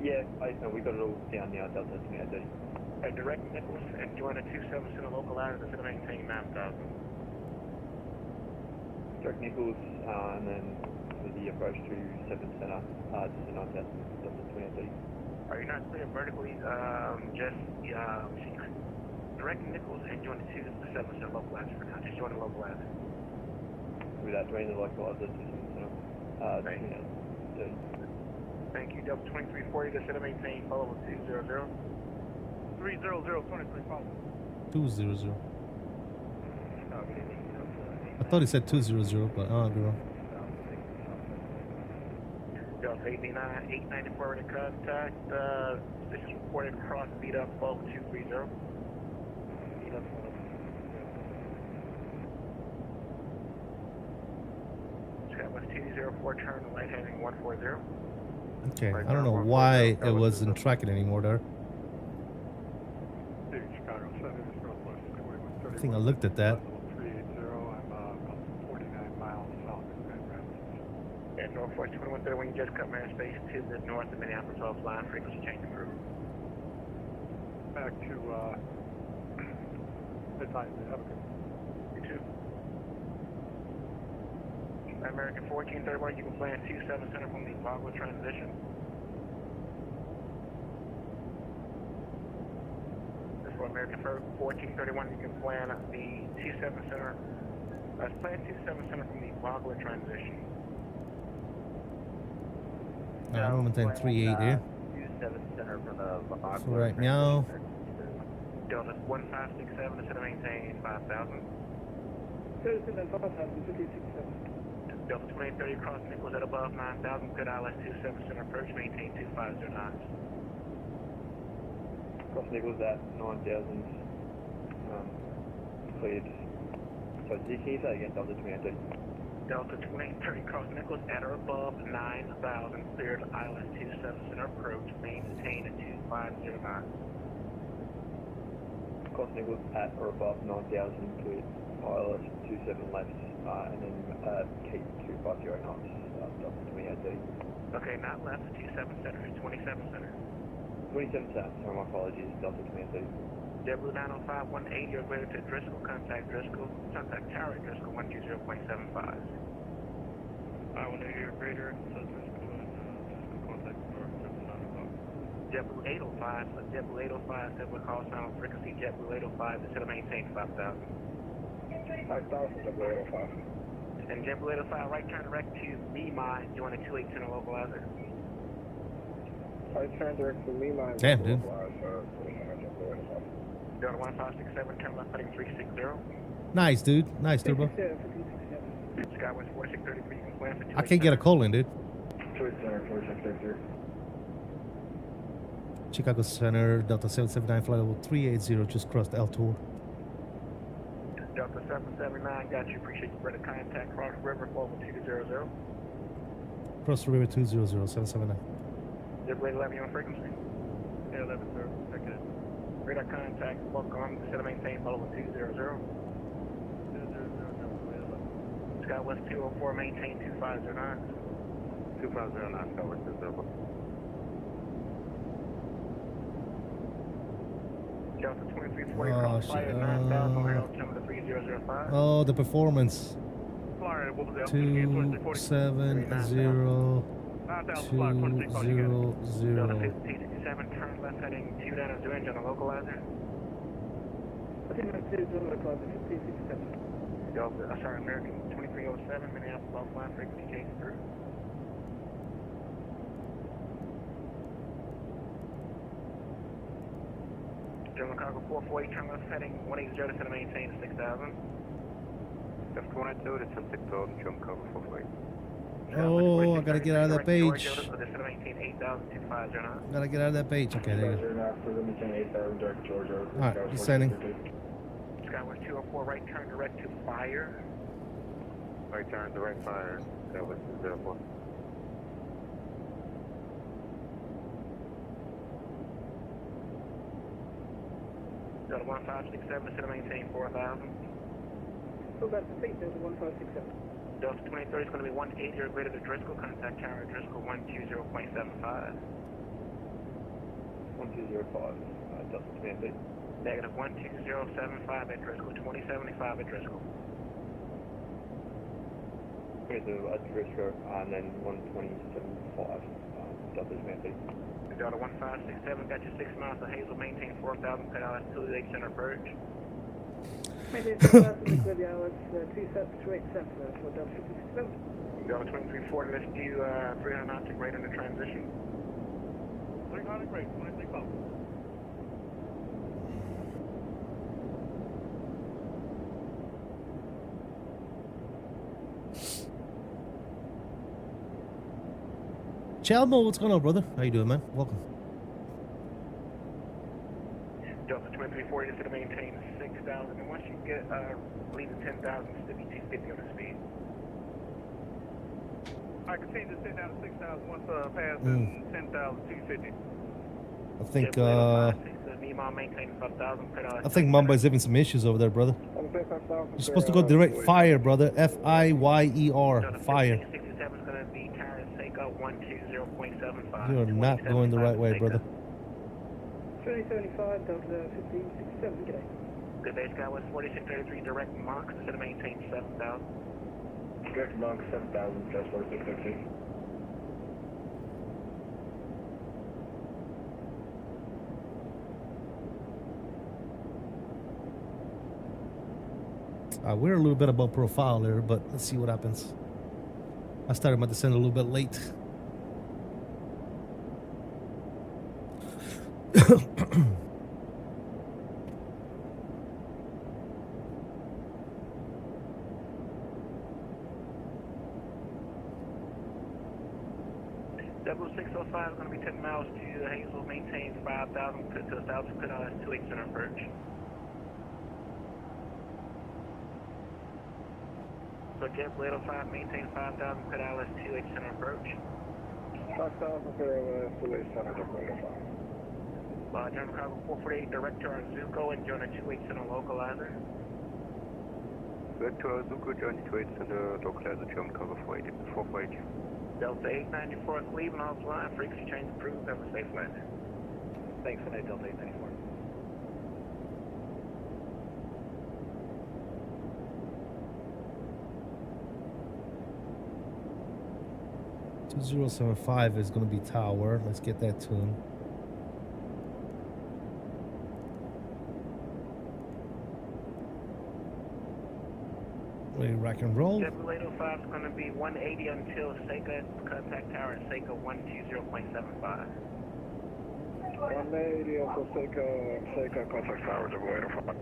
Yeah, I know. We got it all down now, Delta 2830. Direct Nichols and join a 27 center local ladder to maintain 9,000. Direct Nichols, and then for the approach to 7 center, just a 9,000, Delta 2830. Are you not clear vertically? Just direct Nichols and join the 27 center local ladder for now. Just join the local ladder. Without joining the local ladder, just Thank you. Delta 2340 to center maintain, follow 200. 300, 23 follow. 200. I thought he said 200, but I'll be wrong. Delta 894 to contact. This is reported cross beat up 230. Beat up. Skywest 204, turn right heading 140. Okay, I don't know why it wasn't tracking anymore there. I think I looked at that. 380, I'm 49 miles south of Grand Rapids. And Northwest 2130, when you just come airspace to the north of Minneapolis, 12 line frequency change approved. Back to midnight. Have a good You too. American 1431, you can plan 27 center from the Wagler transition. This for American 1431, you can plan the 27 center. Plan 27 center from the Wagler transition. I'm maintain 38 here. 27 center from the Wagler. So right now, Delta 1567 to center maintain 5,000. Delta 2830 across Nichols at above 9,000, good ILS 27 center approach, maintain 250 knots. Cross Nichols at 9,000, cleared. So can you say again, Delta 2830? Delta 2830 cross Nichols at or above 9,000, cleared ILS 27 center approach, maintain 250 knots. Cross Nichols at or above 9,000, cleared ILS 27 left, and then keep 250 knots, Delta 2830. Okay, not left, 27 center, 27 center. 27 south, sorry, my apologies, Delta 2830. JetBlue 90518, you're greater to Driscoll, contact tower at Driscoll 120.75. 518, you're greater, so Driscoll and Driscoll contact for 79 o'clock. JetBlue 805, so JetBlue 805, similar call sign on frequency, JetBlue 805, instead of maintain 5,000. 5,000, JetBlue 805. And JetBlue 805, right turn direct to Lima, join a 28 center localizer. Right turn direct to Lima. Damn, dude. Delta 1567, turn left heading 360. Nice, dude. Nice, Turbo. Skywest 4633, you can plan for 28 I can't get a call in, dude. 4633. Chicago Center, Delta 779, flight level 380, just crossed L-Tour. Delta 779, got you. Appreciate you. Better contact cross river, forward 200. Cross the river 200, 779. JetBlue 11, you on frequency? Yeah, 11, sir. Okay. Radar contact, walk on, instead of maintain, follow 200. Skywest 204, maintain 2509. 2509, Skywest 204. Delta 2340, cross fire 9000, over altimeter 3005. Oh, the performance. Flyer, what was that? 270 200. Delta 1567, turn left heading 2 down as engine on localizer. I think that's it, localizer 1567. Delta, sorry, American 2307, Minneapolis offline, frequency change through. German cargo 448, turn left heading 180 to center maintain 6000. F212, descend sector, German cargo 448. Oh, I gotta get out of that page. Descend maintain 8000, Gotta get out of that page. Okay, there you go. Alright, descending. Skywest 204, right turn direct to fire. Right turn, direct fire, Skywest 204. Delta 1567, descend maintain 4000. So that's the thing, Delta 1567. Delta 2030 is going to be 180 or greater to Driscoll, contact tower at Driscoll 120.75. 1205, Delta 2830. Negative 12075 at Driscoll, 2075 at Driscoll. Okay, so Driscoll, and then 120.75, Delta 2830. Delta 1567, got you 6 miles to Hazel, maintain 4,000, pet out to the 8 center approach. Maintain 4,000 liquid hours, 2728 center for Delta 1567. Delta 2340, let's do 300 knots to grade under transition. 300 grade, 23 Chalmo, what's going on, brother? How you doing, man? Welcome. Delta 2340 is to maintain 6,000, and once you get leave the 10,000, it's to be 250 on the speed. I continue to send down to 6,000 once passing 10,250. I think Mumbai's having some issues over there, brother. You're supposed to go direct fire, brother. F-I-Y-E-R. Fire. You are not going the right way, brother. 2075, Delta 1567, get it. Good day, Skywest 4633, direct Mach, instead of maintain 7,000. Direct Mach 7,000, Skywest 4633. We're a little bit above profile there, but let's see what happens. I started my descent a little bit late. Double 605 is going to be 10 miles to Hazel, maintain 5,000, put to 1,000, put on 28 center approach. So JetBlue 805, maintain 5,000, put out 28 center approach. 5,000, put out 28 center, JetBlue 805. General Cargo 448, direct to our Zuko and join a 28 center localizer. Direct to our Zuko, join 28 center localizer, German cargo 448. Delta 894 Cleveland offline, frequency change approved, have a safe flight. Thanks, good night, Delta 894. 2075 is going to be tower. Let's get that tuned. Ready, rock and roll. JetBlue 805 is going to be 180 until Seika, contact tower at Seika 120.75. 180 until Seika, contact tower, JetBlue 805.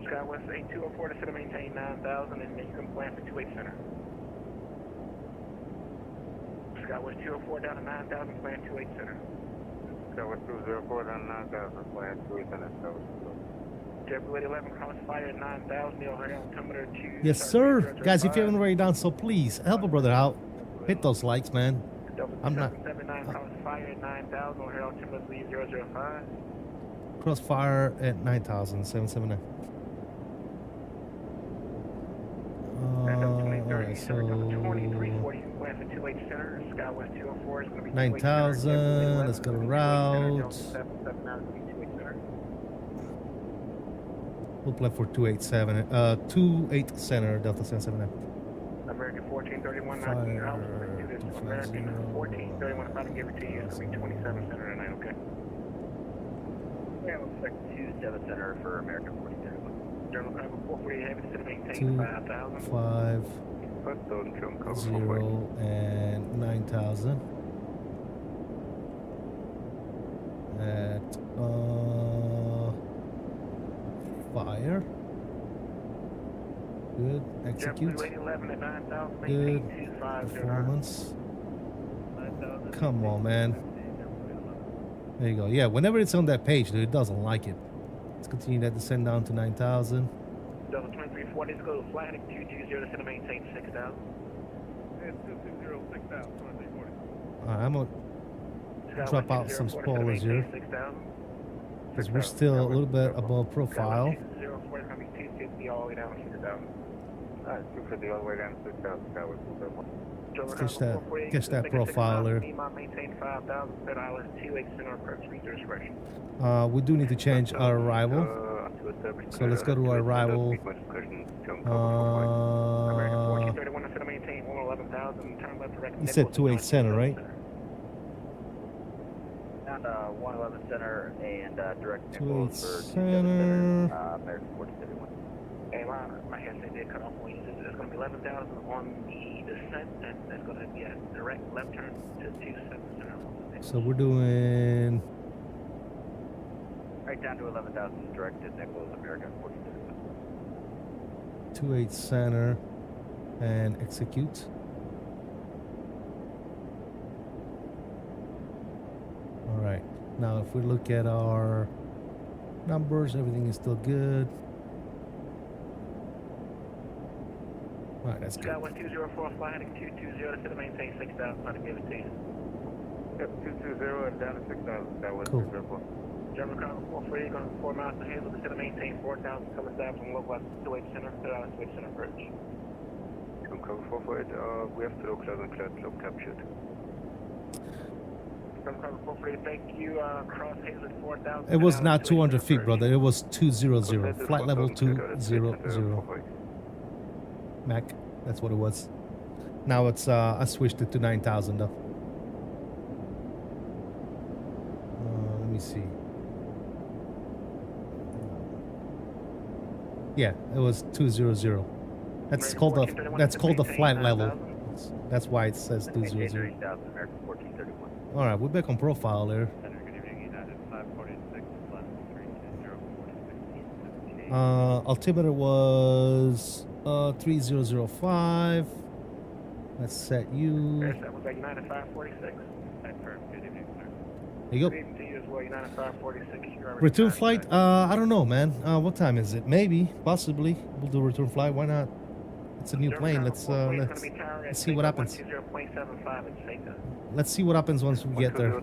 Skywest 8204 to center maintain 9,000 and then you can plan for 28 center. Skywest 204 down to 9,000, plan 28 center. Skywest 204 down to 9,000, plan 28 center. JetBlue 11 crossfire at 9,000, the O'Hare altimeter 2. Yes, sir. Guys, if you haven't already done so, please help a brother out. Hit those likes, man. I'm not. 779 crossfire at 9,000, O'Hare altimeter 3005. Crossfire at 9,000, 779. Alright, so 2340, plan for 28 center. Skywest 204 is going to be 9,000. Let's go to route. 779 center. We'll plan for 28 center, Delta 779. American 1431, not your house. American 1431, if I can give it to you, it's going to be 27 center tonight, okay? Yeah, looks like 27 center for American 1431. General Cargo 448 heavy to maintain 5,000. 5, 0, and 9,000. At fire. Good. Execute. Good. Performance. Come on, man. There you go. Yeah, whenever it's on that page, dude, it doesn't like it. Let's continue that descend down to 9,000. Delta 2340, let's go to flight heading 220 to center maintain 6,000. It's 220, 6,000, 2340. Alright, I'm going to drop out some spoilers here. Because we're still a little bit above profile. 204 is going to be 250 all the way down to 6,000. Alright, 250 all the way down to 6,000. Let's catch that profile there. Maintain 5,000, set island 28 center approach, reach your discretion. We do need to change our arrival. So let's go to our arrival. You said 28 center, right? Down to 111 center and direct 28 center. center. American 1431. Hey, my headset did cut off when you said it's going to be 11,000 on the descent, and that's going to be a direct left turn to 27 center. So we're doing Right down to 11,000 directed Nichols, American 1431. 28 center and execute. All right. Now, if we look at our numbers, everything is still good. All right, that's good. Skywest 204, fly heading 220 to maintain 6,000, I'll give it to you. Yep, 220 and down to 6,000, Skywest 204. German Cargo 440, going 4 miles to Hazel, to maintain 4,000, cover staff from local 28 center, to 28 center approach. German Cargo 448, we have the local and cleared, local captured. German Cargo 440, thank you, cross Hazel 4,000. It was not 200 feet, brother. It was 200. Flight level 200. Mac, that's what it was. Now it's I switched it to 9,000 though. Let me see. Yeah, it was 200. That's called the flight level. That's why it says 200. All right, we're back on profile there. Altimeter was 3005. Let's set you. That was like 9546. There you go. Good evening to you as well, United 546. Return flight? I don't know, man. What time is it? Maybe, possibly. We'll do a return flight. Why not? It's a new plane. Let's see what happens. Let's see what happens once we get there.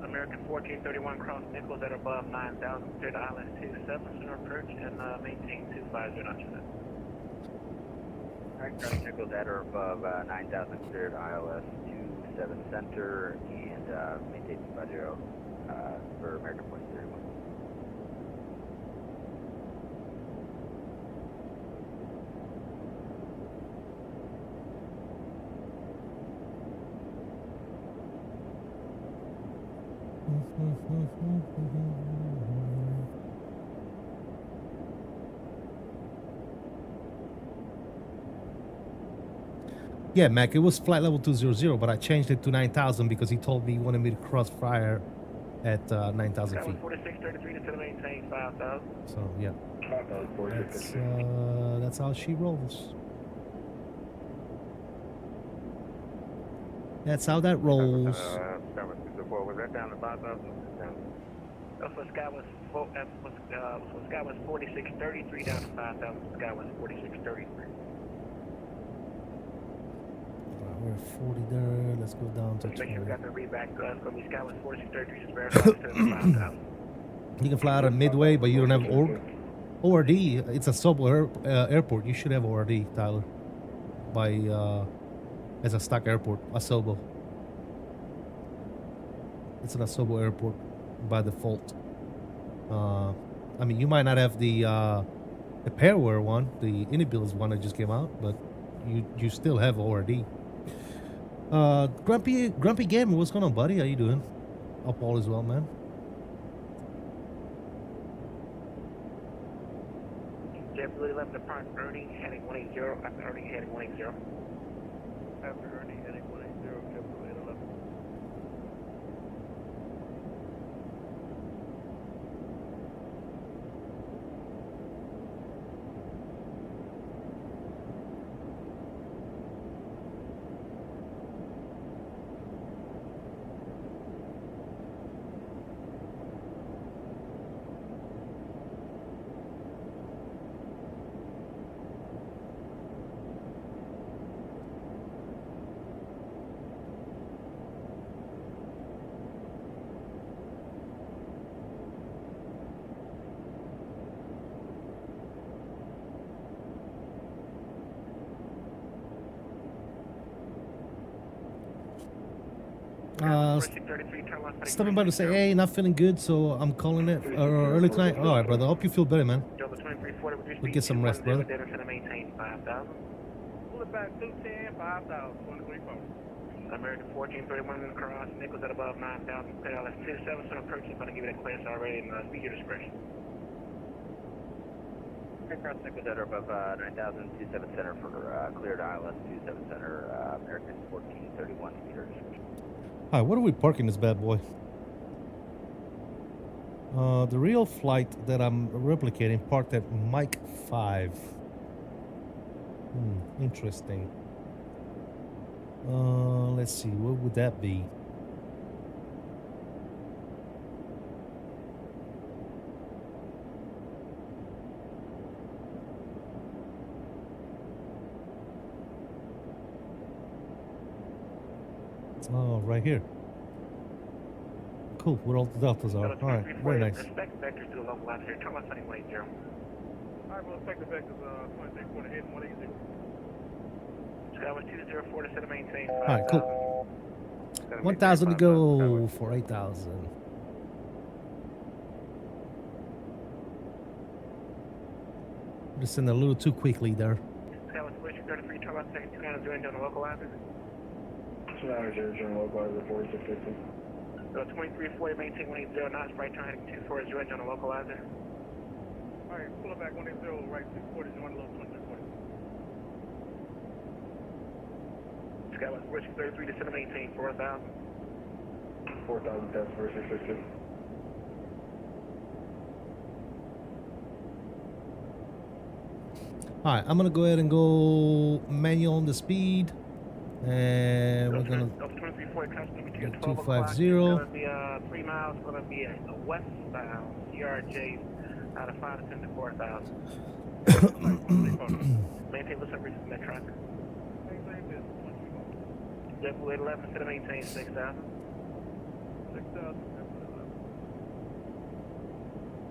American 1431 cross Nichols at above 9,000, clear to island 27 center approach and maintain 250 knots. Aircraft circles at or above 9,000 cleared ILS 27 center and maintain 50 for American Point 31. Yeah, Mac, it was flight level 200, but I changed it to 9,000 because he told me he wanted me to cross fire at 9,000 feet. 4633 to maintain 5,000. So, yeah. That's how she rolls. That's how that rolls. Was that down to 5,000? For Sky was 4633 down to 5,000. Sky was 4633. We're 40 there. Let's go down to 20. Make sure we got the read back to us. It's going to be Sky was 4633 just verify to 5,000. You can fly out of Midway, but you don't have ORD. It's a sub airport. You should have ORD, Tyler. As a stock airport, Asobo. It's an Asobo airport by default. I mean, you might not have the pairware one, the iniBuilds one that just came out, but you still have ORD. Grumpy Gamer, what's going on, buddy? How you doing? Up all as well, man. JetBlue 11 depart earning heading 180 after earning heading 180. After earning heading 180, JetBlue 11. Stopping by to say, hey, not feeling good, so I'm calling it early tonight. All right, brother. Hope you feel better, man. We'll get some rest, brother. Pull it back 210, 5,000, 2340. American 1431 across, Nichols at above 9,000, KLS 27, so approach is going to give it a clearance already and speed your discretion. Aircraft Nichols at or above 9,000, 27 center for cleared ILS 27 center, American 1431, speed your discretion. All right, where are we parking this bad boy? The real flight that I'm replicating parked at Mike 5. Interesting. Let's see, what would that be? Oh, right here. Cool, where all the deltas are. All right, very nice. Respect vectors to the local line here. Turn left heading 180. All right, we'll respect the vectors 2340 heading 180. Sky was 204 to set and maintain. All right, cool. 1,000 to go for 8,000. Just in a little too quickly there. Sky was 33, turn left heading 290 on the local line. 290, localizer 4650. 2340, maintain 180 knots, right turn heading 240 on the localizer. Alright, pull it back 180, right 240, join low 2340. Skywest 4633, descend and maintain 4,000. 4,000, test 4650. All right, I'm gonna go ahead and go manual on the speed, and we're gonna get 250. It's gonna be 3 miles. It's gonna be a westbound CRJ out of 5 to 10 to 4,000. Maintain what's up recent that traffic. JetBlue 11 instead of maintain 6,000. 6,000.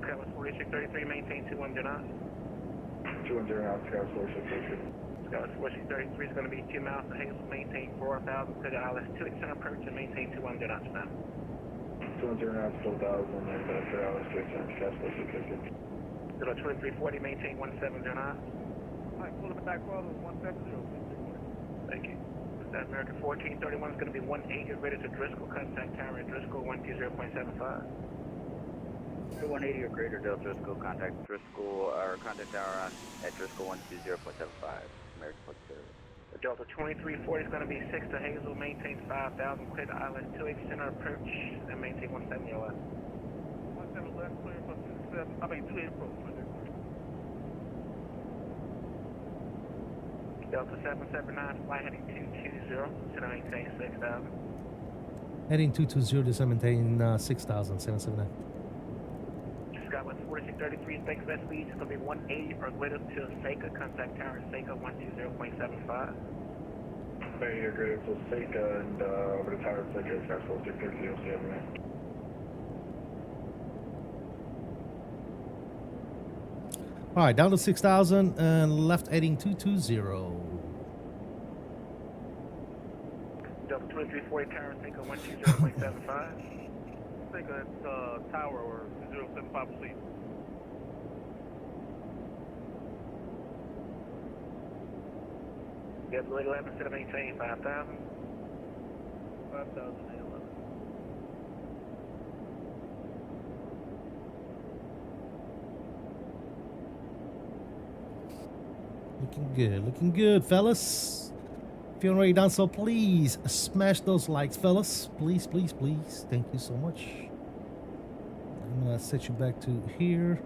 Skywest 4633, maintain 210 knots. 210 knots, Skywest 4633. Dallas 4633 is going to be 2 miles to Hazel, maintain 4,000, clear to ILS 2 center approach and maintain 210 knots now. 210 knots, 4,000, and clear ILS 2 center, transport 650. Delta 2340, maintain 170 knots. Alright, pull it back further, 170. Thank you. That American 1431 is going to be 180 rated to Driscoll, contact tower at Driscoll 120.75. 180 or greater Delta Driscoll, contact Driscoll, or contact tower at Driscoll 120.75, American 1430. The Delta 2340 is going to be 6 to Hazel, maintain 5,000, clear to ILS 2 center approach, and maintain 170 left. 170 left, clear for 28 approach. Delta 779, flight heading 220, center maintain 6,000. Heading 220 to maintain 6,000, 779. Skywest 4633, thanks best speed. It's going to be 180 or greater to Seika. Contact tower Seika 120.75. 180 or greater to Seika and over the tower Seika, transport 650, CMA. All right, down to 6,000 and left heading 220. Delta 2340, tower Seika 120.75. Seika at tower or 075 seat. Delta 11, center maintain 5,000. 5,011. Looking good, fellas. If you're already done so, please smash those likes, fellas. Please, please, please. Thank you so much. I'm gonna set you back to here.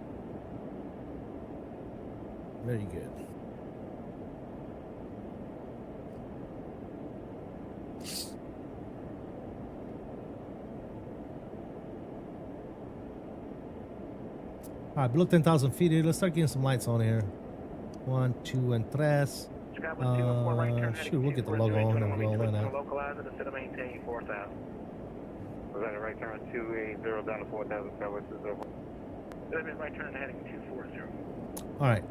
Very good. All right, below 10,000 feet here. Let's start getting some lights on here. 1, 2, and 3. Sure, we'll get the logo on and roll that out. Localize it instead of maintain 4,000. Was that a right turn 280 down to 4,000, Southwest 204? That means right turn heading 240. All right,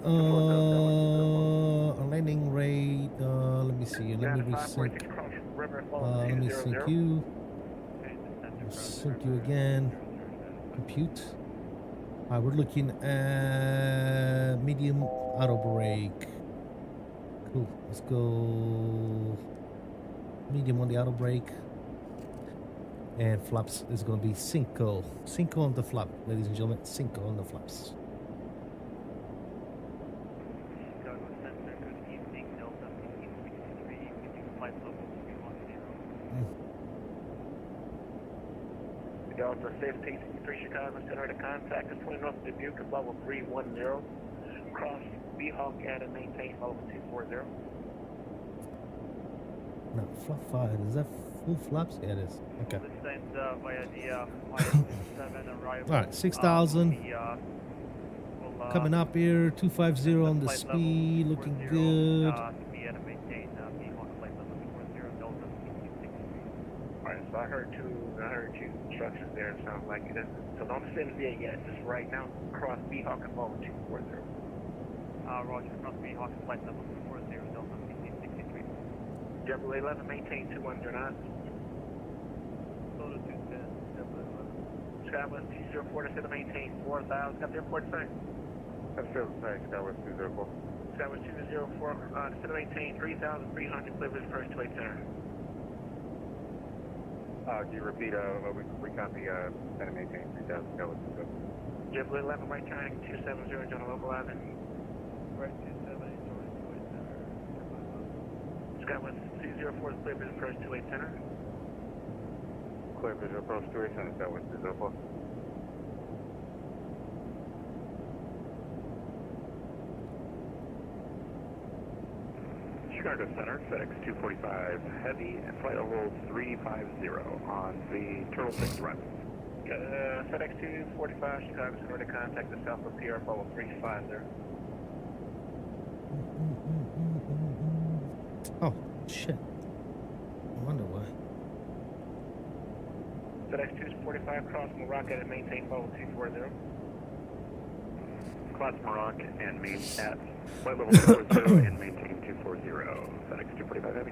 landing rate, let me see, let me resync, let me sync you, sync you again, compute. All right, we're looking at medium auto brake. Cool, let's go medium on the auto brake. And flaps is going to be Cinco. Cinco on the flap, ladies and gentlemen. Cinco on the flaps. Delta 1563 Chicago Center to contact is 20 North Dubuque at level 310. Cross Beehawk at and maintain level 240. No, flap 5. Is that full flaps? Yeah, it is. Okay. Alright, 6,000. Coming up here, 250 on the speed, looking good. Alright, so I heard two instructions there. It sounds like it. So don't send it in yet. Just right now, cross Beehawk and level 240. Roger, cross Beehawk and flight level 240, Delta 1563. Delta 11, maintain 200 knots. Delta 210, Delta 11. Skywest 204 to maintain 4,000. Got the airport sign? That's still the same, Skywest 204. Skywest 204, to maintain 3,300, clear this first 28 center. Can you repeat, we copy, center maintain 3,000, Skywest 204. Delta 11, right turning 270, John localizer. Right 270, Jordan 28 center. Skywest 204, clear this first 28 center. Clear visual approach 28 center, Skywest 204. Chicago Center, FedEx 245 Heavy, and flight level 350 on the Turtle 6 run. FedEx 245 Chicago Center to contact the South of PR level 350. Oh, shit. I wonder why. FedEx 245 cross Morocco and maintain level 240. Class Maroc and main at flight level 240 and maintain 240. FedEx 245 Heavy.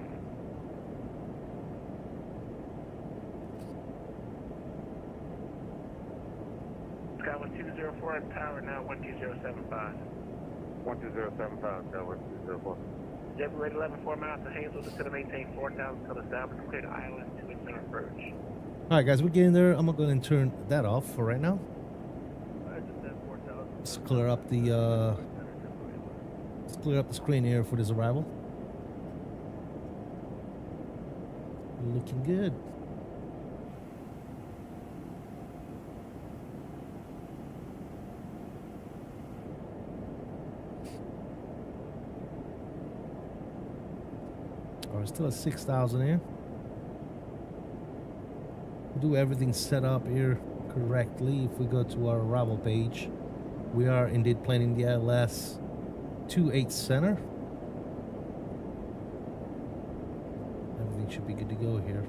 Sky 1204 at power now 12075. 12075, Sky 1204. Jet rate 11.4 miles to Hazel, descend to maintain 4,000 till established, clear to island to its center approach. Alright guys, we're getting there. I'm going to turn that off for right now. Let's clear up the screen here for this arrival. Looking good. We're still at 6,000 here. Do everything set up here correctly. If we go to our arrival page, we are indeed planning the ILS 28 center. Everything should be good to go here.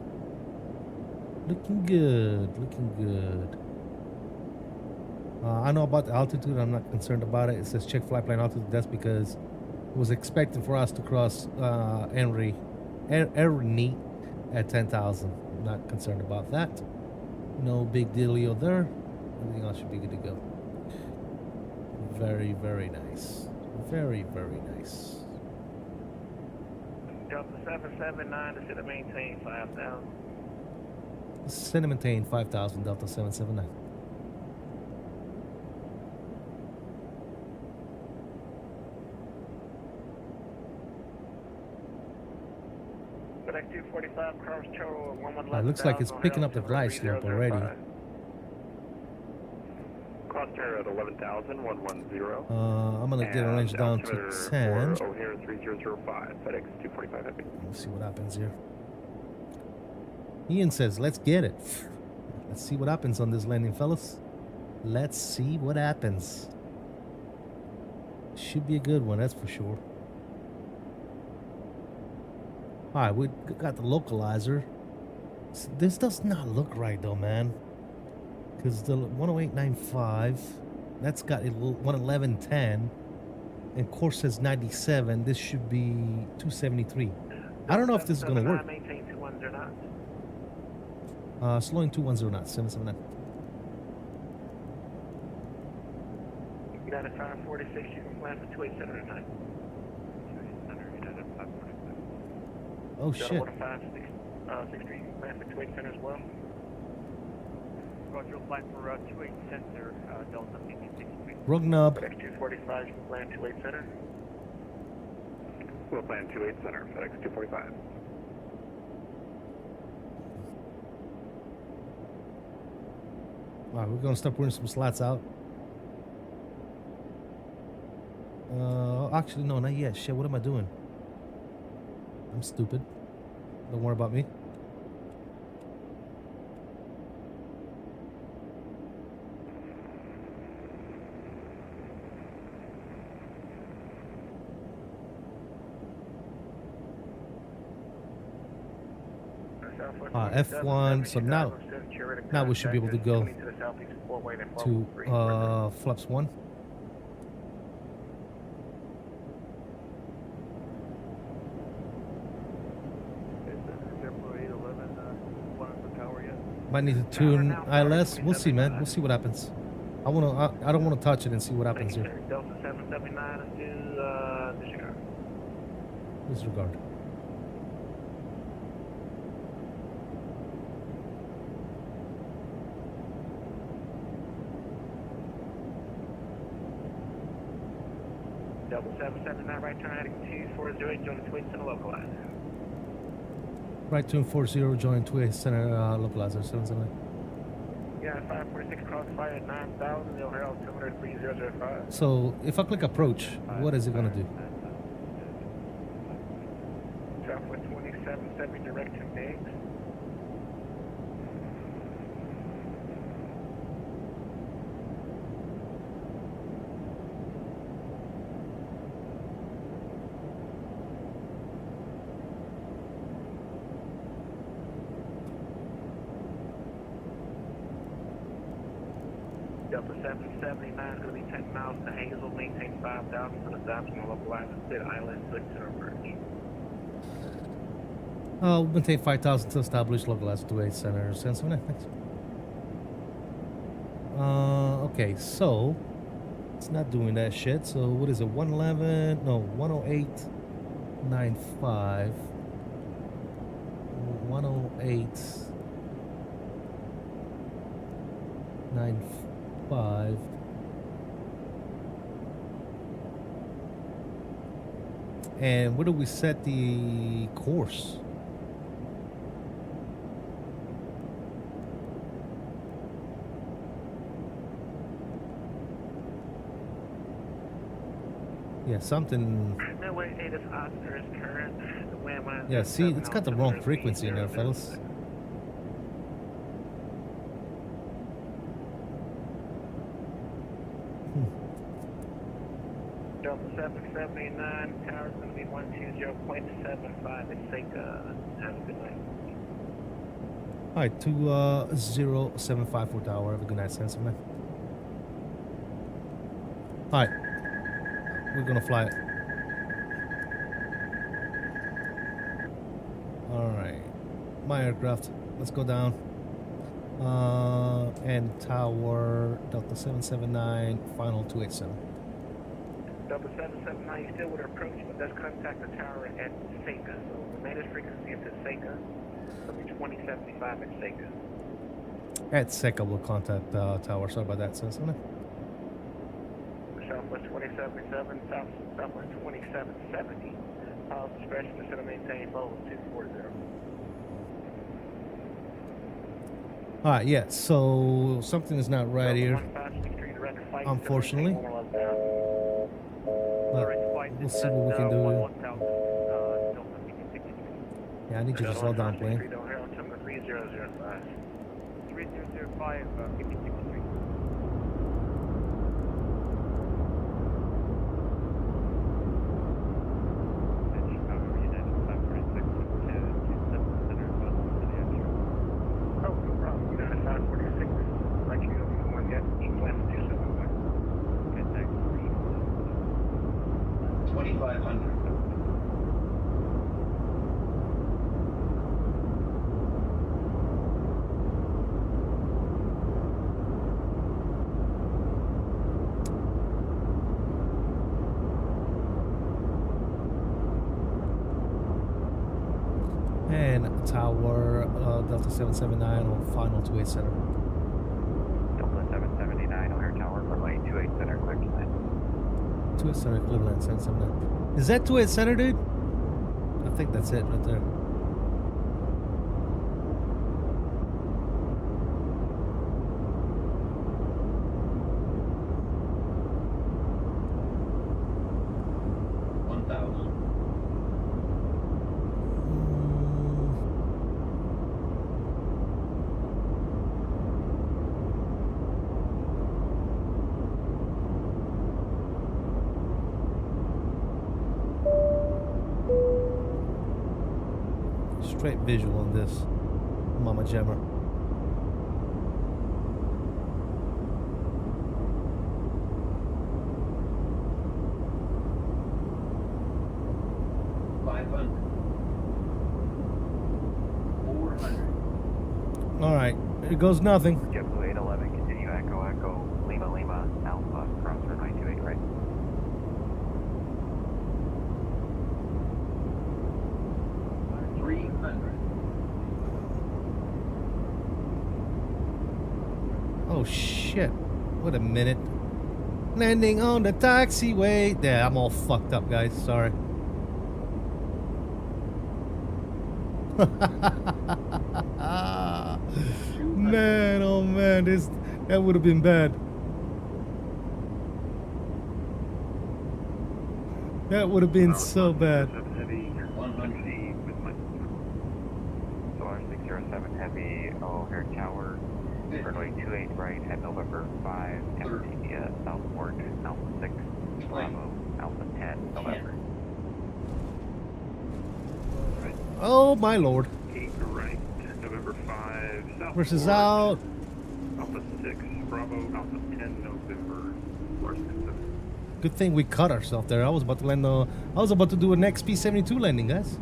Looking good, looking good. I know about the altitude. I'm not concerned about it. It says check flight plan altitude. That's because it was expecting for us to cross Henry at 10,000. I'm not concerned about that. No big dealio there. Everything else should be good to go. Very, very nice. Very, very nice. Delta 779 to sit maintain 5,000. Send and maintain 5,000, Delta 779. FedEx 245 cross total 11. It looks like it's picking up the glide slope already. Cross turn at 11,000, 110. I'm gonna get a range down to 10. O'Hare 3005, FedEx 245 Heavy. Let's see what happens here. Ian says, let's get it. Let's see what happens on this landing, fellas. Let's see what happens. Should be a good one, that's for sure. Alright, we got the localizer. This does not look right though, man. Because the 108.95, that's got a 111.10, and course says 97. This should be 273. I don't know if this is going to work. Maintain 21 knots. Slowing 210 knots, 779. United 546, you can land for 28 center tonight. United 546. Oh shit. 563, you can land for 28 center as well. Roger, flight for 28 center, Delta 56. Rogue nub. FedEx 245, you can land 28 center. We'll plan 28 center, FedEx 245. Alright, we're gonna start putting some slats out. Actually no, not yet. Shit, what am I doing? I'm stupid. Don't worry about me. F1, so now we should be able to go to flaps 1. Might need to tune ILS. We'll see, man. We'll see what happens. I don't want to touch it and see what happens here. Delta 779 to disregard. Disregard. Delta 779, right turn heading 240, join the twin center localizer. Right turn 40, join twin center localizer 779. Yeah, 546 cross fire at 9,000, the O'Hare altimeter 3005. So if I click approach, what is it gonna do? Southwest 2770 direct to Diggs. Delta 779 is going to be 10 miles to Hazel, maintain 5,000 for the stops on the localized Spit Island, 6 center approach. We'll maintain 5,000 to establish localized 28 center. Send some thanks. Okay, so it's not doing that shit. So what is it? 111? No, 108.95. 108.95. And where do we set the course? Yeah, something. Midway 8 is Oscar is current. The wind minus Yeah, see, it's got the wrong frequency in there, fellas. Delta 779, tower's going to be 120.75 at Seika. Have a good night. Alright, 2075 for tower. Have a good night, Sensor Man. Alright. We're gonna fly it. Alright. My aircraft. Let's go down. And tower Delta 779, final 287. Delta 779, you still would approach, but does contact the tower at Seika. So the latest frequency is at Seika. It'll be 2075 at Seika. At Seika, we'll contact the tower. Sorry about that, Sensor Man. Southwest 2077, Southwest 2770. Pause discretion to center maintain bold 240. Alright, yeah, so something is not right here. Unfortunately. But we'll see what we can do. Yeah, I need you to slow down, plane. 3005. 3005, 56 And tower Delta 779 on final 28 center. Delta 779, O'Hare Tower, runway 28 center, clear to land. 28 center equivalent, 779. Is that 28 center, dude? I think that's it right there. Straight visual on this, Mama Jammer. All right, here goes nothing. JetBlue 811, continue Echo Echo, Lima Lima, Alpha, cross runway 28 right. Oh shit! Wait a minute. Landing on the taxiway. Yeah, I'm all fucked up, guys. Sorry. Man, oh man, that would have been bad. That would have been so bad. Solar 607 Heavy, O'Hare Tower, runway 28 right at November 5, empty southport, Alpha 6, Bravo, Alpha 10, November. Oh my lord. 8 right, November 5, south. Versus out. Alpha 6, Bravo, Alpha 10, November, Washington. Good thing we cut ourselves there. I was about to land I was about to do an XP-72 landing, guys.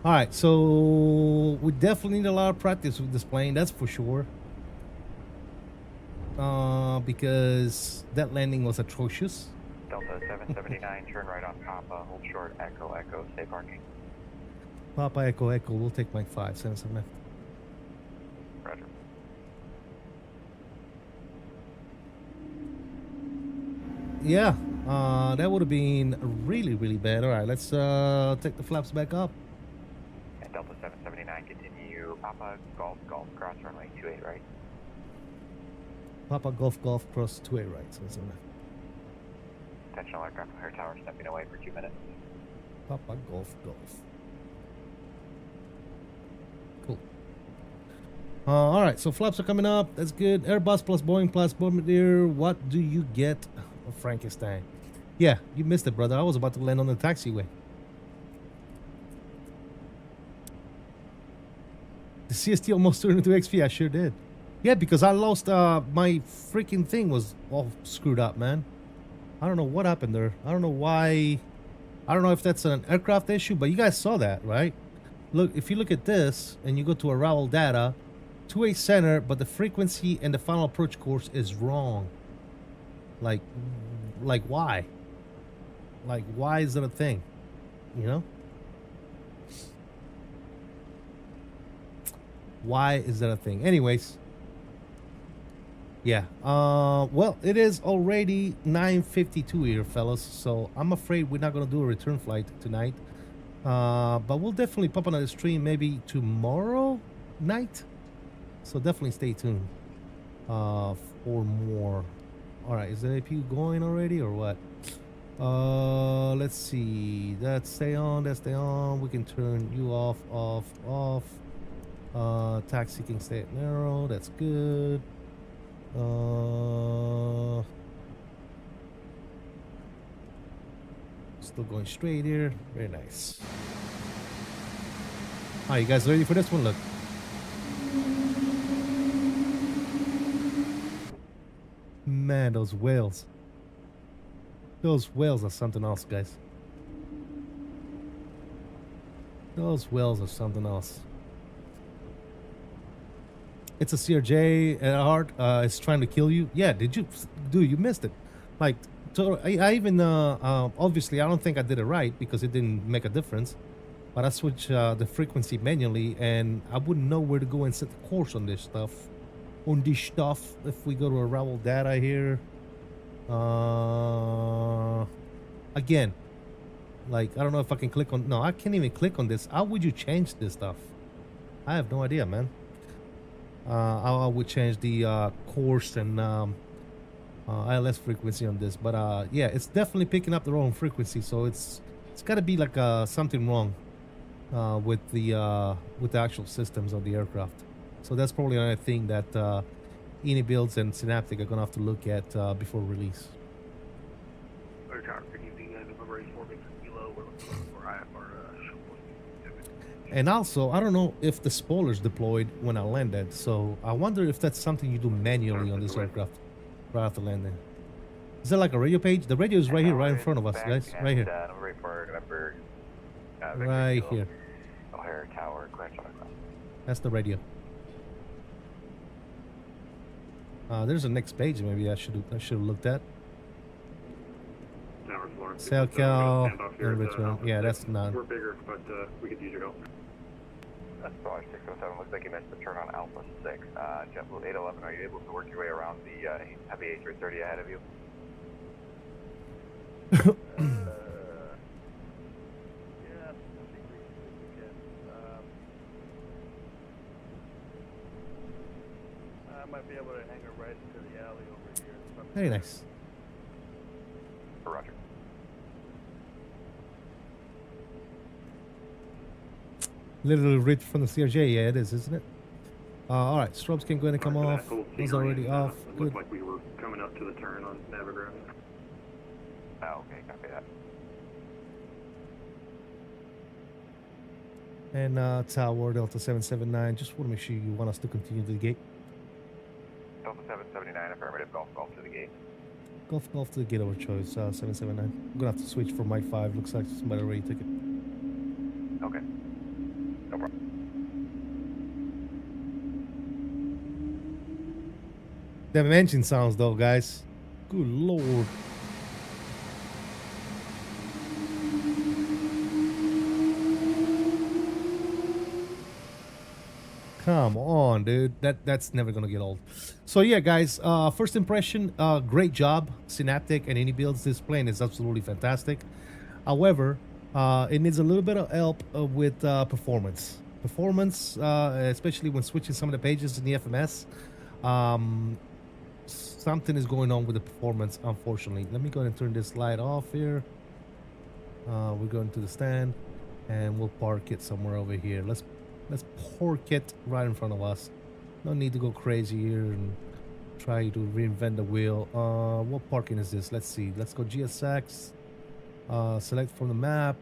All right, so we definitely need a lot of practice with this plane, that's for sure. Because that landing was atrocious. Delta 779, turn right on Papa, hold short, Echo, Echo, stay parking. Papa Echo Echo, we'll take Mike 5, 779. Roger. Yeah, that would have been really, really bad. All right, let's take the flaps back up. And Delta 779, continue Papa, Golf, Golf, cross runway 28 right. Papa Golf Golf cross 2A right, 779. Attentional aircraft from Air Tower, stepping away for 2 minutes. Papa Golf Golf. Cool. All right, so flaps are coming up. That's good. Airbus plus Boeing plus Bombardier. What do you get, Frankenstein? Yeah, you missed it, brother. I was about to land on the taxiway. The CST almost turned into XP. I sure did. Yeah, because I lost my freaking thing was all screwed up, man. I don't know what happened there. I don't know why. I don't know if that's an aircraft issue, but you guys saw that, right? Look, if you look at this and you go to arrival data, 2A center, but the frequency and the final approach course is wrong. Like why? Like, why is that a thing? You know? Why is that a thing? Anyways. Yeah. Well, it is already 9:52 here, fellas. So I'm afraid we're not going to do a return flight tonight. But we'll definitely pop on the stream maybe tomorrow night. So definitely stay tuned for more. All right, is the APU going already or what? Let's see. That stay on. That stay on. We can turn you off, off, off. Taxi can stay at narrow. That's good. Still going straight here. Very nice. Are you guys ready for this one? Look. Man, those whales. Those whales are something else, guys. Those whales are something else. It's a CRJ at heart. It's trying to kill you. Yeah, did you? Dude, you missed it. Like, I even, obviously, I don't think I did it right because it didn't make a difference. But I switched the frequency manually, and I wouldn't know where to go and set the course on this stuff. If we go to arrival data here. Again, like, I don't know if I can click on... No, I can't even click on this. How would you change this stuff? I have no idea, man. I would change the course and ILS frequency on this, but yeah, it's definitely picking up the wrong frequency, so it's got to be like something wrong with the actual systems of the aircraft. So that's probably another thing that iniBuilds and Synaptic are gonna have to look at before release. And also, I don't know if the spoilers deployed when I landed, so I wonder if that's something you do manually on this aircraft right after landing. Is that like a radio page? The radio is right here, right in front of us, guys. Right here. Right here. O'Hare Tower, that's the radio. There's a next page maybe I should have looked at. Sail cal and return. Yeah, that's none. We're bigger, but we could use your help. Star 607, looks like you missed the turn on Alpha 6. JetBlue 811, are you able to work your way around the heavy A330 ahead of you? Yeah, I think we can. I might be able to hang her right into the alley over here. Very nice. Roger. Little rich from the CRJ, yeah, it is, isn't it? All right, strobes can go ahead and come off. It's already off. Good. Looked like we were coming up to the turn on Navigraph. Oh, okay, copy that. And Tower Delta 779. Just want to make sure you want us to continue to the gate. Delta 779, affirmative, Golf to the gate. Golf to the gate over choice, 779. I'm gonna have to switch for Mike 5. Looks like somebody already took it. Okay. No problem. Them engine sounds though, guys. Good lord. Come on, dude. That's never gonna get old. So yeah, guys. First impression. Great job, Synaptic and iniBuilds. This plane is absolutely fantastic. However, it needs a little bit of help with performance. Performance, especially when switching some of the pages in the FMS. Something is going on with the performance, unfortunately. Let me go ahead and turn this light off here. We're going to the stand, and we'll park it somewhere over here. Let's park it right in front of us. No need to go crazy here and try to reinvent the wheel. What parking is this? Let's see. Let's go GSX. Select from the map,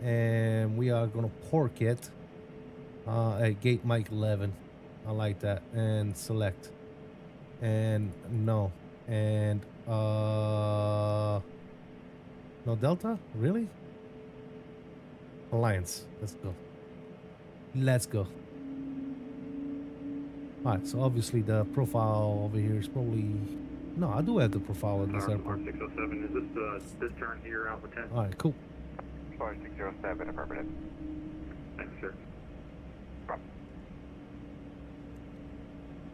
and we are gonna park it at gate Mike 11. I like that. And select. And no. And no Delta? Really? Alliance. Let's go. Let's go. Alright, so obviously the profile over here is probably... No, I do have the profile in this airport. 607, is this turn here, Alpha 10? Alright, cool. 607, affirmative. Thanks, sir.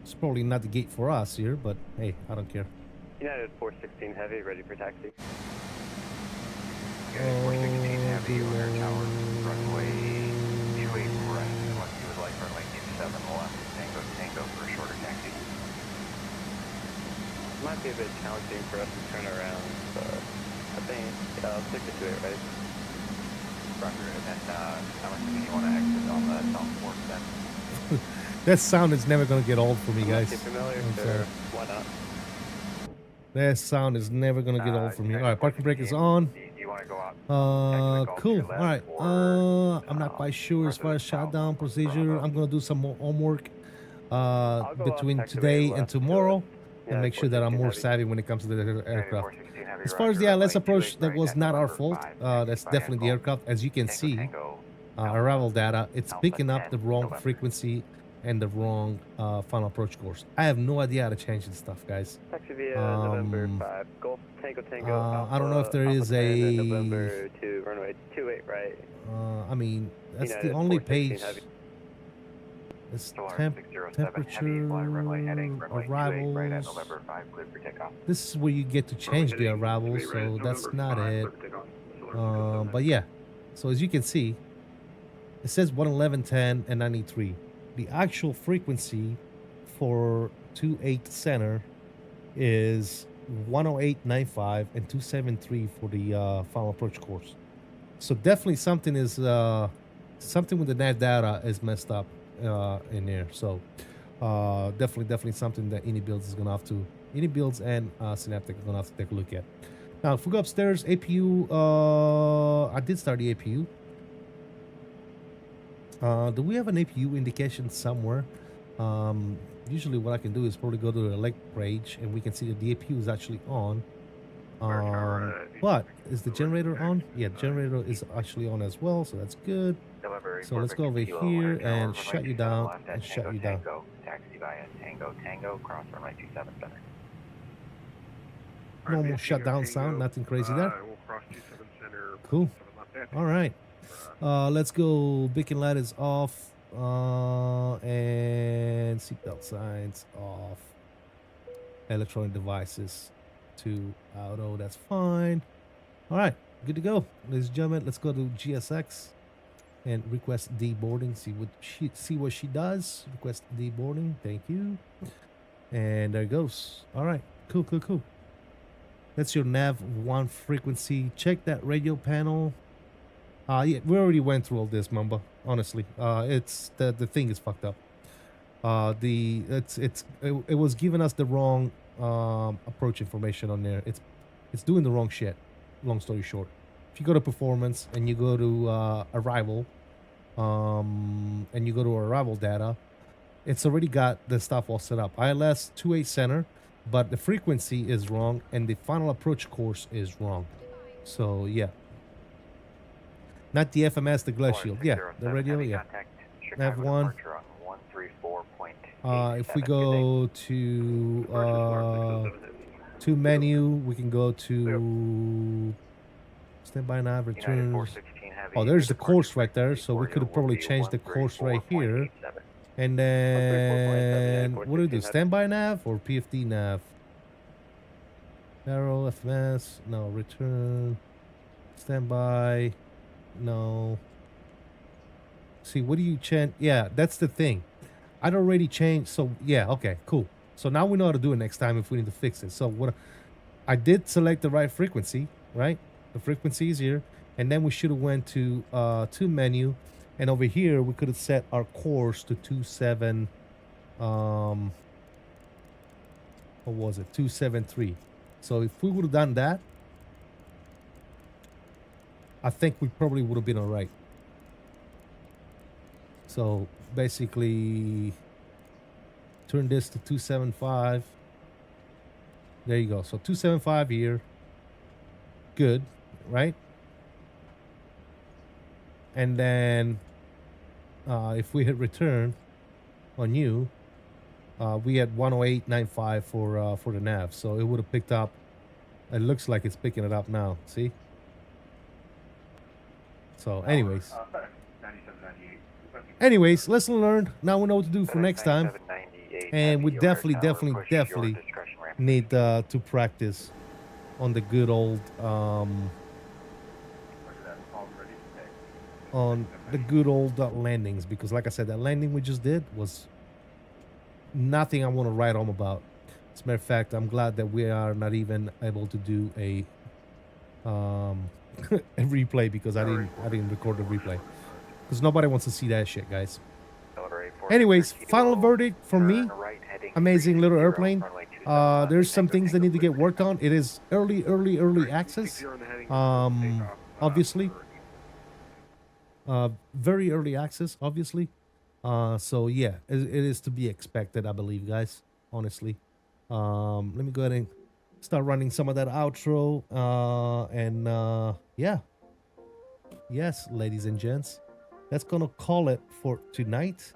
It's probably not the gate for us here, but hey, I don't care. United 416 Heavy, ready for taxi. United 416 Heavy, we're tower, runway 28 right, unless you would like runway 87 left, Tango for a shorter taxi. Might be a bit challenging for us to turn around, but I think I'll stick to it, right? Roger, and then I'm assuming you want to exit on the South Fork then? That sound is never gonna get old for me, guys. Familiar, I'm sir. sorry. Why not? That sound is never gonna get old for me. Alright, parking brake is on. You want to go out? Cool. Alright. I'm not quite sure as far as shutdown procedure. I'm gonna do some more homework between today and tomorrow and make sure that I'm more savvy when it comes to the aircraft. As far as the ILS approach, that was not our fault. That's definitely the aircraft. As you can see, arrival data, it's picking up the wrong frequency and the wrong final approach course. I have no idea how to change this stuff, guys. Taxi via November 5, Golf Tango Alpha, I don't know if there is a... November 2, runway 28 right. I mean, that's United the only 416 page. Heavy. It's 607 temperature, heavy, fly runway heading, runway 28 right at arrivals. November 5, cleared for takeoff. This is where you get to change the arrivals, so that's not it. But yeah, so as you can see, it says 111.10 and 93. The actual frequency for 28 center is 108.95 and 273 for the final approach course. So definitely something is something with the nav data is messed up in there. So definitely something that iniBuilds is gonna have to iniBuilds and Synaptic are gonna have to take a look at. Now if we go upstairs, APU, I did start the APU. Do we have an APU indication somewhere? Usually what I can do is probably go to the elect page and we can see that the APU is actually on. But is the generator on? Yeah, generator is actually on as well, so that's good. So let's go over here and shut you down and shut you down. Taxi via Tango, cross runway 27 center. Normal shutdown sound, nothing crazy there. We'll cross 27 center. Cool. All right. Let's go. Beacon light is off. And seatbelt signs off. Electronic devices to auto. That's fine. All right. Good to go. Ladies and gentlemen, let's go to GSX and request deboarding. See what she does. Request deboarding. Thank you. And there it goes. All right. Cool. That's your nav 1 frequency. Check that radio panel. Yeah, we already went through all this, Mamba. Honestly, it's the thing is fucked up. It was giving us the wrong approach information on there. It's doing the wrong shit. Long story short, if you go to performance and you go to arrival, and you go to arrival data, it's already got the stuff all set up. ILS 28 center, but the frequency is wrong and the final approach course is wrong. So yeah, not the FMS, the glass shield. Yeah, the radio. Yeah, Nav1. If we go to menu, we can go to standby nav returns. Oh, there's the course right there. So we could have probably changed the course right here. And then what do we do? Standby nav or PFD nav? Arrow FMS. No, return. Standby. No. See, what do you change? Yeah, that's the thing. I'd already changed. So yeah, okay, cool. So now we know how to do it next time if we need to fix it. So what I did select the right frequency, right? The frequency is here. And then we should have went to menu. And over here, we could have set our course to 27, what was it? 273. So if we would have done that, I think we probably would have been all right. So basically, turn this to 275. There you go. So 275 here. Good, right? And then if we hit return on you, we had 108.95 for the nav. So it would have picked up. It looks like it's picking it up now. See? So anyways. Anyways, lesson learned. Now we know what to do for next time. And we definitely need to practice on the good old landings, because like I said, that landing we just did was nothing I want to write home about. As a matter of fact, I'm glad that we are not even able to do a replay, because I didn't record the replay, because nobody wants to see that shit, guys. Anyways, final verdict from me. Amazing little airplane. There's some things that need to get worked on. It is early access. Obviously. Very early access, obviously. So yeah, it is to be expected, I believe, guys. Honestly. Let me go ahead and start running some of that outro. Yeah. Yes, ladies and gents. That's gonna call it for tonight.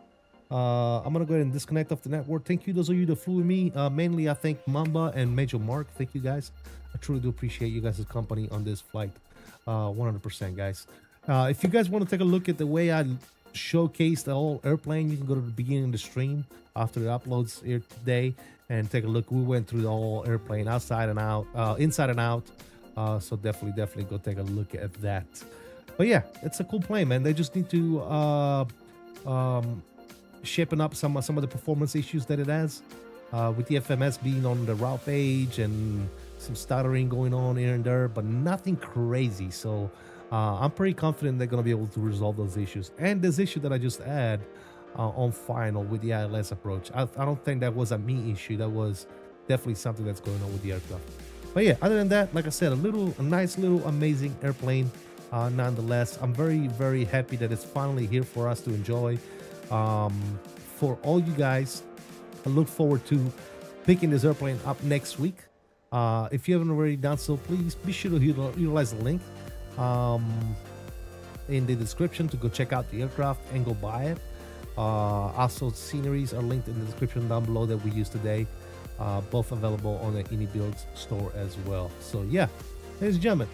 I'm gonna go ahead and disconnect off the network. Thank you, those of you that flew with me. Mainly I thank Mamba and Major Mark. Thank you guys. I truly do appreciate you guys' company on this flight. 100%, guys. If you guys want to take a look at the way I showcased the whole airplane, you can go to the beginning of the stream after the uploads here today and take a look. We went through the whole airplane outside and out, inside and out. So definitely go take a look at that. But yeah, it's a cool plane, man. They just need to shaping up some of the performance issues that it has, with the FMS being on the route page and some stuttering going on here and there, but nothing crazy. So I'm pretty confident they're going to be able to resolve those issues. And this issue that I just had on final with the ILS approach, I don't think that was a me issue. That was definitely something that's going on with the aircraft. But yeah, other than that, like I said, a nice little amazing airplane. Nonetheless, I'm very happy that it's finally here for us to enjoy. For all you guys, I look forward to picking this airplane up next week. If you haven't already done so, please be sure to utilize the link in the description to go check out the aircraft and go buy it. Also, sceneries are linked in the description down below that we used today, both available on the iniBuilds store as well. So yeah, ladies and gentlemen,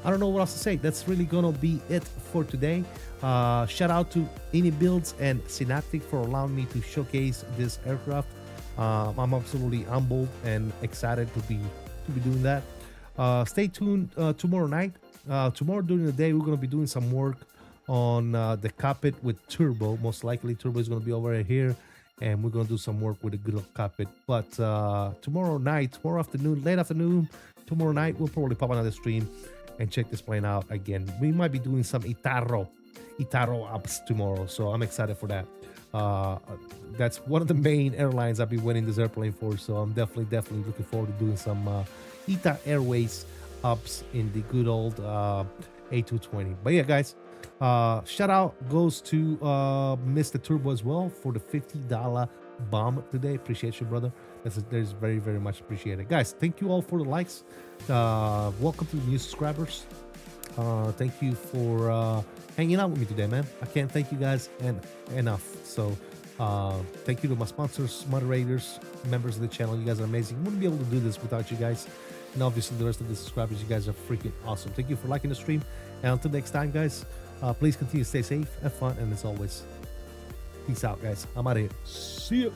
I don't know what else to say. That's really gonna be it for today. Shout out to iniBuilds and Synaptic for allowing me to showcase this aircraft. I'm absolutely humbled and excited to be doing that. Stay tuned tomorrow night. Tomorrow during the day, we're gonna be doing some work on the cockpit with turbo. Most likely, turbo is gonna be over here, and we're gonna do some work with the good old cockpit. But tomorrow night, late afternoon, tomorrow night, we'll probably pop another stream and check this plane out again. We might be doing some Itaro ups tomorrow, so I'm excited for that. That's one of the main airlines I've been winning this airplane for, so I'm definitely looking forward to doing some ITA Airways ups in the good old A220. But yeah, guys, Shout out goes to Mr. Turbo as well for the $50 bomb today. Appreciate you, brother. That's very, very much appreciated. Guys, thank you all for the likes. Welcome to the new subscribers. Thank you for hanging out with me today, man. I can't thank you guys enough. So thank you to my sponsors, moderators, members of the channel. You guys are amazing. Wouldn't be able to do this without you guys. And obviously the rest of the subscribers, you guys are freaking awesome. Thank you for liking the stream. And until next time, guys, please continue to stay safe, have fun, and as always, peace out, guys. I'm out of here. See ya.